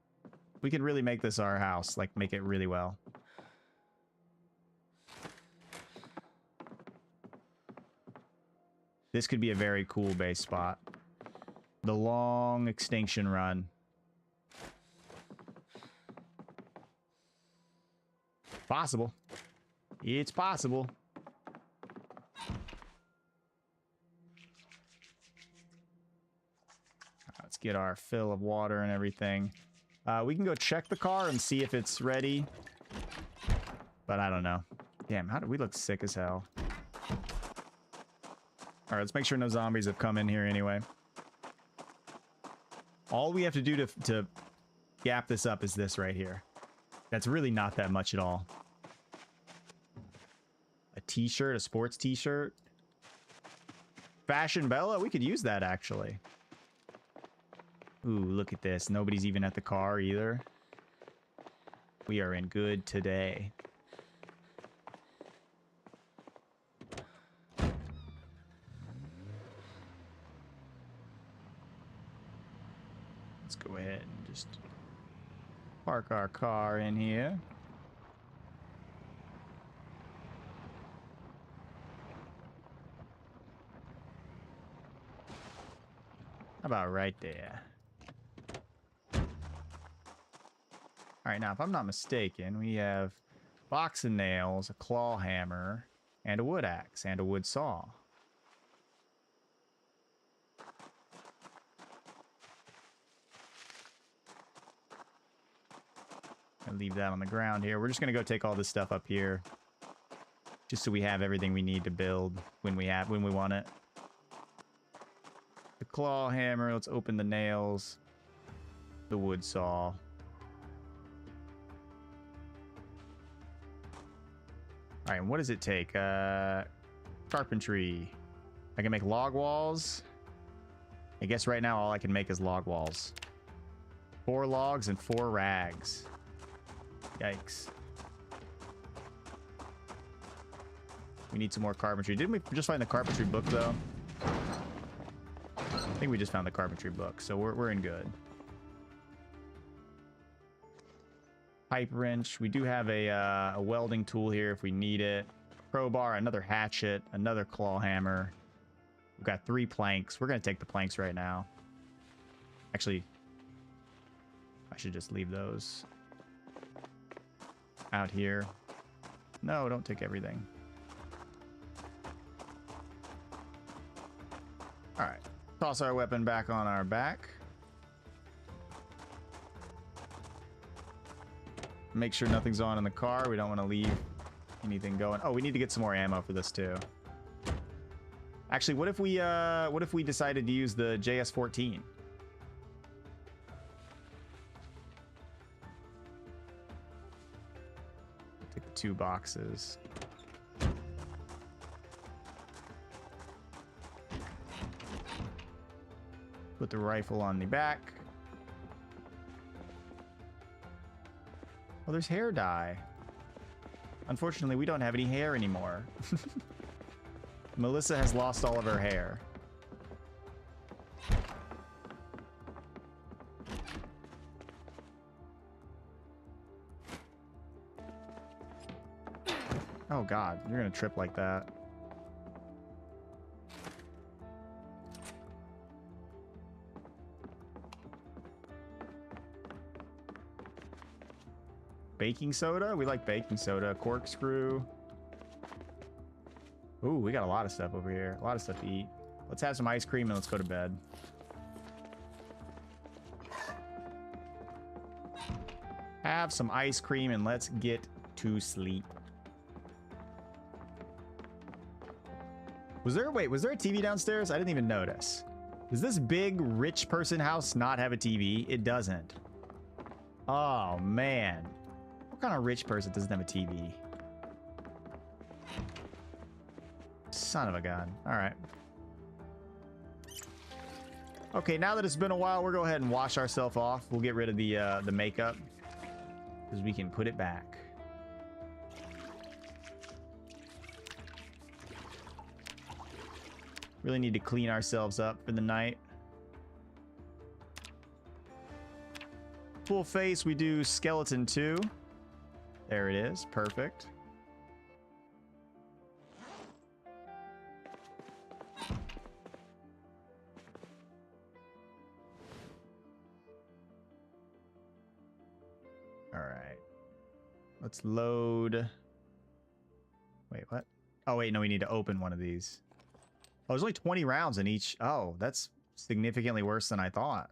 We could really make this our house. Like, make it really well. This could be a very cool base spot. The long extinction run. Possible. It's possible. Let's get our fill of water and everything. We can go check the car and see if it's ready. But I don't know. Damn, how do we look sick as hell? Alright, let's make sure no zombies have come in here anyway. All we have to do to gap this up is this right here. That's really not that much at all. A t-shirt, a sports t-shirt. Fashion Bella, we could use that actually. Ooh, look at this. Nobody's even at the car either. We are in good today. Let's go ahead and just park our car in here. How about right there? All right, now, if I'm not mistaken, we have box of nails, a claw hammer, and a wood axe, and a wood saw. I'll leave that on the ground here. We're just going to go take all this stuff up here, just so we have everything we need to build when we want it. The claw hammer, let's open the nails. The wood saw. All right, and what does it take? Carpentry. I can make log walls. I guess right now all I can make is log walls. 4 logs and 4 rags. Yikes. We need some more carpentry. Didn't we just find the carpentry book, though? I think we just found the carpentry book, so we're in good. Pipe wrench. We do have a welding tool here if we need it. Crowbar, another hatchet, another claw hammer. We've got 3 planks. We're going to take the planks right now. Actually, I should just leave those out here. No, don't take everything. All right. Toss our weapon back on our back. Make sure nothing's on in the car. We don't want to leave anything going. Oh, we need to get some more ammo for this too. Actually, what if we decided to use the JS-14? Take the 2 boxes. Put the rifle on the back. Oh, there's hair dye. Unfortunately, we don't have any hair anymore. Melissa has lost all of her hair. Oh God, you're gonna trip like that. Baking soda? We like baking soda. Corkscrew. Ooh, we got a lot of stuff over here. A lot of stuff to eat. Let's have some ice cream and let's go to bed. Have some ice cream and let's get to sleep. Was there a TV downstairs? I didn't even notice. Does this big rich person house not have a TV? It doesn't. Oh, man. What kind of rich person doesn't have a TV? Son of a gun. All right. Okay, now that it's been a while, we'll go ahead and wash ourselves off. We'll get rid of the makeup because we can put it back. Really need to clean ourselves up for the night. Full face, we do skeleton 2. There it is. Perfect. All right. Let's load. Wait, what? Oh, wait, no, we need to open one of these. Oh, there's only 20 rounds in each. Oh, that's significantly worse than I thought.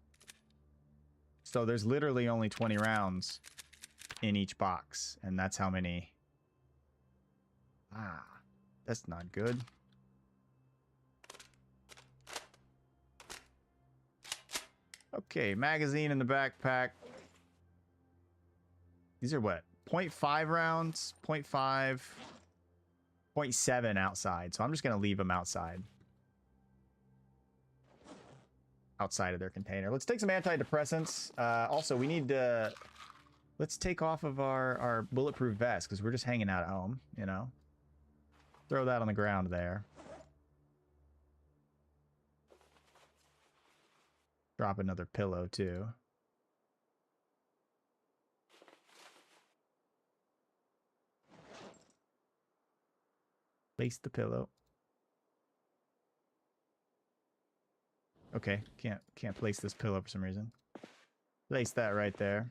So there's literally only 20 rounds in each box, and that's how many. Ah, that's not good. Okay, magazine in the backpack. These are what? 0.5 rounds, 0.5, 0.7 outside. So I'm just going to leave them outside. Outside of their container. Let's take some antidepressants. Also, we need to... Let's take off of our bulletproof vest because we're just hanging out at home, you know. Throw that on the ground there. Drop another pillow, too. Place the pillow. Okay, can't place this pillow for some reason. Place that right there.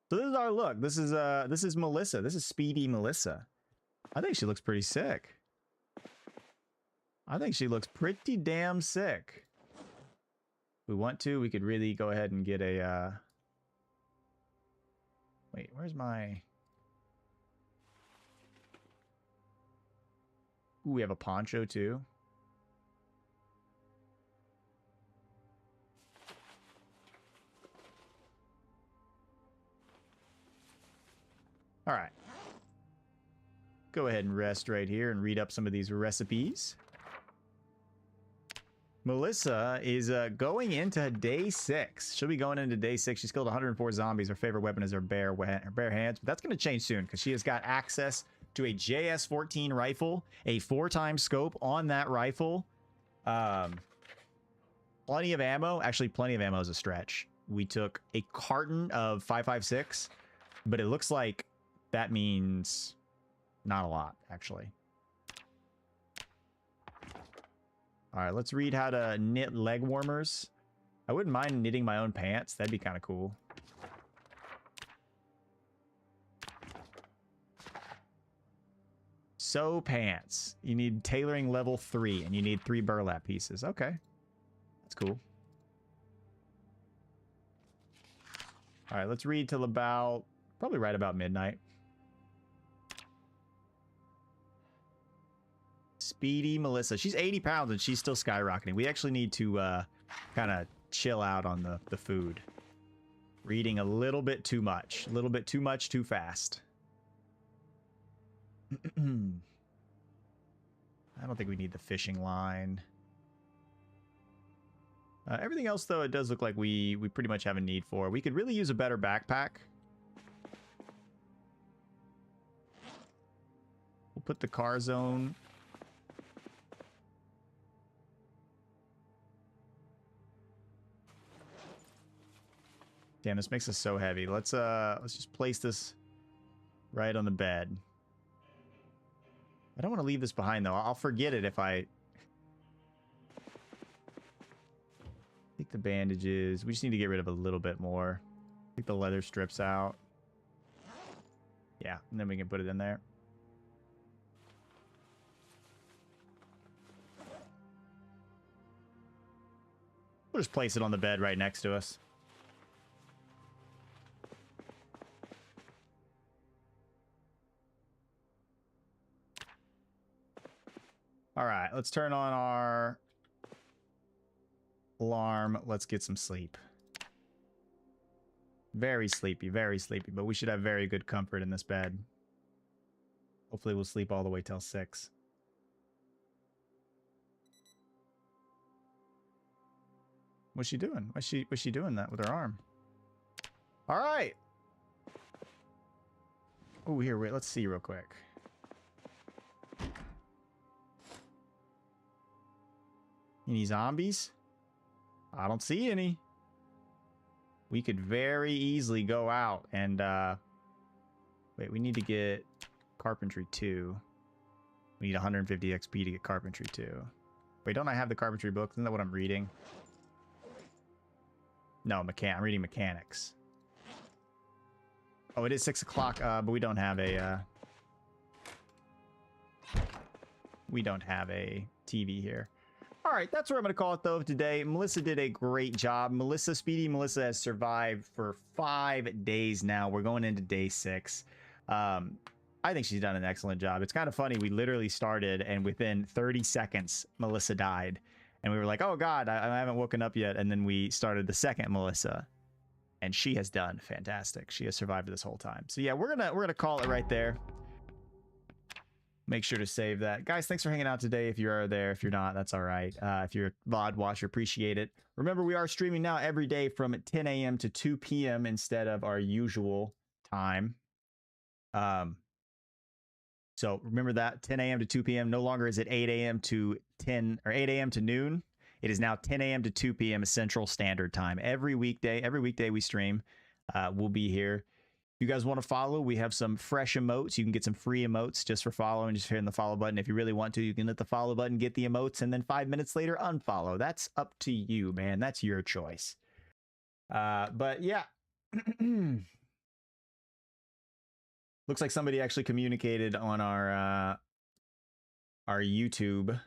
So this is our look. This is Melissa. This is Speedy Melissa. I think she looks pretty sick. I think she looks pretty damn sick. If we want to, we could really go ahead and get a wait, where's my... Ooh, we have a poncho too. All right. Go ahead and rest right here and read up some of these recipes. Melissa is going into day 6. She'll be going into day 6. She's killed 104 zombies. Her favorite weapon is her bare hands. But that's going to change soon because she has got access to a JS-14 rifle, a 4x scope on that rifle. Plenty of ammo. Actually, plenty of ammo is a stretch. We took a carton of 5.56, but it looks like that means not a lot, actually. All right, let's read how to knit leg warmers. I wouldn't mind knitting my own pants. That'd be kind of cool. Sew pants. You need tailoring level 3, and you need 3 burlap pieces. Okay. That's cool. All right, let's read till about, probably right about midnight. Speedy Melissa. She's 80 pounds and she's still skyrocketing. We actually need to kind of chill out on the food. Reading a little bit too much. A little bit too much too fast. I don't think we need the fishing line. Everything else, though, it does look like we pretty much have a need for. We could really use a better backpack. We'll put the car zone. Damn, this makes us so heavy. Let's just place this right on the bed. I don't want to leave this behind, though. I'll forget it if I... Take the bandages. We just need to get rid of a little bit more. Take the leather strips out. Yeah, and then we can put it in there. We'll just place it on the bed right next to us. All right, let's turn on our alarm. Let's get some sleep. Very sleepy, but we should have very good comfort in this bed. Hopefully we'll sleep all the way till 6. What's she doing? What's she doing that with her arm? All right. Oh, here, wait, let's see real quick. Any zombies? I don't see any. We could very easily go out and, wait, we need to get Carpentry 2. We need 150 XP to get Carpentry 2. Wait, don't I have the Carpentry book? Isn't that what I'm reading? No, I'm reading Mechanics. Oh, it is 6 o'clock, but we don't have a, TV here. All right, that's what I'm going to call it, though, today. Melissa did a great job. Speedy Melissa has survived for 5 days now. We're going into day 6. I think she's done an excellent job. It's kind of funny. We literally started, and within 30 seconds, Melissa died. And we were like, oh, God, I haven't woken up yet. And then we started the second Melissa. And she has done fantastic. She has survived this whole time. So, yeah, we're gonna call it right there. Make sure to save that. Guys, thanks for hanging out today. If you are there, if you're not, that's all right. If you're a VOD watcher, appreciate it. Remember, we are streaming now every day from 10 a.m. to 2 p.m. instead of our usual time. So remember that, 10 a.m. to 2 p.m. No longer is it 8 a.m. to 10 or 8 a.m. to noon. It is now 10 a.m. to 2 p.m. Central Standard Time. Every weekday we stream. We'll be here. If you guys want to follow, we have some fresh emotes. You can get some free emotes just for following, just hitting the follow button. If you really want to, you can hit the follow button, get the emotes, and then 5 minutes later, unfollow. That's up to you, man. That's your choice. But yeah. Looks like somebody actually communicated on our YouTube.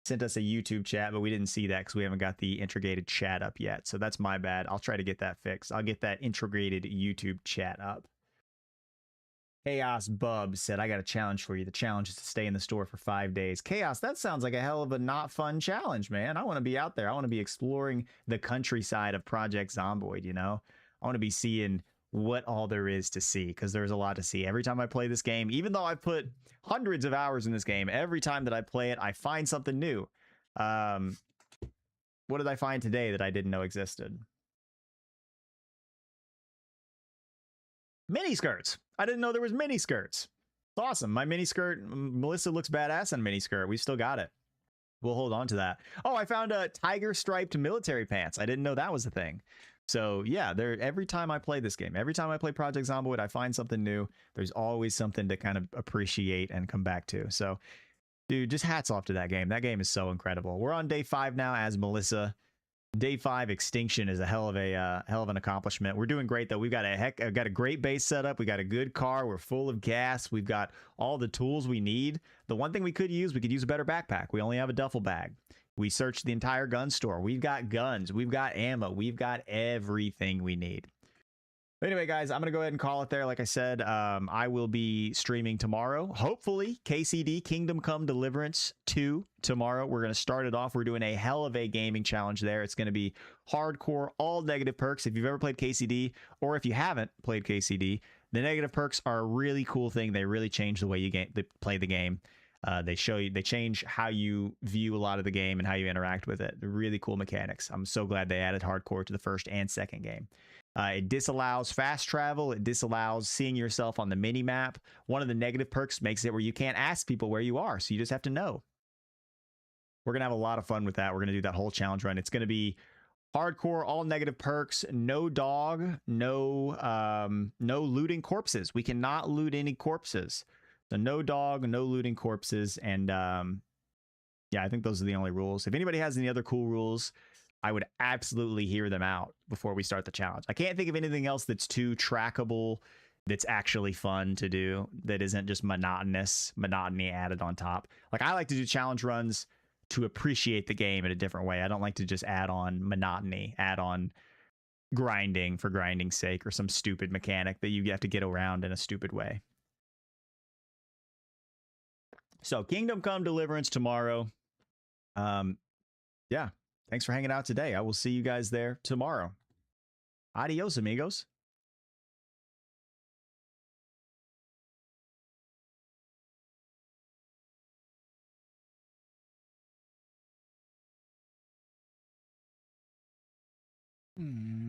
Sent us a YouTube chat, but we didn't see that because we haven't got the integrated chat up yet. So that's my bad. I'll try to get that fixed. I'll get that integrated YouTube chat up. Chaos Bub said, I got a challenge for you. The challenge is to stay in the store for 5 days. Chaos, that sounds like a hell of a not fun challenge, man. I want to be out there. I want to be exploring the countryside of Project Zomboid, you know? I want to be seeing what all there is to see, because there's a lot to see. Every time I play this game, even though I've put hundreds of hours in this game, every time that I play it, I find something new. What did I find today that I didn't know existed? Mini skirts. I didn't know there was mini skirts. It's awesome. My mini skirt, Melissa looks badass in mini skirt. We still got it. We'll hold on to that. Oh, I found a tiger striped military pants. I didn't know that was a thing. So yeah, every time I play this game, every time I play Project Zomboid, I find something new. There's always something to kind of appreciate and come back to. So, dude, just hats off to that game. That game is so incredible. We're on day 5 now as Melissa. Day 5 Extinction is a hell of an accomplishment. We're doing great though. We've got a great base setup. We got a good car. We're full of gas. We've got all the tools we need. The one thing we could use a better backpack. We only have a duffel bag. We searched the entire gun store. We've got guns. We've got ammo. We've got everything we need. But anyway, guys, I'm going to go ahead and call it there. Like I said, I will be streaming tomorrow. Hopefully, KCD, Kingdom Come Deliverance 2 tomorrow. We're going to start it off. We're doing a hell of a gaming challenge there. It's going to be hardcore, all negative perks. If you've ever played KCD, or if you haven't played KCD, the negative perks are a really cool thing. They really change the way you play the game. They change how you view a lot of the game and how you interact with it. They're really cool mechanics. I'm so glad they added hardcore to the first and second game. It disallows fast travel. It disallows seeing yourself on the mini map. One of the negative perks makes it where you can't ask people where you are, so you just have to know. We're gonna have a lot of fun with that. We're gonna do that whole challenge run. It's gonna be hardcore, all negative perks, no dog, no looting corpses. We cannot loot any corpses. So no dog, no looting corpses, and yeah, I think those are the only rules. If anybody has any other cool rules, I would absolutely hear them out before we start the challenge. I can't think of anything else that's too trackable, that's actually fun to do, that isn't just monotony added on top. Like, I like to do challenge runs to appreciate the game in a different way. I don't like to just add on monotony, add on grinding for grinding's sake, or some stupid mechanic that you have to get around in a stupid way. So Kingdom Come Deliverance tomorrow. Yeah. Thanks for hanging out today. I will see you guys there tomorrow. Adios, amigos. Hmm.